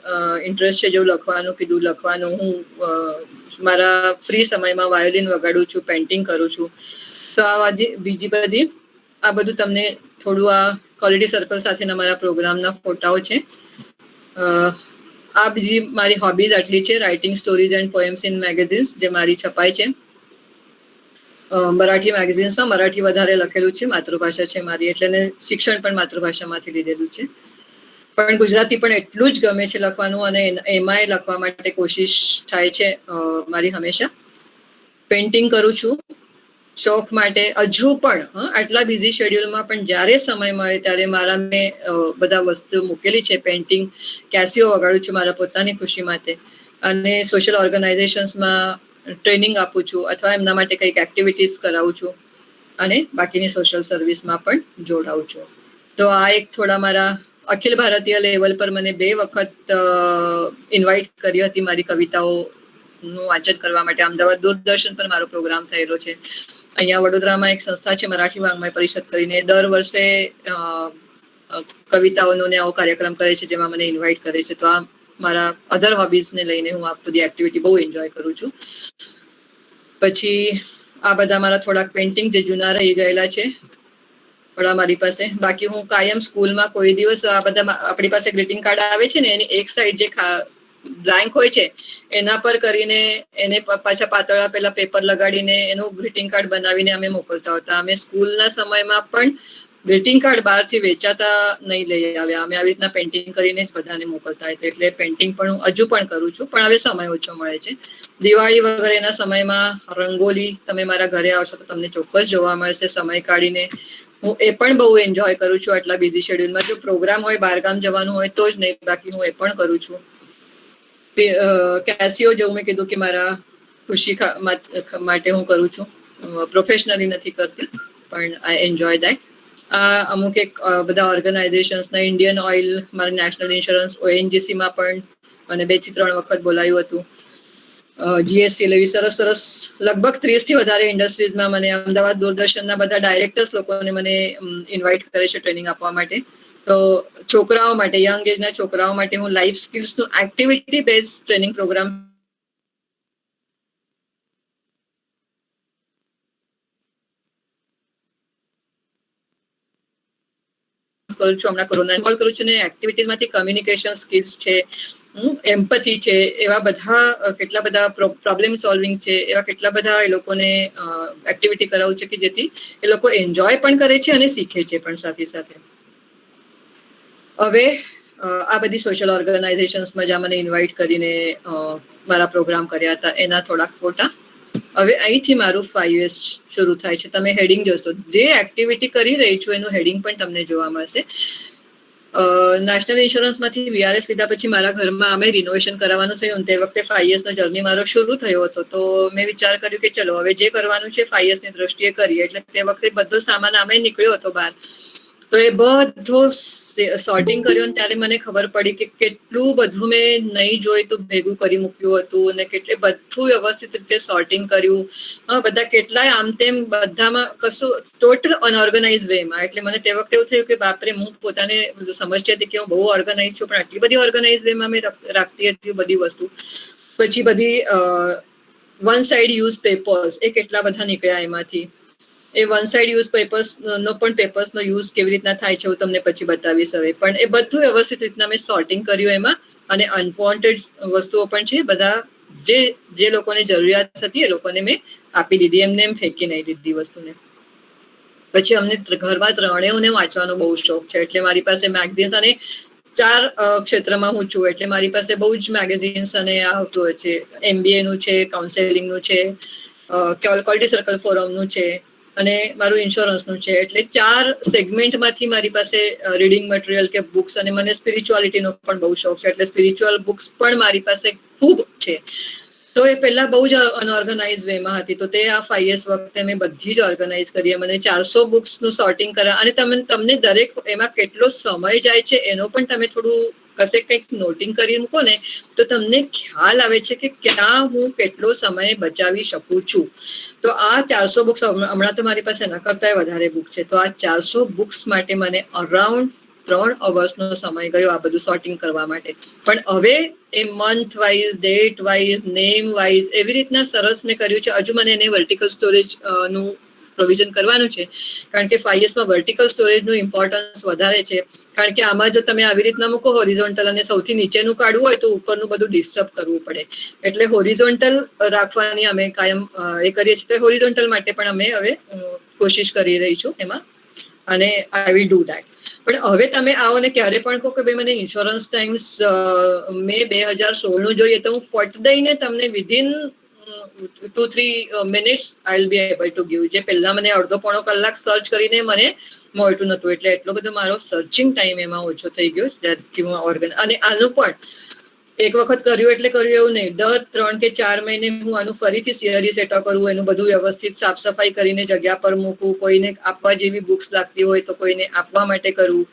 ઇન્ટરેસ્ટ છે. જેવું લખવાનું કીધું, લખવાનું હું મારા ફ્રી સમયમાં વાયોલિન વગાડું છું, પેઇન્ટિંગ કરું છું. તો આ બીજી બધી આ બધું તમને થોડું આ ક્વોલિટી સર્કલ સાથેના મારા પ્રોગ્રામના ફોટાઓ છે. આ બીજી મારી હોબીઝ આટલી છે. Writing stories and poems in magazines જે મારી છપાય છે મરાઠી મેગેઝિન્સમાં. મરાઠી વધારે લખેલું છે, માતૃભાષા છે મારી, એટલે શિક્ષણ પણ માતૃભાષામાંથી લીધેલું છે. પણ ગુજરાતી પણ એટલું જ ગમે છે લખવાનું, અને એમાંય લખવા માટે કોશિશ થાય છે મારી હંમેશા. પેઇન્ટિંગ કરું છું શોખ માટે હજુ પણ. આટલા બિઝી શેડ્યુલમાં પણ જ્યારે સમય મળે ત્યારે મારા મેં બધા વસ્તુ મૂકેલી છે. પેઇન્ટિંગ, કેસીઓ વગાડું છું મારા પોતાની ખુશી માટે, અને સોશિયલ ઓર્ગેનાઇઝેશન્સમાં ટ્રેનિંગ આપું છું અથવા એમના માટે કંઈક એક્ટિવિટીઝ કરાવું છું, અને બાકીની સોશિયલ સર્વિસમાં પણ જોડાઉં છું. તો આ એક થોડા મારા અખિલ ભારતીય લેવલ પર મને 2 વખત ઇન્વાઇટ કરી હતી મારી કવિતાઓનું વાંચન કરવા માટે. અમદાવાદ દૂરદર્શન પર મારો પ્રોગ્રામ થયેલો છે. અહીંયા વડોદરામાં એક સંસ્થા છે મરાઠી વાંગ્મય પરિષદ કરીને, દર વર્ષે કવિતાઓનો ને આવો કાર્યક્રમ કરે છે જેમાં મને ઇન્વાઇટ કરે છે. તો આ મારા અધર હોબીઝને લઈને હું આ બધી એક્ટિવિટી બહુ એન્જોય કરું છું. પછી આ બધા મારા થોડાક પેઇન્ટિંગ જે જૂના રહી ગયેલા છે થોડા મારી પાસે. બાકી હું કાયમ સ્કૂલમાં કોઈ દિવસ આ બધા આપણી પાસે ગ્રીટિંગ કાર્ડ આવે છે ને, એની એક સાઈડ જે બ્લેન્ક હોય છે એના પર કરીને એને પાછા પાતળા પેલા પેપર લગાડીને એનું ગ્રીટિંગ કાર્ડ બનાવીને અમે મોકલતા હતા. અમે સ્કૂલના સમયમાં પણ ગ્રીટિંગ કાર્ડ બહારથી વેચાતા નહીં લઈ આવ્યા, અમે આવી રીતના પેઇન્ટિંગ કરીને જ બધાને મોકલતા હતા. એટલે પેઇન્ટિંગ પણ હું હજુ પણ કરું છું, પણ હવે સમય ઓછો મળે છે. દિવાળી વગેરેના સમયમાં રંગોલી તમે મારા ઘરે આવશો તો તમને ચોક્કસ જોવા મળશે સમય કાઢીને. હું એ પણ બહુ એન્જોય કરું છું આટલા બિઝી શેડ્યુલમાં. જો પ્રોગ્રામ હોય, બહારગામ જવાનું હોય તો જ નહીં, બાકી હું એ પણ કરું છું. કેસીઓ જેવું મેં કીધું કે મારા ખુશી માટે હું કરું છું, પ્રોફેશનલી નથી કરતી, પણ આઈ એન્જોય દેટ. અમુક એક બધા ઓર્ગેનાઇઝેશન્સના, ઇન્ડિયન ઓઇલ, મારી નેશનલ ઇન્સ્યોરન્સ, ONGCમાં પણ મને 2 થી 3 વખત બોલાયું હતું. GST લેવી સરસ લગભગ 30 થી વધારે ઇન્ડસ્ટ્રીઝમાં મને અમદાવાદ દૂરદર્શનના બધા ડાયરેક્ટર્સ લોકોને મને ઇન્વાઇટ કરે છે ટ્રેનિંગ આપવા માટે. તો છોકરાઓ માટે, યંગ એજના છોકરાઓ માટે હું લાઈફ સ્કિલ્સનું એક્ટિવિટી બેઝ ટ્રેનિંગ પ્રોગ્રામ કરું છું. હમણાં કોરોના કોલ કરું છું ને એક્ટિવિટીઝમાંથી કમ્યુનિકેશન સ્કિલ્સ છે, એમ્પથી છે, એવા બધા કેટલા બધા પ્રોબ્લેમ સોલ્વિંગ છે, એવા કેટલા બધા એ લોકોને એક્ટિવિટી કરાવું છે કે જેથી એ લોકો એન્જોય પણ કરે છે અને શીખે છે પણ સાથે સાથે. હવે આ બધી સોશિયલ ઓર્ગેનાઇઝેશન્સમાં જ્યાં મને ઇન્વાઇટ કરીને મારા પ્રોગ્રામ કર્યા હતા એના થોડાક ફોટા. હવે અહીંથી મારું 5 years શરૂ થાય છે. તમે હેડિંગ જોશો, જે એક્ટિવિટી કરી રહી છું એનું હેડિંગ પણ તમને જોવા મળશે. નેશનલ ઇન્સ્યોરન્સમાંથી VRS લીધા પછી મારા ઘરમાં અમે રિનોવેશન કરાવવાનું થયું તે વખતે 5 years નો જર્ની મારો શરૂ થયો હતો. તો મેં વિચાર કર્યું કે ચલો હવે જે કરવાનું છે 5 years ની દ્રષ્ટિએ કરીએ. એટલે તે વખતે બધો સામાન આમે નીકળ્યો હતો બહાર. તો એ બધું સોર્ટિંગ કર્યું ત્યારે મને ખબર પડી કે કેટલું બધું મેં નહીં જોઈ તો ભેગું કરી મૂક્યું હતું અને કેટલે બધું વ્યવસ્થિત રીતે સોર્ટિંગ કર્યું. બધા કેટલાય આમ તેમ બધામાં કશું ટોટલ અનઓર્ગેનાઇઝ વેમાં. એટલે મને તે વખતે એવું થયું કે બાપરે, હું પોતાને સમજતી હતી કે હું બહુ ઓર્ગેનાઇઝ છું, પણ આટલી બધી ઓર્ગેનાઇઝ વેમાં મેં રાખતી હતી બધી વસ્તુ. પછી બધી વન સાઇડ યુઝ પેપર્સ એ કેટલા બધા નીકળ્યા એમાંથી. એ વન સાઇડ યુઝ પેપર્સનો યુઝ કેવી રીતના થાય છે હું તમને પછી બતાવીશ હવે. પણ એ બધું વ્યવસ્થિત રીતના મેં સોર્ટિંગ કર્યું એમાં. અને અનવોન્ટેડ વસ્તુઓ પણ છે બધા જે લોકોને જરૂરિયાત હતી એ લોકોને મેં આપી દીધી, એમને એમ ફેંકી નહીં દીધી વસ્તુને. પછી અમને ઘરમાં ત્રણેયને વાંચવાનો બહુ શોખ છે. એટલે મારી પાસે મેગઝીન્સ અને 4 ક્ષેત્રમાં હું છું. એટલે મારી પાસે બહુ જ મેગેઝિન્સ અને આવતું હોય છે. MBA નું છે, કાઉન્સેલિંગનું છે, ક્વોલિટી સર્કલ ફોરમનું છે અને મારું ઇન્સ્યોરન્સનું છે. એટલે 4 સેગમેન્ટમાંથી મારી પાસે રીડિંગ મટીરિયલ કે બુક્સ, અને મને સ્પિરિચ્યુઆલિટીનો પણ બહુ શોખ છે. એટલે સ્પિરિચ્યુઅલ બુક્સ પણ મારી પાસે ખૂબ છે. તો એ પહેલા બહુ જ અનઓર્ગેનાઇઝ વેમાં હતી. તો તે આ 5 years વખતે મેં બધી જ ઓર્ગેનાઇઝ કરી. મને 400 બુક્સનું સોર્ટિંગ કર્યા. અને તમને દરેક એમાં કેટલો સમય જાય છે એનો પણ તમે થોડું કશે કંઈક નોટિંગ કરી મૂકો ને તો તમને ખ્યાલ આવે છે કે ક્યાં હું કેટલો સમય બચાવી શકું છું. તો આ 400 બુક્સ, હમણાં તો મારી પાસે એના કરતાં વધારે બુક છે. તો આ 400 બુક્સ માટે મને અરાઉન્ડ 3 અવર્સનો સમય ગયો આ બધું સોર્ટિંગ કરવા માટે. પણ હવે એ month wise, date wise, name wise એવી રીતના સરસ મેં કર્યું છે. હજુ મને એને વર્ટિકલ સ્ટોરેજ નું પ્રોવિઝન કરવાનું છે, કારણ કે 5 yearsમાં વર્ટિકલ સ્ટોરેજનું ઇમ્પોર્ટન્સ વધારે છે. કારણ કે આમાં જો તમે આવી રીતના મૂકો હોરિઝોન્ટલ અને સૌથી નીચેનું કાઢવું હોય તો ઉપરનું બધું ડિસ્ટર્બ કરવું પડે. એટલે હોરિઝોન્ટલ રાખવાની અમે કાયમ એ કરીએ છીએ. હોરિઝોન્ટલ માટે પણ અમે હવે કોશિશ કરી રહી છું એમાં, અને આઈ વિલ ડુ ધેટ. પણ હવે તમે આવો ને ક્યારે પણ કહો કે ભાઈ મને ઇન્સ્યોરન્સ ટાઈમ્સ મે 2016 જોઈએ, તો હું ફટ દઈને તમને within 2-3 minutes I will be able to give. જે પહેલા મને અડધો પોણો કલાક સર્ચ કરીને મને મળતું નહોતું. એટલે એટલો બધો મારો સર્ચિંગ ટાઈમ એમાં ઓછો થઈ ગયો જ્યારથી હું અને આનું પણ એક વખત કર્યું એટલે કર્યું એવું નહીં. દર 3 કે 4 મહિને હું આનું ફરીથી સિયરી સેટઅપ કરું, એનું બધું વ્યવસ્થિત સાફ સફાઈ કરીને જગ્યા પર મૂકું. કોઈને આપવા જેવી બુક્સ લાગતી હોય તો કોઈને આપવા માટે કરું,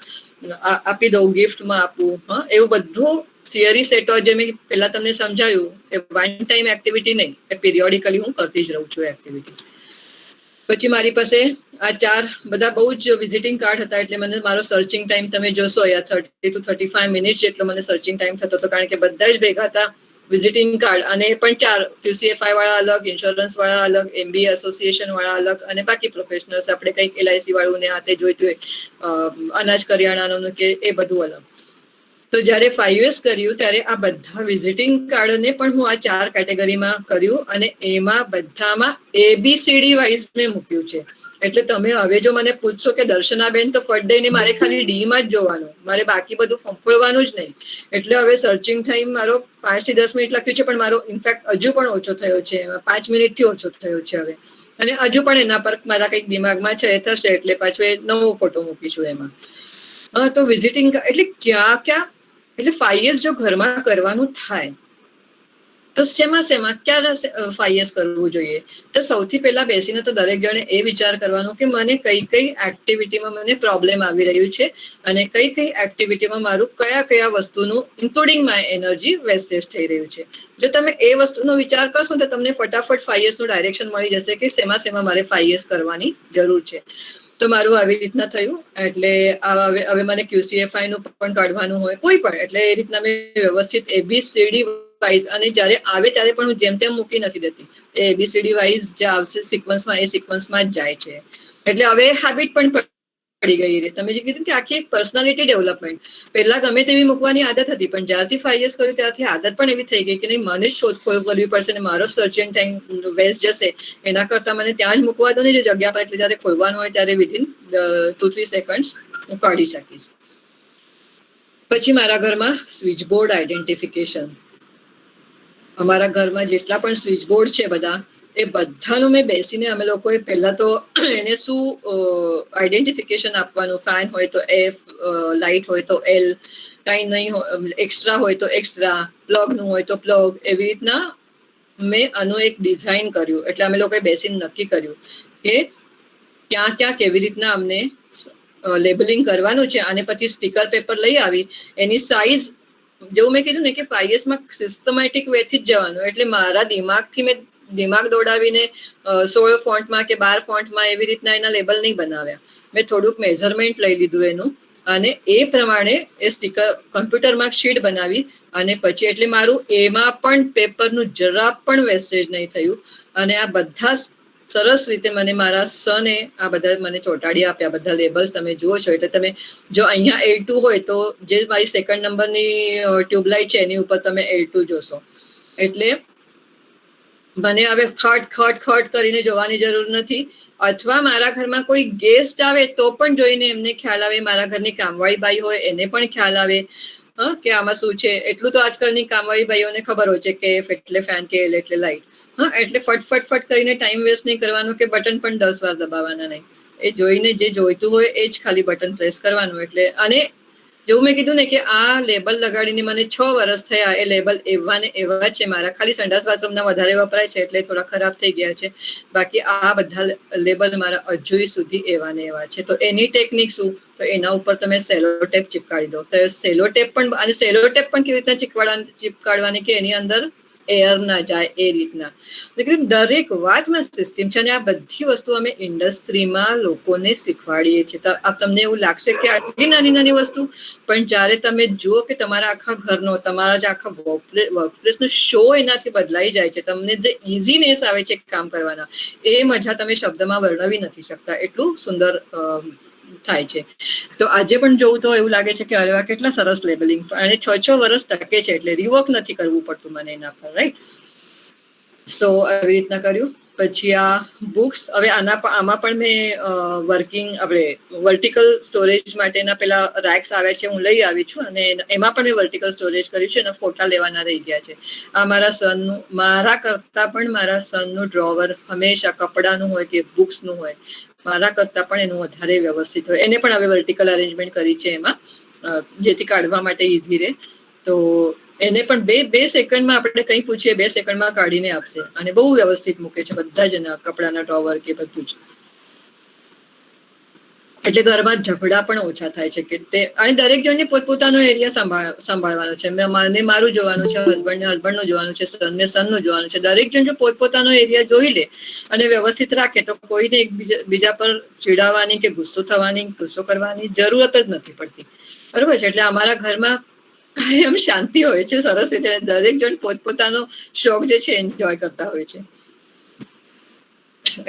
આપી દઉં, ગિફ્ટમાં આપું. એવું બધું સિયરી સેટઅપ જે મેં પહેલા તમને સમજાયું એ વન ટાઈમ એક્ટિવિટી નહીં, એ પિરિયોડિકલી હું કરતી જ રહું છું એક્ટિવિટી. પછી મારી પાસે આ 4 બધા બહુ જ વિઝિટિંગ કાર્ડ હતા. એટલે મને મારો સર્ચિંગ ટાઈમ તમે જોશો અહીંયા 30 to 35 મિનિટ જેટલો મને સર્ચિંગ ટાઈમ થતો હતો. કારણ કે બધા જ ભેગા હતા વિઝિટિંગ કાર્ડ, અને એ પણ 4 QCFI વાળા અલગ, ઇન્સ્યોરન્સ વાળા અલગ, MBA એસોસિએશન વાળા અલગ, અને બાકી પ્રોફેશનલ્સ આપણે કંઈક LIC વાળું ને હાથે જોઈતું હોય અનાજ કરિયાણાનું કે એ બધું અલગ. તો જ્યારે 5 years કર્યું ત્યારે આ બધા વિઝિટિંગ કાર્ડને પણ હું આ 4 કેટેગરીમાં કર્યું, અને એમાં બધામાં ABCD વાઇઝ મેં મૂક્યું છે. એટલે તમે હવે જો મને પૂછશો કે દર્શનાબેન તો ફટ દઈને મારે ખાલી ડીમાં જ જોવાનું, મારે બાકી બધું ફંફોળવાનું જ નહીં. એટલે હવે સર્ચિંગ ટાઈમ મારો 5 થી 10 મિનિટ લખ્યું છે, પણ મારો ઇનફેક્ટ હજુ પણ ઓછો થયો છે. 5 મિનિટથી ઓછો થયો છે હવે. અને હજુ પણ એના પર મારા કંઈક દિમાગમાં છે થશે એટલે પાછું એ નવો ફોટો મૂકીશું એમાં. તો વિઝિટિંગ એટલે ક્યાં એટલે 5 years જો ઘરમાં કરવાનું થાય તો શેમાં ક્યારે 5 years કરવું જોઈએ? તો સૌથી પહેલા બેસીને તો દરેક જણે એ વિચાર કરવાનો કે મને કઈ એક્ટિવિટીમાં મને પ્રોબ્લેમ આવી રહ્યું છે, અને કઈ એક્ટિવિટીમાં મારું કયા વસ્તુનું ઇન્ક્લુડિંગ માય એનર્જી વેસ્ટેજ થઈ રહ્યું છે. જો તમે એ વસ્તુનો વિચાર કરશો તો તમને ફટાફટ 5 years નું ડાયરેક્શન મળી જશે કે શેમાં મારે 5 years કરવાની જરૂર છે. તો મારું આવી રીતના થયું. એટલે હવે મને QCFI નું પણ કાઢવાનું હોય કોઈ પણ, એટલે એ રીતના મેં વ્યવસ્થિત ABCD વાઇઝ, અને જ્યારે આવે ત્યારે પણ હું જેમ તેમ મૂકી નથી દેતી. એ ABCD વાઇઝ જે આવશે સિક્વન્સમાં એ સિક્વન્સમાં જ જાય છે. એટલે હવે હેબિટ પણ પડી ગઈ રે. તમે જે કીધું કે આખી એક પર્સનાલિટી ડેવલપમેન્ટ. પહેલા ગમે તેવી મૂકવાની આદત હતી, પણ જ્યારથી 5 years કર્યું ત્યારથી આદત પણ એવી થઈ ગઈ કે નહીં, મને જ શોધખોળ કરવી પડશે ને મારો સર્ચિંગ ટાઈમ વેસ્ટ જશે. એના કરતાં મને ત્યાં જ મૂકવા દો ને જે જગ્યા પર, એટલે જ્યારે ખોલવાનું હોય ત્યારે વિધિન 2-3 seconds હું કાઢી શકીશ. પછી મારા ઘરમાં સ્વિચ બોર્ડ આઈડેન્ટિફિકેશન. અમારા ઘરમાં જેટલા પણ સ્વિચ બોર્ડ છે બધા એ બધાનું મેં બેસીને અમે લોકોએ પહેલા તો એને શું આઈડેન્ટિફિકેશન આપવાનું, ફેન હોય તો એફ, લાઇટ હોય તો એલ, કાંઈ નહીં એક્સ્ટ્રા હોય તો એક્સ્ટ્રા, પ્લગનું હોય તો પ્લગ, એવી રીતના મેં આનું એક ડિઝાઇન કર્યું. એટલે અમે લોકોએ બેસીને નક્કી કર્યું કે ક્યાં ક્યાં કેવી રીતના અમને લેબલિંગ કરવાનું છે. અને પછી સ્ટીકર પેપર લઈ આવી, એની સાઇઝ જેવું મેં કીધું ને કે 5S માં સિસ્ટમેટિક વેથી જ જવાનું. એટલે મારા દિમાગથી મેં દિમાગ દોડાવીને 16 ફોન્ટમાં કે 12 ફોન્ટમાં એવી રીતના એના લેબલ નહીં બનાવ્યા. મેં થોડુંક મેઝરમેન્ટ લઈ લીધું એનું, અને એ પ્રમાણે એ સ્ટીકર કમ્પ્યુટરમાં શીટ બનાવી. અને પછી એટલે મારું એમાં પણ પેપરનું જરા પણ વેસ્ટેજ નહીં થયું. અને આ બધા સરસ રીતે મને મારા સને આ બધા મને ચોંટાડી આપ્યા. બધા લેબલ્સ તમે જુઓ છો. એટલે તમે જો અહીંયા L2 હોય તો જે મારી 2nd નંબરની ટ્યુબલાઇટ છે એની ઉપર તમે L2 જોશો. એટલે મને હવે ખટ ખટ ખટ કરીને જોવાની જરૂર નથી. અથવા મારા ઘરમાં કોઈ ગેસ્ટ આવે તો પણ જોઈને એમને ખ્યાલ આવે, મારા ઘરની કામવાળી બાઈ હોય એને પણ ખ્યાલ આવે કે આમાં શું છે. એટલું તો આજકાલની કામવાળી બાઈઓને ખબર હોય છે કે એફ એટલે ફેન, કે એલ એટલે લાઇટ. એટલે ફટ કરીને ટાઈમ વેસ્ટ નહીં કરવાનો કે બટન પણ 10 વાર દબાવવાના નહીં. એ જોઈને જે જોઈતું હોય એ જ ખાલી બટન પ્રેસ કરવાનું. એટલે અને જેવું મેં કીધું ને કે આ લેબલ લગાડીને મને 6 વર્ષ થયા. એ લેબલ એવા ને એવા છે મારા. ખાલી સંડાસ બાથરૂમના વધારે વપરાય છે એટલે થોડા ખરાબ થઈ ગયા છે. બાકી આ બધા લેબલ મારા હજુ સુધી એવા ને એવા છે. તો એની ટેકનિક શું, તો એના ઉપર તમે સેલો ટેપ ચિપકાડી દો. તો સેલો ટેપ પણ, અને સેલો ટેપ પણ કેવી રીતના ચિપકાડવાની કે એની અંદર એર ના જાય એ રીતના. દરેક વાતમાં સિસ્ટમ છે. અને આ બધી વસ્તુ અમે ઇન્ડસ્ટ્રીમાં લોકોને શીખવાડીએ છીએ. તમને એવું લાગશે કે આટલી નાની નાની વસ્તુ, પણ જ્યારે તમે જુઓ કે તમારા આખા ઘરનો, તમારા જે આખા વર્કપ્લેસનો શો એનાથી બદલાઈ જાય છે. તમને જે ઇઝીનેસ આવે છે કામ કરવાના, એ મજા તમે શબ્દમાં વર્ણવી નથી શકતા. એટલું સુંદર થાય છે. તો આજે પણ જોવું તો એવું લાગે છે કે અરે વાહ કેટલા સરસ લેબલિંગ. અને 6 વર્ષ ટકે છે. એટલે રિવર્ક નથી કરવું પડતું મને એના પર, રાઈટ. સો આવી રીતના કર્યું. પછી આ બુક્સ, હવે આમાં પણ મેં વર્કિંગ આપણે વર્ટિકલ સ્ટોરેજ માટેના પેલા રેક્સ આવ્યા છે, હું લઈ આવી છું. અને એમાં પણ મેં વર્ટિકલ સ્ટોરેજ કર્યું છે. એના ફોટા લેવાના રહી ગયા છે. આ મારા સનનું, મારા કરતાં પણ મારા સનનું ડ્રોવર હંમેશા કપડાનું હોય કે બુક્સનું હોય, મારા કરતાં પણ એનું વધારે વ્યવસ્થિત હોય. એને પણ હવે વર્ટિકલ અરેન્જમેન્ટ કરી છે એમાં, જેથી કાઢવા માટે ઇઝી રહે. તો એને પણ બે સેકન્ડમાં આપણે કંઈ પૂછીએ 2 સેકન્ડમાં કાઢીને આપશે. અને બહુ વ્યવસ્થિત મૂકે છે બધા જ એના કપડાના ડ્રોવર કે બધું જ. એટલે ઘરમાં ઝઘડા પણ ઓછા થાય છે કે તે. અને દરેક જણને પોતપોતાનો એરિયા સંભાળવાનો છે. મને મારું જોવાનું છે, હસબન્ડને હસબન્ડનું જોવાનું છે, સનને સનનું જોવાનું છે. દરેક જણ જો પોતપોતાનો એરિયા જોઈ લે અને વ્યવસ્થિત રાખે તો કોઈને બીજા પર ચીડાવવાની કે ગુસ્સો કરવાની જરૂરત જ નથી પડતી. બરોબર છે. એટલે અમારા ઘરમાં કાયમ શાંતિ હોય છે સરસ રીતે. દરેક જણ પોતપોતાનો શોખ જે છે એન્જોય કરતા હોય છે.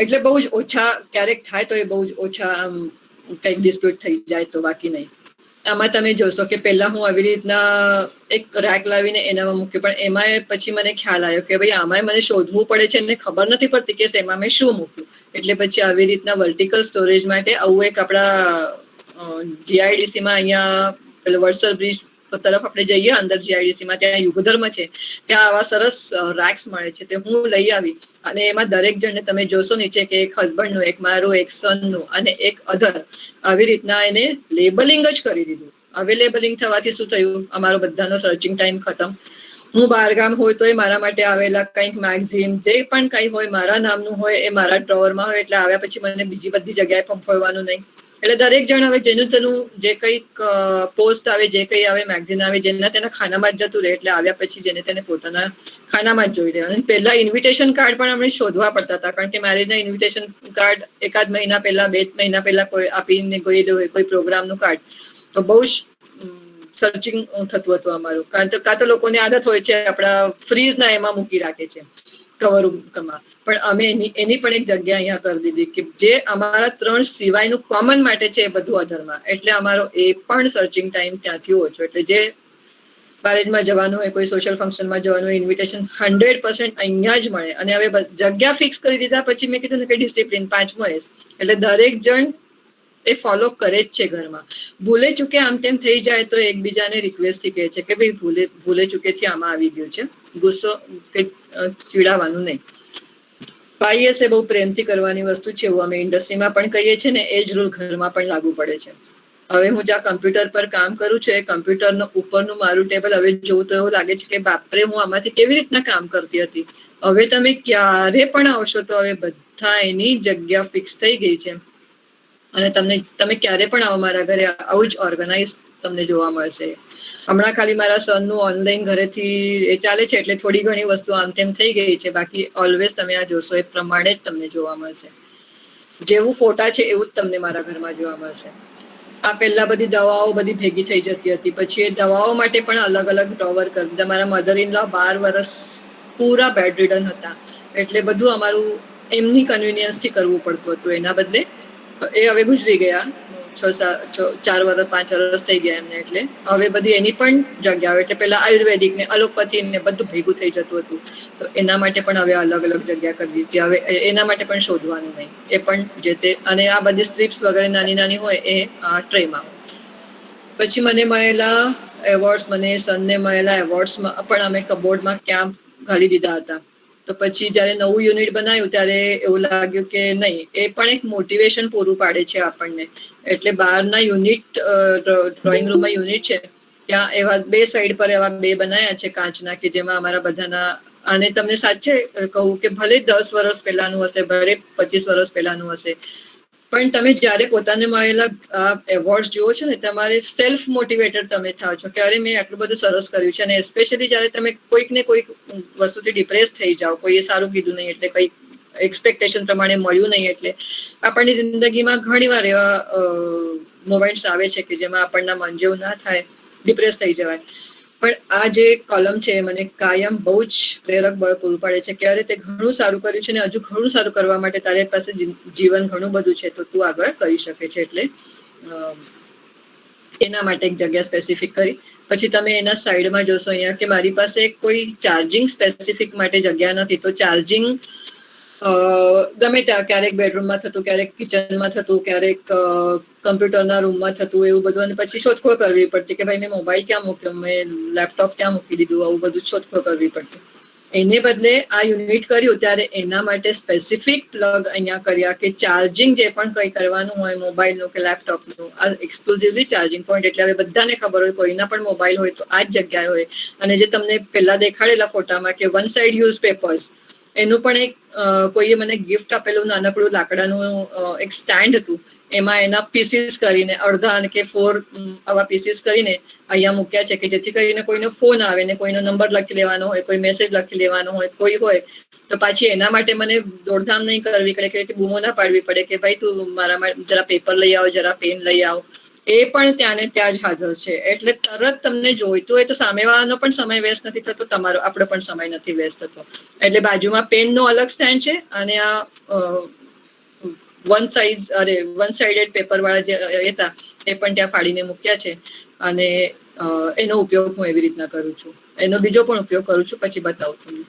એટલે બહુ જ ઓછા ક્યારેક થાય તો એ બહુ જ ઓછા આમ કંઈક ડિસ્પ્યુટ થઈ જાય તો, બાકી નહીં. આમાં તમે જોશો કે પહેલા હું આવી રીતના એક રેક લાવીને એનામાં મૂક્યું, પણ એમાં પછી મને ખ્યાલ આવ્યો કે ભાઈ આમાં મને શોધવું પડે છે અને ખબર નથી પડતી કે એમાં મેં શું મૂક્યું. એટલે પછી આવી રીતના વર્ટિકલ સ્ટોરેજ માટે આવું એક આપણા જીઆઈડીસીમાં અહીંયા પેલો વડસર બ્રિજ તરફ આપણે જઈએ અંદર જીઆઈડીસીમાં, ત્યાં યુગધર્મ છે, ત્યાં આવા સરસ રેક્સ મળે છે. તે હું લઈ આવી. અને એમાં દરેક જણને તમે જોશો નીચે કે એક હસબન્ડનું, એક મારું, એક સનનું અને એક અધર, આવી રીતના એને લેબલિંગ જ કરી દીધું. હવે લેબલિંગ થવાથી શું થયું, અમારો બધાનો સર્ચિંગ ટાઈમ ખતમ. હું બહારગામ હોય તો એ મારા માટે આવેલા કંઈક મેગઝીન જે પણ કંઈ હોય મારા નામનું હોય એ મારા ડ્રોવરમાં હોય. એટલે આવ્યા પછી મને બીજી બધી જગ્યાએ ફંફોળવાનું નહીં. એટલે દરેક જણ હવે જેનું તેનું જે કંઈક પોસ્ટ આવે, જે કંઈ આવે, મેગઝીન આવે, જેના તેના ખાનામાં જ જતું રહે. એટલે આવ્યા પછી જેને તેને પોતાના ખાનામાં જ જોઈ લેવાનું. પહેલા ઇન્વિટેશન કાર્ડ પણ આપણે શોધવા પડતા હતા, કારણ કે મેરેજના ઇન્વિટેશન કાર્ડ એકાદ મહિના પહેલા, 2 મહિના પહેલા કોઈ આપીને કોઈ પ્રોગ્રામનું કાર્ડ, તો બહુ જ સર્ચિંગ થતું હતું અમારું. કાં તો લોકોની આદત હોય છે આપણા ફ્રીજના એમાં મૂકી રાખે છે કવરમાં, પણ અમે એની પણ એક જગ્યા અહીંયા કરી દીધી કે જે અમારા 3 સિવાયનું કોમન માટે છે એ બધું અધરમાં. એટલે અમારો એ પણ સર્ચિંગ ટાઈમ ત્યાંથી ઓછો. એટલે જે મેરેજમાં જવાનું હોય, કોઈ સોશિયલ ફંક્શનમાં જવાનું હોય, ઇન્વિટેશન 100% અહીંયા જ મળે. અને હવે જગ્યા ફિક્સ કરી દીધા પછી મેં કીધું ને કે ડિસિપ્લિન 5મો S. એટલે દરેક જણ એ ફોલો કરે જ છે ઘરમાં. ભૂલે ચૂકે આમ તેમ થઈ જાય તો એકબીજાને રિક્વેસ્ટથી કહે છે કે ભાઈ ભૂલે ચૂકેથી આમાં આવી ગયું છે, ગુસ્સો કે ચીડાવવાનું નહીં. વાયએસ એ બહુ પ્રેમથી કરવાની વસ્તુ છે, એવું અમે ઇન્ડસ્ટ્રીમાં પણ કહીએ છીએ ને, એ જ રૂલ ઘરમાં પણ લાગુ પડે છે. હવે હું જ્યાં કમ્પ્યુટર પર કામ કરું છું, એ કમ્પ્યુટરનો ઉપરનું મારું ટેબલ હવે જોઉં તો એવું લાગે છે કે બાપરે, હું આમાંથી કેવી રીતના કામ કરતી હતી. હવે તમે ક્યારે પણ આવશો તો હવે બધા એની જગ્યા ફિક્સ થઈ ગઈ છે, અને તમે ક્યારે પણ આવો મારા ઘરે, આવું જ ઓર્ગેનાઇઝ તમને જોવા મળશે. હમણાં ખાલી મારા સનનું ઓનલાઈન ઘરેથી એ ચાલે છે, એટલે થોડી ઘણી વસ્તુ આમ તેમ થઈ ગઈ છે, બાકી ઓલવેઝ તમે આ જોશો એ પ્રમાણે જ તમને જોવા મળશે. જેવું ફોટા છે એવું જ તમને મારા ઘરમાં જોવા મળશે. આ પહેલા બધી દવાઓ બધી ભેગી થઈ જતી હતી, પછી એ દવાઓ માટે પણ અલગ અલગ ડ્રોવર કરી દીધા. મારા મધર ઇન લો 12 વર્ષ પૂરા બેડ રિડન હતા, એટલે બધું અમારું એમની કન્વિનિયન્સથી કરવું પડતું હતું. એના બદલે એ હવે ગુજરી ગયા, 4 વર્ષ 5 વર્ષ થઈ ગયા એમને, એટલે હવે બધી એની પણ જગ્યાઓ, એટલે પેલા આયુર્વેદિક ને એલોપેથી ને બધું ભેગું થઈ જતું હતું, તો એના માટે પણ હવે અલગ અલગ જગ્યા કરી દીધી. હવે એના માટે પણ શોધવાનું નહીં, એ પણ જે તે, અને આ બધી સ્ટ્રીપ્સ વગેરે નાની નાની હોય એ આ ટ્રેમાં. પછી મને મળેલા એવોર્ડ્સ, મને સનને મળેલા એવોર્ડ્સમાં પણ અમે કબોર્ડમાં ક્યાં ઘાલી દીધા હતા. તો પછી જ્યારે નવું યુનિટ બનાવ્યું ત્યારે એવું લાગ્યું કે નહીં, એ પણ એક મોટિવેશન પૂરું પાડે છે આપણને. એટલે બહારના યુનિટ, ડ્રોઈંગ રૂમમાં યુનિટ છે, ત્યાં એવા 2 સાઈડ પર એવા 2 બનાવ્યા છે કાચના, કે જેમાં અમારા બધાના, અને તમને સાચે કહું કે ભલે 10 વર્ષ પહેલાનું હશે, ભલે 25 વર્ષ પહેલાનું હશે, પણ તમે જ્યારે પોતાને મળેલા એવોર્ડ જુઓ છો ને, તમારે સેલ્ફ મોટિવેટેડ તમે થાવ છો કે અરે મેં આટલું બધું સરસ કર્યું છે. અને એસ્પેશિયલી જ્યારે તમે કોઈક ને કોઈક વસ્તુથી ડિપ્રેસ થઈ જાઓ, કોઈએ સારું કીધું નહીં એટલે, કંઈક એક્સપેક્ટેશન પ્રમાણે મળ્યું નહીં એટલે, આપણની જિંદગીમાં ઘણીવાર એવા મોમેન્ટ્સ આવે છે કે જેમાં આપણના મન જેવું ના થાય, ડિપ્રેસ થઈ જવાય. પણ આ જે કોલમ છે મને કાયમ બહુ જ પ્રેરક બળ પૂરું પાડે છે કે અરે તે ઘણું સારું કર્યું છે, ને હજુ ઘણું સારું કરવા માટે તારી પાસે જીવન ઘણું બધું છે, તો તું આગળ કરી શકે છે. એટલે એના માટે એક જગ્યા સ્પેસિફિક કરી. પછી તમે એના સાઈડમાં જોશો અહીંયા કે મારી પાસે કોઈ ચાર્જિંગ સ્પેસિફિક માટે જગ્યા નથી, તો ચાર્જિંગ ગમે ત્યાં, ક્યારેક બેડરૂમમાં થતું, ક્યારેક કિચનમાં થતું, ક્યારેક કમ્પ્યુટરના રૂમમાં થતું, એવું બધું. અને પછી શોધખોળ કરવી પડતી કે ભાઈ મેં મોબાઈલ ક્યાં મૂક્યો, મેં લેપટોપ ક્યાં મૂકી દીધું, આવું બધું શોધખોળ કરવી પડતી. એને બદલે આ યુનિટ કર્યું ત્યારે એના માટે સ્પેસિફિક પ્લગ અહીંયા કર્યા કે ચાર્જિંગ જે પણ કંઈ કરવાનું હોય, મોબાઈલનું કે લેપટોપનું, આ એક્સક્લુઝિવલી ચાર્જિંગ પોઈન્ટ. એટલે હવે બધાને ખબર હોય, કોઈના પણ મોબાઈલ હોય તો આ જ જગ્યાએ હોય. અને જે તમને પહેલા દેખાડેલા ફોટામાં કે 1 સાઈડ યુઝ પેપર્સ, એનું પણ એક કોઈએ મને ગિફ્ટ આપેલું નાનકડું લાકડાનું એક સ્ટેન્ડ હતું, એમાં એના પીસીસ કરીને, અડધા કે 4 આવા પીસીસ કરીને અહીંયા મૂક્યા છે, કે જેથી કરીને કોઈનો ફોન આવે ને કોઈનો નંબર લખી લેવાનો હોય, કોઈ મેસેજ લખી લેવાનો હોય, કોઈ હોય તો પાછી એના માટે મને દોડધામ નહીં કરવી પડે, કે બૂમો ના પાડવી પડે કે ભાઈ તું મારા માટે જરા પેપર લઈ આવો, જરા પેન લઈ આવો. એ પણ ત્યાં ને ત્યાં જ હાજર છે. એટલે તરત તમને જોઈતું હોય તો સામેવાળાનો પણ સમય વેસ્ટ નથી થતો, તમારો આપણો પણ સમય નથી વેસ્ટ થતો. એટલે બાજુમાં પેનનો અલગ સ્ટેન્ડ છે, અને આ 1 સાઇડેડ પેપર વાળા જે હતા એ પણ ત્યાં ફાડીને મૂક્યા છે. અને એનો ઉપયોગ હું એવી રીતના કરું છું. એનો બીજો પણ ઉપયોગ કરું છું, પછી બતાવું તમને.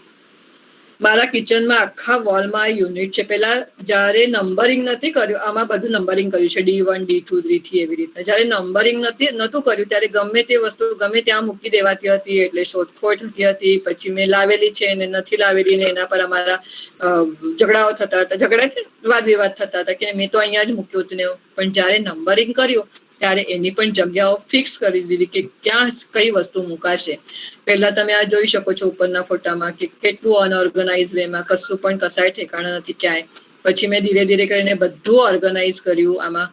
મારા કિચનમાં આખા વોલમાં યુનિટ છે. પેલા જ્યારે નંબરિંગ નથી કર્યું, આમાં બધું નંબરિંગ કર્યું છે, D1 D2 D3 એવી રીતના. જ્યારે નંબરિંગ નહોતું કર્યું ત્યારે ગમે તે વસ્તુ ગમે ત્યાં મૂકી દેવાતી હતી, એટલે શોધખોળ થતી હતી. પછી મેં લાવેલી છે ને નથી લાવેલી, ને એના પર અમારા ઝઘડાઓ થતા હતા, વાદ વિવાદ થતા હતા કે મેં તો અહીંયા જ મૂક્યું હતું ને. પણ જ્યારે નંબરિંગ કર્યું ત્યારે એની પણ જગ્યાઓ ફિક્સ કરી દીધી કે ક્યાં કઈ વસ્તુ મુકાશે. પહેલા તમે આ જોઈ શકો છો ઉપરના ફોટામાં કે કેટલું અનઓર્ગેનાઇઝ વેમાં, કશું પણ કસાય ઠેકાણા નથી ક્યાંય. પછી મેં ધીરે ધીરે કરીને બધું ઓર્ગેનાઇઝ કર્યું. આમાં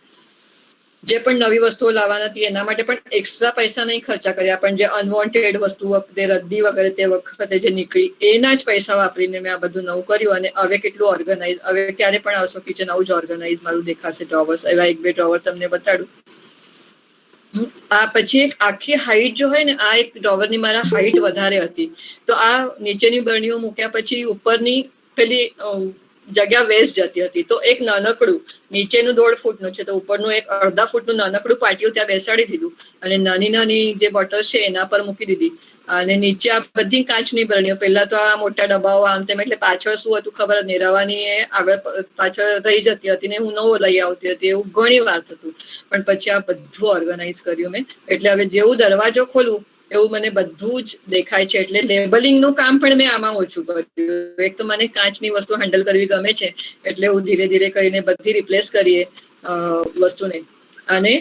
જે પણ નવી વસ્તુઓ લાવવાના હતી એના માટે પણ એક્સ્ટ્રા પૈસા નહીં ખર્ચા કર્યા, પણ જે અનવોન્ટેડ વસ્તુ વખતે રદ્દી વગેરે તે વખતે જે નીકળી એના જ પૈસા વાપરીને મેં આ બધું નવું કર્યું. અને હવે કેટલું ઓર્ગેનાઇઝ, હવે ક્યારે પણ આવશો કિચન આવું જ ઓર્ગેનાઇઝ મારું દેખાશે. ડ્રોવર્સ એવા 1-2 ડ્રોવર તમને બતાડું. આ પછી એક આખી હાઈટ જો હોય ને, આ એક ડ્રોવરની મારા હાઈટ વધારે હતી, તો આ નીચેની બરણીઓ મૂક્યા પછી ઉપરની પેલી જગ્યા વેસ્ટ જતી હતી. તો એક નાનકડું નીચેનું 1.5 ફૂટનું છે, તો ઉપરનું એક 1/2 ફૂટનું નાનકડું પાટિયું ત્યાં બેસાડી દીધું, અને નાની નાની જે બોટલ્સ છે એના પર મૂકી દીધી. અને નીચે આ બધી કાચની બરણીઓ, પહેલા તો આ મોટા ડબ્બાઓ આમ તેમ, એટલે પાછળ શું હતું ખબર જ નહીં, રવાની એ આગળ પાછળ રહી જતી હતી ને હું નવો લઈ આવતી હતી, એવું ઘણી વાર થતું. પણ પછી આ બધું ઓર્ગેનાઇઝ કર્યું મેં. એટલે હવે જેવું દરવાજો ખોલું એવું મને બધું જ દેખાય છે. એટલે લેબલિંગનું કામ પણ મેં આમાં ઓછું કર્યું. એક તો મને કાચની વસ્તુ હેન્ડલ કરવી ગમે છે, એટલે હું ધીરે ધીરે કરીને બધી રિપ્લેસ કરીએ વસ્તુને. અને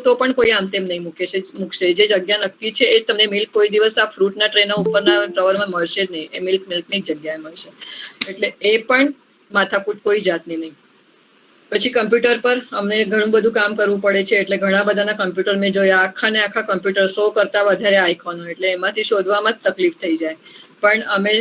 તો પણ કોઈ આમ તેમ નહીં મૂકશે. જે જગ્યા નક્કી છે એ જ તમને મિલ્ક કોઈ દિવસ આ ફ્રૂટના ટ્રેના ઉપરના ડ્રોવરમાં મળશે જ નહીં. એ મિલ્કની જગ્યાએ મળશે. એટલે એ પણ માથાકૂટ કોઈ જાતની નહીં. પછી કમ્પ્યુટર પર અમને ઘણું બધું કામ કરવું પડે છે. એટલે ઘણા બધાના કમ્પ્યુટર મેં જોયા, આખા ને આખા કમ્પ્યુટર 100 કરતા વધારે આઇકોનો. એટલે એમાંથી શોધવામાં જ તકલીફ થઈ જાય. પણ અમે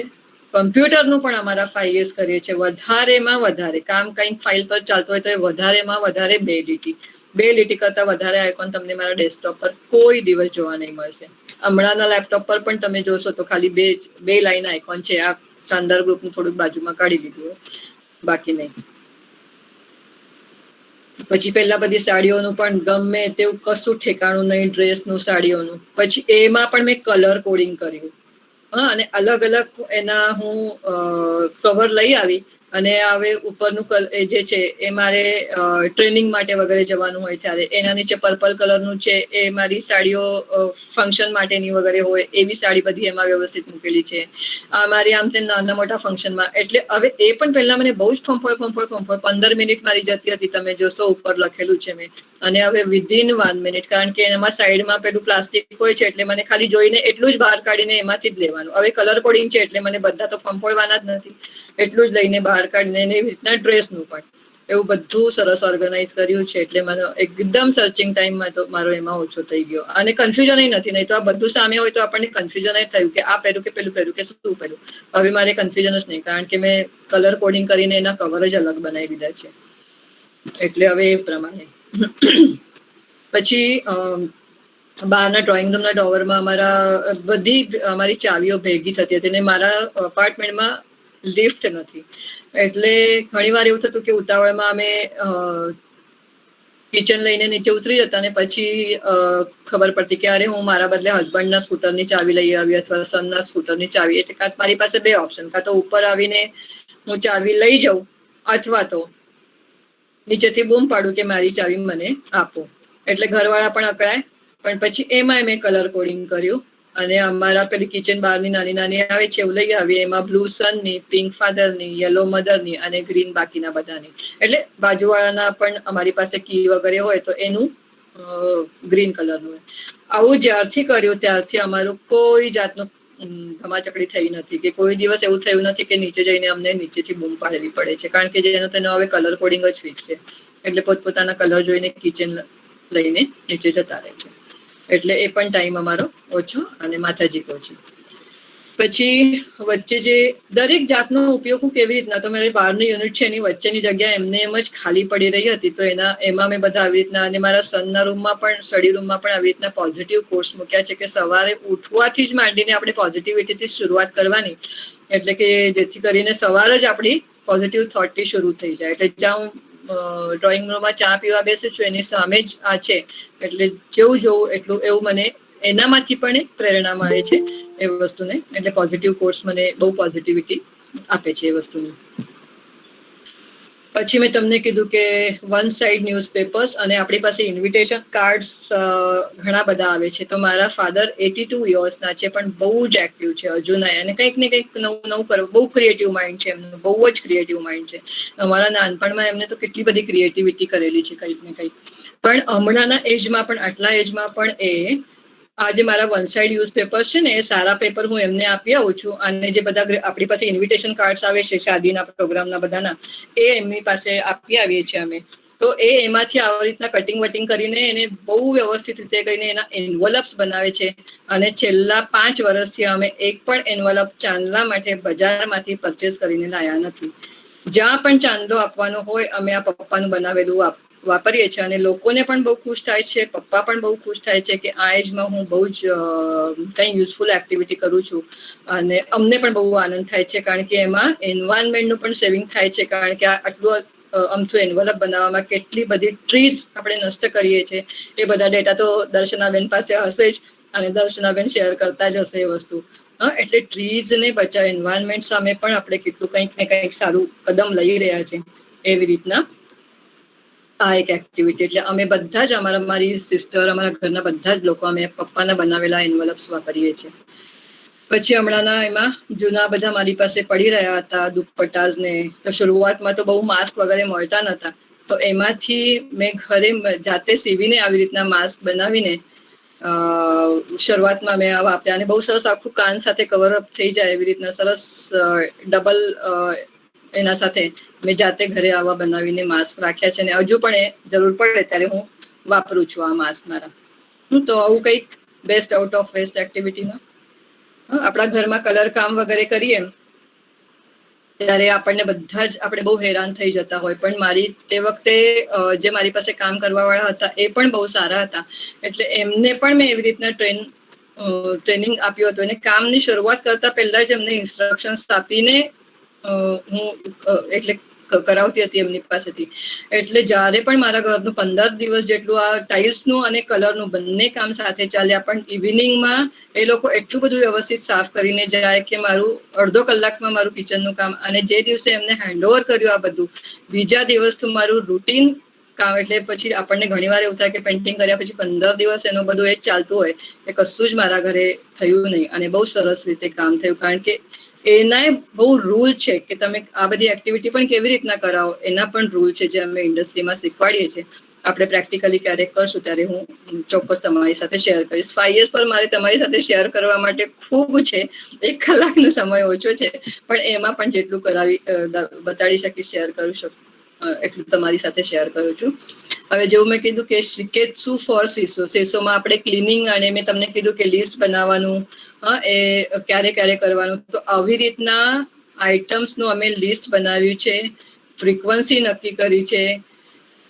કમ્પ્યુટરનું પણ અમારા 5 years કરીએ છીએ. વધારેમાં વધારે કામ કંઈક ફાઇલ પર ચાલતું હોય તો એ વધારેમાં વધારે 2 લીટી કરતા વધારે આઇકોન તમને મારા ડેસ્કટોપ પર કોઈ દિવસ જોવા નહીં મળશે. હમણાંના લેપટોપ પર પણ તમે જોશો તો ખાલી બે લાઈન આઇકોન છે. આ શાનદાર ગ્રુપનું થોડુંક બાજુમાં કાઢી લીધું, બાકી નહીં. પછી પહેલા બધી સાડીઓનું પણ ગમે તેવું કશું ઠેકાણું નહીં, ડ્રેસનું, સાડીઓનું. પછી એમાં પણ મેં કલર કોડિંગ કર્યું. અને અલગ અલગ એના હું કવર લઈ આવી. અને હવે ઉપરનું એ જે છે એ મારે ટ્રેનિંગ માટે વગેરે જવાનું હોય ત્યારે એના નીચે પર્પલ કલરનું છે એ મારી સાડીઓ ફંક્શન માટેની વગેરે હોય એવી સાડી બધી એમાં વ્યવસ્થિત મૂકેલી છે. આ મારી આમ તે નાના મોટા ફંક્શનમાં. એટલે હવે એ પણ પહેલા મને બહુ જ ફંફોય 15 મિનિટ મારી જતી હતી. તમે જોશો ઉપર લખેલું છે મેં. અને હવે વિધિન 1 મિનિટ, કારણ કે એમાં સાઈડમાં પેલું પ્લાસ્ટિક હોય છે એટલે મને ખાલી જોઈને એટલું જ બહાર કાઢીને એમાંથી જ લેવાનું. હવે કલર કોડિંગ છે એટલે મને બધા તો ફંફોળવાના જ નથી. એટલું જ લઈને બહાર કાઢીને એવી રીતના ડ્રેસનું પણ એવું બધું સરસ ઓર્ગેનાઇઝ કર્યું છે. એટલે મને એકદમ સર્ચિંગ ટાઈમમાં તો મારો એમાં ઓછો થઈ ગયો. અને કન્ફ્યુઝન નથી. નહીં તો આ બધું સામે હોય તો આપણને કન્ફ્યુઝન થયું કે આ પહેરું કે પેલું પહેરું કે શું પહેરું. હવે મારે કન્ફ્યુઝન જ નહીં, કારણ કે મેં કલર કોડિંગ કરીને એના કવર જ અલગ બનાવી દીધા છે. એટલે હવે એ પ્રમાણે પછી બહારના ડ્રોઈંગ રૂમના ડોવરમાં અમારી ચાવીઓ ભેગી થતી હતી. અને મારા અપાર્ટમેન્ટમાં લિફ્ટ નથી. એટલે ઘણી વાર એવું થતું કે ઉતાવળમાં અમે કિચન લઈને નીચે ઉતરી જતા ને પછી ખબર પડતી કે અરે હું મારા બદલે હસબન્ડના સ્કૂટરની ચાવી લઈ આવી અથવા સનના સ્કૂટરની ચાવી. એટલે કાં મારી પાસે 2 ઓપ્શન, કાં તો ઉપર આવીને હું ચાવી લઈ જાઉં અથવા તો નીચેથી બૂમ પાડું કે મારી ચાવી મને આપો. એટલે ઘરવાળા પણ અકળાય. પણ પછી એમાં મેં કલર કોડિંગ કર્યું અને અમારા પેલી કિચન બહારની નાની નાની આવે છે એવું લઈ આવી. એમાં બ્લુ સનની, પિંક ફાધરની, યલો મધરની અને ગ્રીન બાકીના બધાની. એટલે બાજુવાળાના પણ અમારી પાસે કી વગેરે હોય તો એનું ગ્રીન કલરનું. આવું જ્યારથી કર્યું ત્યારથી અમારું કોઈ જાતનું ધમાચકડી થઈ નથી કે કોઈ દિવસ એવું થયું નથી કે નીચે જઈને અમને નીચેથી બૂમ પાડવી પડે છે. કારણ કે જેનો તેનો હવે કલર કોડિંગ જ ફિક્સ છે. એટલે પોતપોતાના કલર જોઈને કિચન લઈને નીચે જતા રહે છે. એટલે એ પણ ટાઈમ અમારો ઓછો અને માથાજી ઓછી. પછી વચ્ચે જે દરેક જાતનો ઉપયોગ હું કેવી રીતના, તો મારી બહારનું યુનિટ છે એની વચ્ચેની જગ્યા એમને એમ જ ખાલી પડી રહી હતી. તો એમાં મેં બધા આવી રીતના, અને મારા સનના રૂમમાં પણ, સ્ટડી રૂમમાં પણ આવી રીતના પોઝિટિવ કોર્સ મૂક્યા છે કે સવારે ઉઠવાથી જ માંડીને આપણે પોઝિટિવિટીથી શરૂઆત કરવાની. એટલે કે જેથી કરીને સવાર જ આપણી પોઝિટિવ થોટથી શરૂ થઈ જાય. એટલે જ્યાં હું ડ્રોઈંગ રૂમમાં ચા પીવા બેસું છું એની સામે જ આ છે. એટલે જેવું જોવું એટલું એવું મને એનામાંથી પણ એક પ્રેરણા મળે છે એ વસ્તુને. એટલે પોઝિટિવ કોર્સ મને બહુ પોઝિટિવિટી આપે છે એ વસ્તુની. પછી મેં તમને કીધું કે 1 સાઇડ ન્યૂઝપેપર્સ અને આપણી પાસે ઇન્વિટેશન કાર્ડ્સ ઘણા બધા આવે છે. તો મારા ફાધર 82 યર્સના છે પણ બહુ જ એક્ટિવ છે હજુ નહીં. અને કંઈક ને કંઈક નવું કરવું, બહુ ક્રિએટિવ માઇન્ડ છે એમનું, બહુ જ ક્રિએટિવ માઇન્ડ છે. અમારા નાનપણમાં એમને તો કેટલી બધી ક્રિએટિવિટી કરેલી છે કંઈક ને કંઈક. પણ હમણાંના એજમાં પણ, આટલા એજમાં પણ એ આજે મારા 1 સાઇડ ન્યૂઝપેપર છે ને એ સારા પેપર હું એમને આપી આવું છું. અને જે બધા આપણી પાસે ઇન્વિટેશન કાર્ડ્સ આવે છે શાદીના પ્રોગ્રામના બધાના, એ એમની પાસે આપી આવીએ છીએ અમે. તો એમાંથી આવી રીતના કટિંગ વટિંગ કરીને એને બહુ વ્યવસ્થિત રીતે કરીને એના એન્વલપ્સ બનાવે છે. અને છેલ્લા 5 વર્ષથી અમે એક પણ એન્વલપ ચાંદલા માટે બજારમાંથી પરચેસ કરીને લાયા નથી. જ્યાં પણ ચાંદલો આપવાનો હોય અમે આ પપ્પાનું બનાવેલું વાપરીએ છીએ અને લોકોને પણ બહુ ખુશ થાય છે. પપ્પા પણ બહુ ખુશ થાય છે કે આ એજમાં હું બહુ જ કંઈ યુઝફુલ એક્ટિવિટી કરું છું. અને અમને પણ બહુ આનંદ થાય છે કારણ કે એમાં એન્વાયરમેન્ટનું પણ સેવિંગ થાય છે. કારણ કે આટલું અમથું એન્વલપ બનાવવામાં કેટલી બધી ટ્રીઝ આપણે નષ્ટ કરીએ છીએ. એ બધા ડેટા તો દર્શનાબેન પાસે હશે જ અને દર્શનાબેન શેર કરતા જ હશે એ વસ્તુ. એટલે ટ્રીઝને બચાવ એન્વાયરમેન્ટ સામે પણ આપણે કેટલું કંઈક ને કંઈક સારું કદમ લઈ રહ્યા છે. એવી રીતના આ એક એક્ટિવિટી. એટલે અમે બધા જ મારી સિસ્ટર, અમારા ઘરના બધા જ લોકો અમે પપ્પાના બનાવેલા એન્વલપ્સ વાપરીએ છીએ. પછી હમણાંના એમાં જૂના બધા મારી પાસે પડી રહ્યા હતા દુપટ્ટાસ ને. તો શરૂઆતમાં તો બહુ માસ્ક વગેરે મળતા નહોતા. તો એમાંથી મેં ઘરે જાતે સીવીને આવી રીતના માસ્ક બનાવીને શરૂઆતમાં મેં આ વાપર્યા અને બહુ સરસ આખું કાન સાથે કવર અપ થઈ જાય એવી રીતના સરસ ડબલ એના સાથે મેં જાતે ઘરે આવા બનાવીને માસ્ક રાખ્યા છે. અને હજુ પણ એ જરૂર પડે ત્યારે હું વાપરું છું આ માસ્ક મારા. તો આવું કંઈક બેસ્ટ આઉટ ઓફ વેસ્ટ એક્ટિવિટીમાં આપણા ઘરમાં કલર કામ વગેરે કરીએ ત્યારે આપણને બધા જ આપણે બહુ હેરાન થઈ જતા હોય. પણ મારી તે વખતે જે મારી પાસે કામ કરવા વાળા હતા એ પણ બહુ સારા હતા. એટલે એમને પણ મેં એવી રીતના ટ્રેનિંગ આપ્યું હતું. અને કામની શરૂઆત કરતા પહેલા જ એમને ઇન્સ્ટ્રક્શન્સ આપીને હું એટલે કરાવતી હતી એમની પાસેથી. એટલે જ્યારે પણ મારા ઘરનું 15 દિવસ જેટલું આ ટાઇલ્સનું અને કલરનું બંને કામ સાથે ચાલ્યા. પણ ઇવનિંગમાં એ લોકો એટલું બધું વ્યવસ્થિત સાફ કરીને જાય કે મારું અડધો કલાકમાં મારું કિચનનું કામ. અને જે દિવસે એમને હેન્ડઓવર કર્યું આ બધું, બીજા દિવસથી મારું રૂટીન કામ. એટલે પછી આપણને ઘણીવાર એવું થાય કે પેઇન્ટિંગ કર્યા પછી 15 દિવસ એનું બધું એ જ ચાલતું હોય. એ કશું જ મારા ઘરે થયું નહીં અને બહુ સરસ રીતે કામ થયું. કારણ કે એના બહુ રૂલ છે કે તમે આ બધી એક્ટિવિટી પણ કેવી રીતના કરાવો. એના પણ રૂલ છે જે અમે ઇન્ડસ્ટ્રીમાં શીખવાડીએ છીએ. આપણે પ્રેક્ટિકલી ક્યારેક કરશું ત્યારે હું ચોક્કસ તમારી સાથે શેર કરીશ. 5 years પર મારે તમારી સાથે શેર કરવા માટે ખૂબ છે. 1 કલાકનો સમય ઓછો છે પણ એમાં પણ જેટલું બતાડી શકીશ શેર કરું છું એટલું તમારી સાથે શેર કરું છું. હવે જેવું મેં કીધું કે શીકેત્સુ ફોર સેસો. સેસોમાં આપણે ક્લિનિંગ અને મેં તમને કીધું કે લિસ્ટ બનાવવાનું એ ક્યારે ક્યારે કરવાનું. તો આવી રીતના આઇટમ્સનું અમે લિસ્ટ બનાવ્યું છે. ફ્રીક્વન્સી નક્કી કરી છે.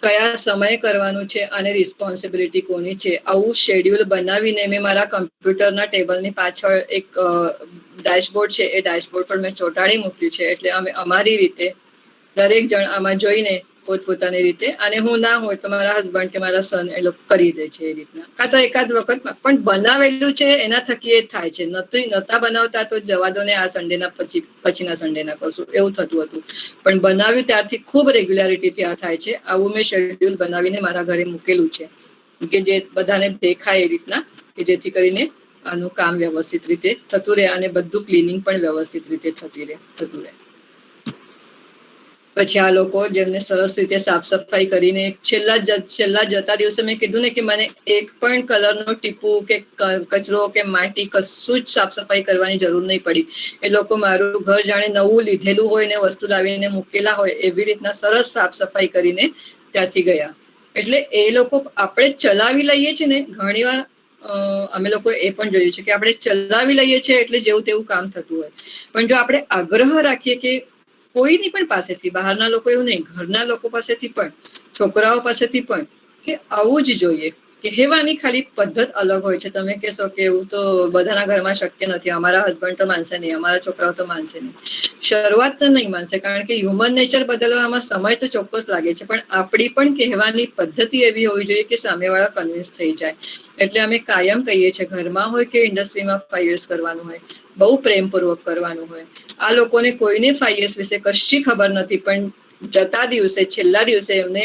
કયા સમય કરવાનું છે અને રિસ્પોન્સિબિલિટી કોની છે. આવું શેડ્યુલ બનાવીને મેં મારા કમ્પ્યુટરના ટેબલની પાછળ એક ડેશબોર્ડ છે એ ડેશબોર્ડ પર મેં ચોંટાડી મૂક્યું છે. એટલે અમે અમારી રીતે દરેક જણ આમાં જોઈને પોતપોતાની રીતે, અને હું ના હોય તો મારા હસબન્ડ કે મારા સન એ લોકો કરી દે છે એ રીતના. કાં તો એકાદ વખત પણ બનાવેલું છે એના થકી એ થાય છે. નહોતા બનાવતા તો જવા દો ને આ સન્ડેના પછીના સન્ડેના કરશું એવું થતું હતું. પણ બનાવ્યું ત્યારથી ખૂબ રેગ્યુલારિટીથી આ થાય છે. આવું મેં શેડ્યુલ બનાવીને મારા ઘરે મૂકેલું છે કે જે બધાને દેખાય એ રીતના, કે જેથી કરીને આનું કામ વ્યવસ્થિત રીતે થતું રહે અને બધું ક્લિનિંગ પણ વ્યવસ્થિત રીતે થતું રહે. પછી આ લોકો જેમને સરસ રીતે સાફ સફાઈ કરીને છેલ્લા જતા દિવસે મેં કીધું ને કે મને એક પણ કલરનો ટીપું કે કચરો કે માટી કશું જ સાફ સફાઈ કરવાની જરૂર નહીં પડી. એ લોકો મારું ઘર જાણે નવું લીધેલું હોય ને વસ્તુ લાવીને મૂકેલા હોય એવી રીતના સરસ સાફ સફાઈ કરીને ત્યાંથી ગયા. એટલે એ લોકો આપણે ચલાવી લઈએ છીએ ને ઘણીવાર અમે લોકો એ પણ જોયું છે કે આપણે ચલાવી લઈએ છીએ એટલે જેવું તેવું કામ થતું હોય. પણ જો આપણે આગ્રહ રાખીએ કે કોઈની પણ પાસેથી, બહારના લોકો એવું નહીં, ઘરના લોકો પાસેથી પણ, છોકરાઓ પાસેથી પણ, કે આવું જ જોઈએ. કહેવાની ખાલી પદ્ધત અલગ હોય છે. તમે કહેશો કે એવું તો બધાના ઘરમાં શક્ય નથી, અમારા હસબન્ડ તો માનશે નહીં, અમારા છોકરાઓ તો માનશે નહીં. શરૂઆત તો નહીં માનશે કારણ કે હ્યુમન નેચર બદલવામાં સમય તો ચોક્કસ લાગે છે. પણ આપણી પણ કહેવાની પદ્ધતિ એવી હોવી જોઈએ કે સામેવાળા કન્વિન્સ થઈ જાય. એટલે અમે કાયમ કહીએ છીએ, ઘરમાં હોય કે ઇન્ડસ્ટ્રીમાં 5 years કરવાનું હોય, બહુ પ્રેમપૂર્વક કરવાનું હોય. આ લોકોને કોઈને 5 years વિશે કશી ખબર નથી. પણ જતા દિવસે છેલ્લા દિવસે એમને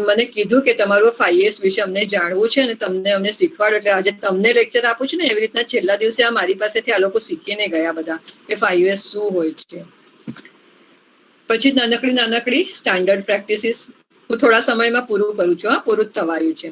મને કીધું કે તમારું 5 years વિશે અમને જાણવું છે અને તમને અમને શીખવાડો. એટલે આજે તમને લેક્ચર આપું છું ને એવી રીતના છેલ્લા દિવસે આ મારી પાસેથી આ લોકો શીખીને ગયા બધા કે 5 years શું હોય છે. પછી નાનકડી સ્ટાન્ડર્ડ પ્રેક્ટિસીસ હું થોડા સમયમાં પૂરું કરું છું. પૂરું જ થવાયું છે.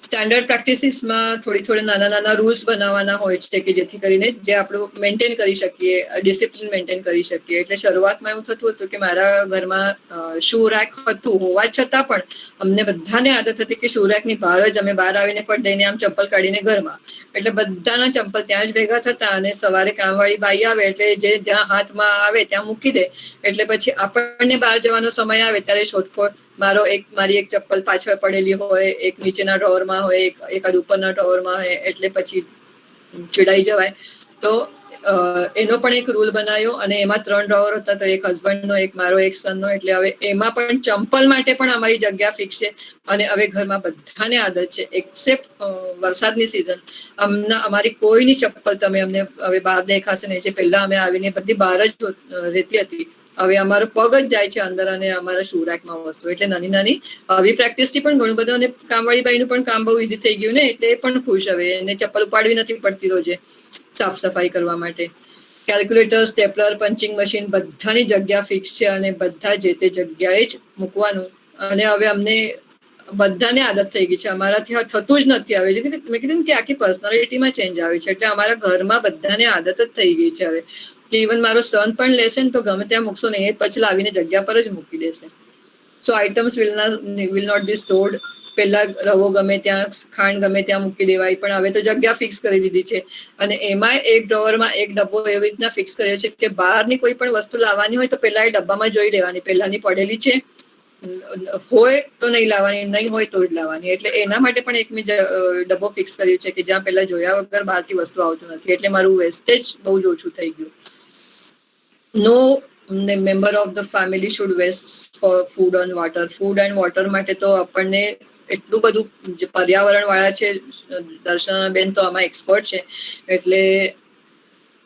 સ્ટાન્ડર્ડ પ્રેક્ટિસીસમાં થોડી નાના રૂલ્સ બનાવવાના હોય છે કે જેથી કરીને જે આપણું મેન્ટેન કરી શકીએ, ડિસિપ્લિન મેન્ટેન કરી શકીએ. એટલે શરૂઆતમાં એવું થતું હતું કે મારા ઘરમાં શૂ રેક હતું હોવા છતાં પણ અમને બધાને આદત હતી કે શૂ રેકની બહાર જ અમે બહાર આવીને ફટ દઈને આમ ચપ્પલ કાઢીને ઘરમાં, એટલે બધાના ચંપલ ત્યાં જ ભેગા થતા અને સવારે કામવાળી બાઈ આવે એટલે જે જ્યાં હાથમાં આવે ત્યાં મૂકી દે, એટલે પછી આપણને બહાર જવાનો સમય આવે ત્યારે શોધખોળ, મારી એક ચપ્પલ પાછળ પડેલી હોય, એક નીચેના ડ્રોવરમાં હોય, એકાદ ઉપરના ડ્રોવરમાં હોય, એટલે પછી ચીડાઈ જવાય. તો એનો પણ એક રૂલ બનાવ્યો અને એમાં 3 ડ્રોવર હતા, તો એક હસબન્ડનો, એક મારો, એક સનનો, એટલે હવે એમાં પણ ચંપલ માટે પણ અમારી જગ્યા ફિક્સ છે. અને હવે ઘરમાં બધાને આદત છે એક્સેપ્ટ વરસાદની સિઝન, અમારી કોઈની ચપ્પલ તમે અમને હવે બહાર દેખાશે નહીં. જે પહેલા અમે આવીને બધી બહાર જ રહેતી હતી, હવે અમારો પગ જ જાય છે અંદર અને અમારા શૂ રેકમાં વસ્તુ. એટલે નાની આવી પ્રેક્ટિસથી પણ ઘણું બધું, અને કામવાળી બાઈનું પણ કામ બહુ ઈઝી થઈ ગયું ને, એટલે એ પણ ખુશ. હવે એને ચપ્પલ ઉપાડવી નથી પડતી રોજે સાફ સફાઈ કરવા માટે. કેલ્ક્યુલેટર, સ્ટેપલર, પંચિંગ મશીન બધાની જગ્યા ફિક્સ છે અને બધા જે તે જગ્યાએ જ મૂકવાનું. અને હવે અમને બધાને આદત થઈ ગઈ છે, અમારાથી થતું જ નથી. હવે મેં કીધું કે આખી પર્સનાલિટીમાં ચેન્જ આવે છે, એટલે અમારા ઘરમાં બધાને આદત જ થઈ ગઈ છે હવે કે ઇવન મારો સન પણ લેશે ને તો ગમે ત્યાં મૂકશો નહીં, એ પછી લાવીને જગ્યા પર જ મૂકી દેશે. So items will not be stored. પહેલા રવો ગમે ત્યાં, ખાંડ ગમે ત્યાં મૂકી દેવાય, પણ હવે તો જગ્યા ફિક્સ કરી દીધી છે. અને એમાં એક ડ્રોવરમાં એક ડબ્બો એવી રીતના ફિક્સ કર્યો છે કે બહારની કોઈ પણ વસ્તુ લાવવાની હોય તો પહેલા એ ડબ્બામાં જોઈ લેવાની, પહેલાની પડેલી છે, હોય તો નહીં લાવવાની, નહીં હોય તો જ લાવવાની. એટલે એના માટે પણ એક મેં ડબ્બો ફિક્સ કર્યું છે કે જ્યાં પહેલા જોયા વગર બહારથી વસ્તુ આવતું નથી. એટલે મારું વેસ્ટેજ બહુ જ ઓછું થઈ ગયું. No member of the family should waste for food and water. Food and water માટે તો આપણને એટલું બધું જે પર્યાવરણ વાળા છે, દર્શનાબેન તો આમાં એક્સપર્ટ છે, એટલે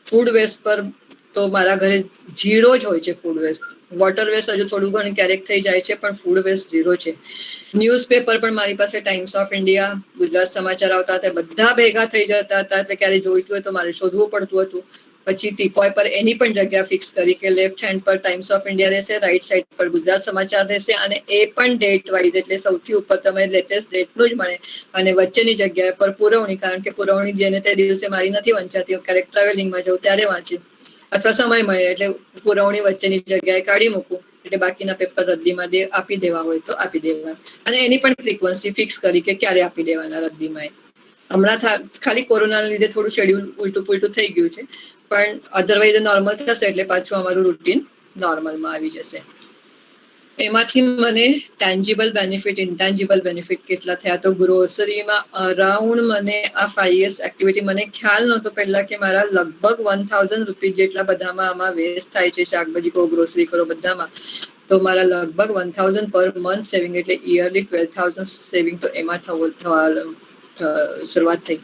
ફૂડ વેસ્ટ પર તો મારા ઘરે 0 જ હોય છે. ફૂડ વેસ્ટ, વોટર વેસ્ટ હજુ થોડું ઘણું ક્યારેક થઈ જાય છે, પણ ફૂડ વેસ્ટ 0 છે. ન્યૂઝપેપર પણ મારી પાસે ટાઈમ્સ ઓફ ઇન્ડિયા, ગુજરાત સમાચાર આવતા હતા, બધા ભેગા થઈ જતા હતા, એટલે ક્યારે જોઈતું હોય તો મારે શોધવું પડતું હતું. પછી ટીપોય પર એની પણ જગ્યા ફિક્સ કરી કે લેફ્ટ હેન્ડ પર ટાઈમ્સ ઓફ ઇન્ડિયા રહેશે, રાઈટ સાઈડ પર ગુજરાત સમાચાર રહેશે, અને એ પણ ડેટ વાઇઝ, એટલે સૌથી ઉપર તમે લેટેસ્ટ ડેટનું જ મળે. અને વચ્ચેની જગ્યાએ પર પુરવણી, કારણ કે પુરવણી જેને તે દિવસે મારી નથી વંચાતી, ક્યારેક ટ્રાવેલિંગમાં જાઉં ત્યારે વાંચી, અથવા સમય મળે એટલે પુરવણી વચ્ચેની જગ્યાએ કાઢી મૂકું, એટલે બાકીના પેપર રદ્દીમાં આપી દેવા હોય તો આપી દેવા. અને એની પણ ફ્રીક્વન્સી ફિક્સ કરી કે ક્યારે આપી દેવાના રદ્દીમાં. હમણાં ખાલી કોરોનાના લીધે થોડું શેડ્યુલ ઉલટું પુલટું થઈ ગયું છે, પણ અધરવાઇઝ નોર્મલ થશે એટલે પાછું અમારું રૂટીન નોર્મલમાં આવી જશે. એમાંથી મને ટેન્જિબલ બેનિફિટ, ઇન્ટેન્જિબલ બેનિફિટ કેટલા થયા, તો ગ્રોસરીમાં અરાઉન્ડ મને આ 5 years એક્ટિવિટી, મને ખ્યાલ નહોતો પહેલા કે મારા લગભગ 1000 રૂપીઝ જેટલા બધામાં આમાં વેસ્ટ થાય છે, શાકભાજી કહો, ગ્રોસરી કરો, બધામાં. તો મારા લગભગ 1000 પર મંથ સેવિંગ, એટલે યરલી 12,000 સેવિંગ તો એમાં થવા શરૂઆત થઈ.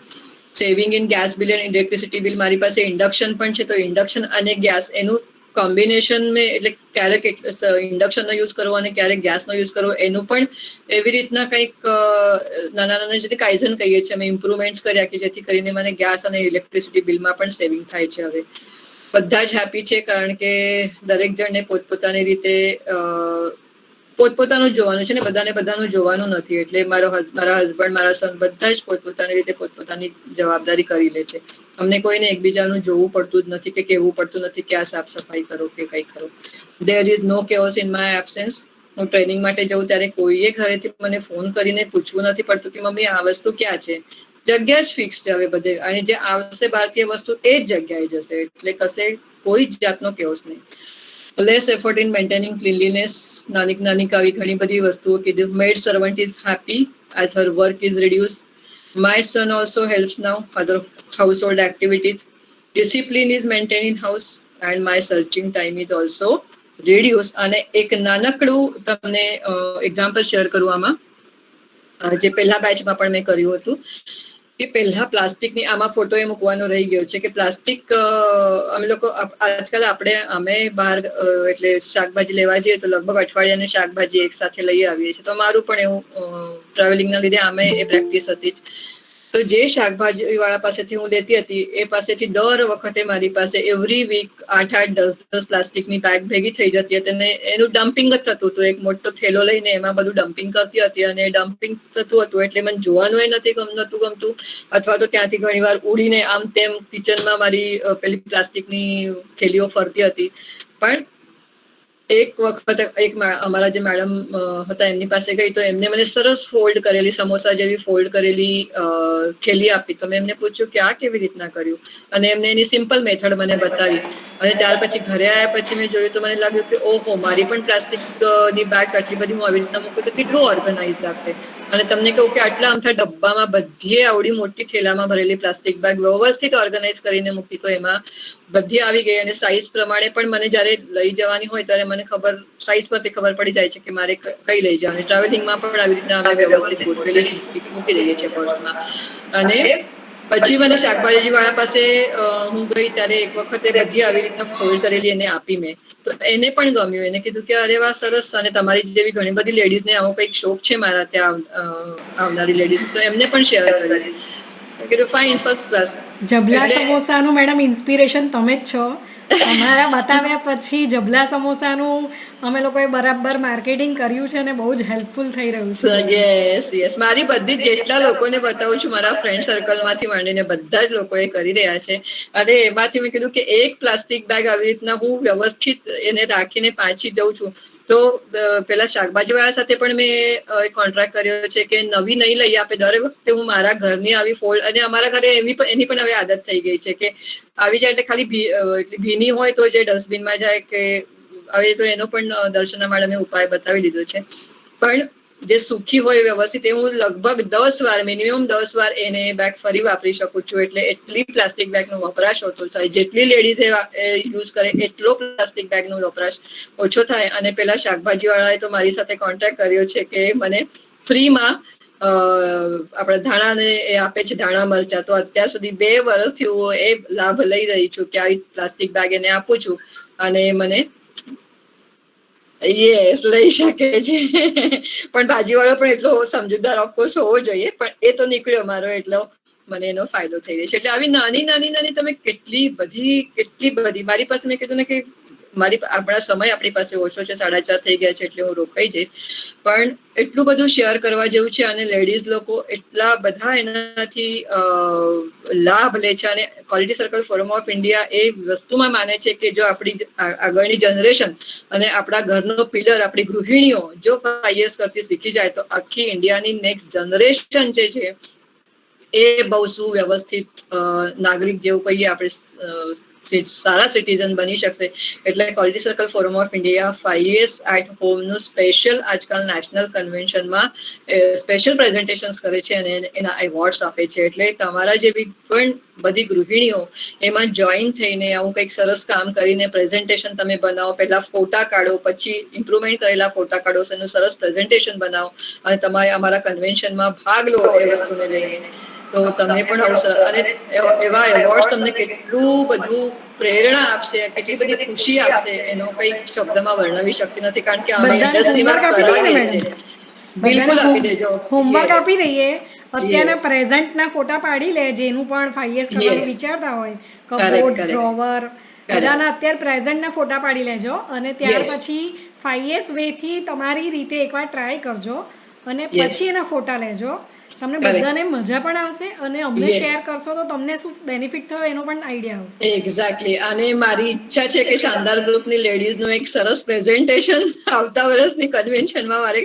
Saving in gas bill and electricity bill. મારી પાસે ઇન્ડક્શન પણ છે, તો ઇન્ડક્શન અને ગેસ એનું કોમ્બિનેશન મેં, એટલે ક્યારેક ઇન્ડક્શનનો યુઝ કરવો અને ક્યારેક ગેસનો યુઝ કરવો, એનું પણ એવી રીતના કંઈક નાના જે કાઇઝન કહીએ છીએ અમે, ઇમ્પ્રુવમેન્ટ્સ કર્યા કે જેથી કરીને મને ગેસ અને ઇલેક્ટ્રિસિટી બિલમાં પણ સેવિંગ થાય છે. હવે બધા જ હેપી છે, કારણ કે દરેક જણને પોતપોતાની રીતે પોતપોતાનું જોવાનું છે ને, બધાનું જોવાનું નથી. એટલે મારા હસબન્ડ, મારા સન બધા જ પોતપોતાની રીતે પોતપોતાની જવાબદારી કરી લે છે. અમને કોઈને એકબીજાનું જોવું પડતું જ નથી કે કહેવું પડતું નથી કે આ સાફ સફાઈ કરો કે કંઈ કરો. There is no chaos in my absence. હું ટ્રેનિંગ માટે જાઉં ત્યારે કોઈએ ઘરેથી મને ફોન કરીને પૂછવું નથી પડતું કે મમ્મી આ વસ્તુ ક્યાં છે. જગ્યા જ ફિક્સ છે હવે બધે, અને જે આવશે ભારતીય વસ્તુ એ જ જગ્યાએ જશે, એટલે કશે કોઈ જ જાતનો કેઓસ નહીં. Less effort in maintaining cleanliness. નાની આવી ઘણી બધી વસ્તુઓ કીધું. Maid servant is happy as her work is reduce. My son also helps now other household activities. Discipline is maintain in house and my searching time is also reduce. અને એક નાનકડું તમને એક્ઝામ્પલ શેર કરું આમાં, જે પહેલા બેચમાં પણ મેં કર્યું હતું કે પહેલા પ્લાસ્ટિકની, આમાં ફોટો એ મૂકવાનો રહી ગયો છે કે પ્લાસ્ટિક અમે લોકો આજકાલ અમે બહાર એટલે શાકભાજી લેવા જઈએ તો લગભગ અઠવાડિયાની શાકભાજી એક સાથે લઈ આવીએ છીએ. તો મારું પણ એવું ટ્રાવેલિંગના લીધે અમે એ પ્રેક્ટિસ હતી જ તો જે શાકભાજી વાળા પાસેથી હું લેતી હતી એ પાસેથી દર વખતે મારી પાસે એવરી વીક 8-10 પ્લાસ્ટિકની બેગ ભેગી થઈ જતી હતી અને એનું ડમ્પિંગ જ થતું હતું. એક મોટો થેલો લઈને એમાં બધું ડમ્પિંગ કરતી હતી અને ડમ્પિંગ થતું હતું એટલે મને જોવાનું નથી ગમતું અથવા તો ત્યાંથી ઘણીવાર ઉડીને આમ તેમ કિચનમાં મારી પેલી પ્લાસ્ટિકની થેલીઓ ફરતી હતી. પણ એક વખત અમારા જે મેડમ હતા એમની પાસે ગઈ તો એમને મને સરસ ફોલ્ડ કરેલી સમોસા જેવી ફોલ્ડ કરેલી થેલી આપી. તો મેં એમને પૂછ્યું કે આ કેવી રીતના કર્યું અને એમને એની સિમ્પલ મેથડ મને બતાવી અને ત્યાર પછી ઘરે આવ્યા પછી મેં જોયું તો મને લાગ્યું કે ઓહો મારી પણ પ્લાસ્ટિકની બેગ્સ આટલી બધી હું આવી રીતના મૂકું તો કેટલું ઓર્ગેનાઇઝ લાગશે. અને તમને કહું કે આટલા આમથા ડબ્બામાં બધી આવડી મોટી થેલામાં ભરેલી પ્લાસ્ટિક બેગ વ્યવસ્થિત ઓર્ગેનાઇઝ કરીને મૂકી તો એમાં બધી આવી ગઈ અને સાઈઝ પ્રમાણે પણ મને જ્યારે લઈ જવાની હોય ત્યારે મને સાઈઝ પરથી ખબર પડી જાય છે કે મારે કઈ લઈ જવાની. ટ્રાવેલિંગમાં પણ આવી રીતના અમે વ્યવસ્થિત ગોઠવેલી મૂકી દઈએ છીએ પર્સમાં. અને પછી મને શાકભાજી વાળા પાસે હું ગઈ ત્યારે એક વખતે બધી આવી રીતના ફોલ્ડ કરેલી એને આપી મેં. તો એને પણ ગમ્યું. એને કીધું કે અરે વાહ સરસ અને તમારી જેવી ઘણી બધી લેડીઝને આવો કંઈક શોખ છે મારા ત્યાં આવનારી લેડીઝ તો એમને પણ શેર કરીશ. કીધું ફાઇન ફર્સ્ટ ક્લાસ. જબલા સમોસાનું મેડમ ઇન્સ્પિરેશન તમે જ છો. અમારા બતાવ્યા પછી જબલા સમોસાનું અમે લોકોએ બરાબર માર્કેટિંગ કર્યું છે અને બહુ જ હેલ્પફુલ થઈ રહ્યું છે. યસ મારી બધી જેટલા લોકોને બતાવું છું મારા ફ્રેન્ડ સર્કલમાંથી માંડીને બધા જ લોકો એ કરી રહ્યા છે. અને એમાંથી મેં કીધું કે એક પ્લાસ્ટિક બેગ આવી રીતના હું વ્યવસ્થિત એને રાખીને પાછી જઉં છું. તો પેલા શાકભાજી વાળા સાથે પણ મેં કોન્ટ્રાક્ટ કર્યો છે કે નવી નહીં લઈ આપે દર વખતે હું મારા ઘરની આવી ફોલ્ડ અને અમારા ઘરે એની પણ હવે આદત થઈ ગઈ છે કે આવી જાય એટલે ખાલી ભીની હોય તો જે ડસ્ટબિનમાં જાય કે હવે તો એનો પણ દર્શના મેડમે ઉપાય બતાવી દીધો છે. પણ જે સુખી હોય વ્યવસ્થિત એ હું લગભગ મિનિમમ 10 વાર એને બેગ ફરી વાપરી શકું છું. એટલે એટલી પ્લાસ્ટિક બેગનો વપરાશ ઓછો થાય. જેટલી લેડીઝ યુઝ કરે એટલો પ્લાસ્ટિક બેગનો વપરાશ ઓછો થાય. અને પેલા શાકભાજી વાળાએ તો મારી સાથે કોન્ટેક્ટ કર્યો છે કે મને ફ્રીમાં આપણા ધાણાને એ આપે છે ધાણા મરચા. તો અત્યાર સુધી 2 વર્ષથી હું એ લાભ લઈ રહી છું કે આવી પ્લાસ્ટિક બેગ એને આપું છું અને મને યસ લઈ શકે છે. પણ ભાજીવાળો પણ એટલો સમજદાર ઓફકોર્સ હોવો જોઈએ. પણ એ તો નીકળ્યો મારો એટલો મને એનો ફાયદો થઈ રહ્યો છે. એટલે આવી નાની તમે કેટલી બધી મારી પાસે મેં કીધું ને કે આપણી પાસે ઓછો છે 4:30 થઈ ગયા છે એટલે હું રોકાઈ જઈશ. પણ એટલું બધું શેર કરવા જેવું છે અને લેડીઝ લોકો એટલા બધા એનાથી લાભ લે છે. અને quality circle forum of India એ વસ્તુમાં માને છે કે જો આપણી આગળની જનરેશન અને આપણા ઘરનો પિલર આપણી ગૃહિણીઓ જો IAS કરતી શીખી જાય તો આખી ઇન્ડિયાની નેક્સ્ટ જનરેશન જે છે એ બહુ સુવ્યવસ્થિત નાગરિક જેવું કહીએ આપણે સારા સિટીઝન બની શકશે. એટલે quality circle forum of India IAS at હોમનું સ્પેશિયલ આજકાલ નેશનલ કન્વેન્શનમાં સ્પેશિયલ પ્રેઝન્ટેશન્સ કરે છે અને એના એવોર્ડ્સ આપે છે. એટલે તમારા જેવી પણ બધી ગૃહિણીઓ એમાં જોઈન થઈને આવું કંઈક સરસ કામ કરીને પ્રેઝન્ટેશન તમે બનાવો. પહેલા ફોટા કાઢો પછી ઇમ્પ્રુવમેન્ટ કરેલા ફોટા કાઢો એનું સરસ પ્રેઝન્ટેશન બનાવો અને તમારે અમારા કન્વેન્શનમાં ભાગ લો એ વસ્તુને લઈને. તો તમને પણ અવસર અને એવા એવોર્ડ તમને કેટલું બધું પ્રેરણા આપશે કેટલી બધી ખુશી આપશે એનો કંઈક શબ્દમાં વર્ણવી શકતી નથી. કારણ કે અમે ઇન્ડસ્ટ્રીમાં કરાવીએ છીએ. બિલકુલ આપી દેજો. હોમવર્ક આપી દઈએ. અત્યારના પ્રેઝન્ટના ફોટા પાડી લે જેનું પણ IAS કરવાનું વિચારતા હોય કપબોર્ડ ડ્રોવર બધાના અત્યારે પ્રેઝન્ટના ફોટા પાડી લેજો અને ત્યાર પછી IAS વે થી તમારી રીતે એકવાર ટ્રાય કરજો અને પછી એના ફોટા લેજો. તમને બધાને મજા પણ આવશે અને અમને શેર કરશો તો તમને શું બેનિફિટ થયો એનો પણ આઈડિયા આવશે. એક્ઝેક્ટલી. અને મારી ઈચ્છા છે કે શાનદાર ગ્રુપની લેડીઝનું એક સરસ પ્રેઝન્ટેશન આવતા વર્ષની કન્વેન્શનમાં મારે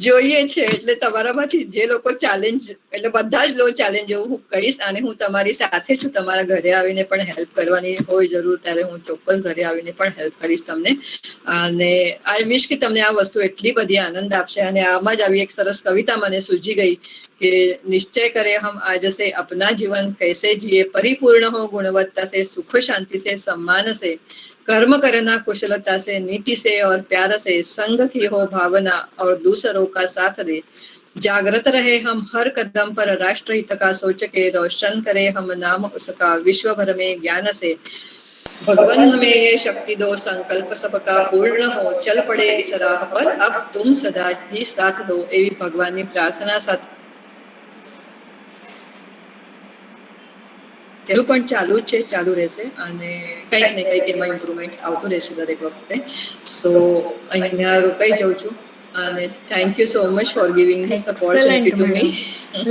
જોઈએ છે. એટલે તમારામાંથી જે લોકો ચેલેન્જ એટલે બધા જ લો ચેલેન્જ એવું હું કહીશ અને હું તમારી સાથે છું. તમારા ઘરે આવીને પણ હેલ્પ કરવાની હોય જરૂર ત્યારે હું ચોક્કસ ઘરે આવીને પણ હેલ્પ કરીશ તમને. અને આઈ વિશ કે તમને આ વસ્તુ એટલી બધી આનંદ આપશે. અને આમાં જ આવી એક સરસ કવિતા મને સૂજી ગઈ कि निश्चय करें हम आज से अपना जीवन कैसे जिए परिपूर्ण हो गुणवत्ता से सुख शांति से सम्मान से कर्म करना कुशलता से नीति से और प्यार से संग की हो भावना और दूसरों का साथ दे जागृत रहे हम हर कदम पर राष्ट्र हित का सोच के रोशन करे हम नाम उसका विश्व भर में ज्ञान से भगवान हमें ये शक्ति दो संकल्प सबका पूर्ण हो चल पड़े इस राह पर अब तुम सदा ही साथ दो एवी भगवान की प्रार्थना साथ અત્યારે પણ ચાલુ જ છે, ચાલુ રહેશે અને કંઈક ને કંઈક એમાં ઇમ્પ્રુવમેન્ટ આવતું રહેશે દરેક વખતે. સો અહીંયા રોકાઈ જાઉં છું અને thank you so much for giving this opportunity to me.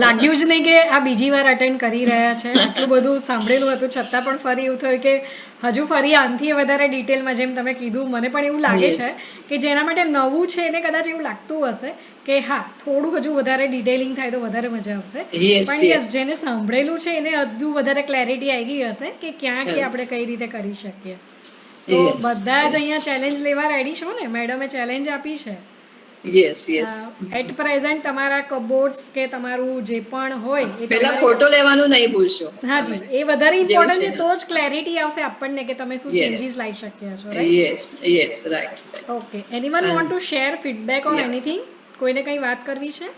લાગ્યું જ નહીં કે આ બીજી વાર અટેન્ડ કરી રહ્યા છે. આટલું બધું સાંભળેલું હતું છતાં પણ ફરી એવું થયું કે હજુ ફરી આનાથી વધારે ડિટેલમાં, જેમ તમે કીધું, મને પણ એવું લાગે છે કે જેના માટે નવું છે એને કદાચ એવું લાગતું હશે કે હા થોડું હજુ વધારે ડિટેલિંગ થાય તો વધારે મજા આવશે. પણ યસ, જેને સાંભળેલું છે એને હજુ વધારે ક્લેરિટી આવી ગઈ હશે કે ક્યાં આપણે કઈ રીતે કરી શકીએ. તો બધા જ અહીંયા ચેલેન્જ લેવા રેડી છો ને? મેડમે ચેલેન્જ આપી છે. Yes yes. એટ પ્રેઝન્ટ તમારા કબોર્ડ્સ કે તમારું જે પણ હોય એ પહેલા ફોટો લેવાનું નહીં ભૂલશો. હાજી, એ વધારે ઇમ્પોર્ટન્ટ છે. તો જ ક્લેરિટી આવશે આપણને કે તમે શું ચેન્જીસ લાવી શક્યા છો. Right? Yes yes, right. Okay, anyone want to share feedback or anything? કોઈને કંઈ વાત કરવી છે?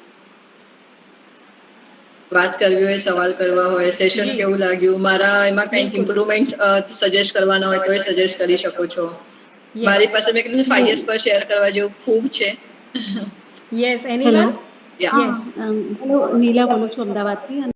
વાત કરવી હોય, સવાલ કરવા હોય, સેશન કેવું લાગ્યું, મારા એમાં કંઈક ઇમ્પ્રુવમેન્ટ સજેસ્ટ કરવાના હોય તો એ સજેસ્ટ કરી શકો છો. મારી પાસે મેં કીધું 5 years પર શેર કરવા જેવું ખૂબ છે. Yes, anyone? હેલો, નીલા બોલું છું અમદાવાદથી.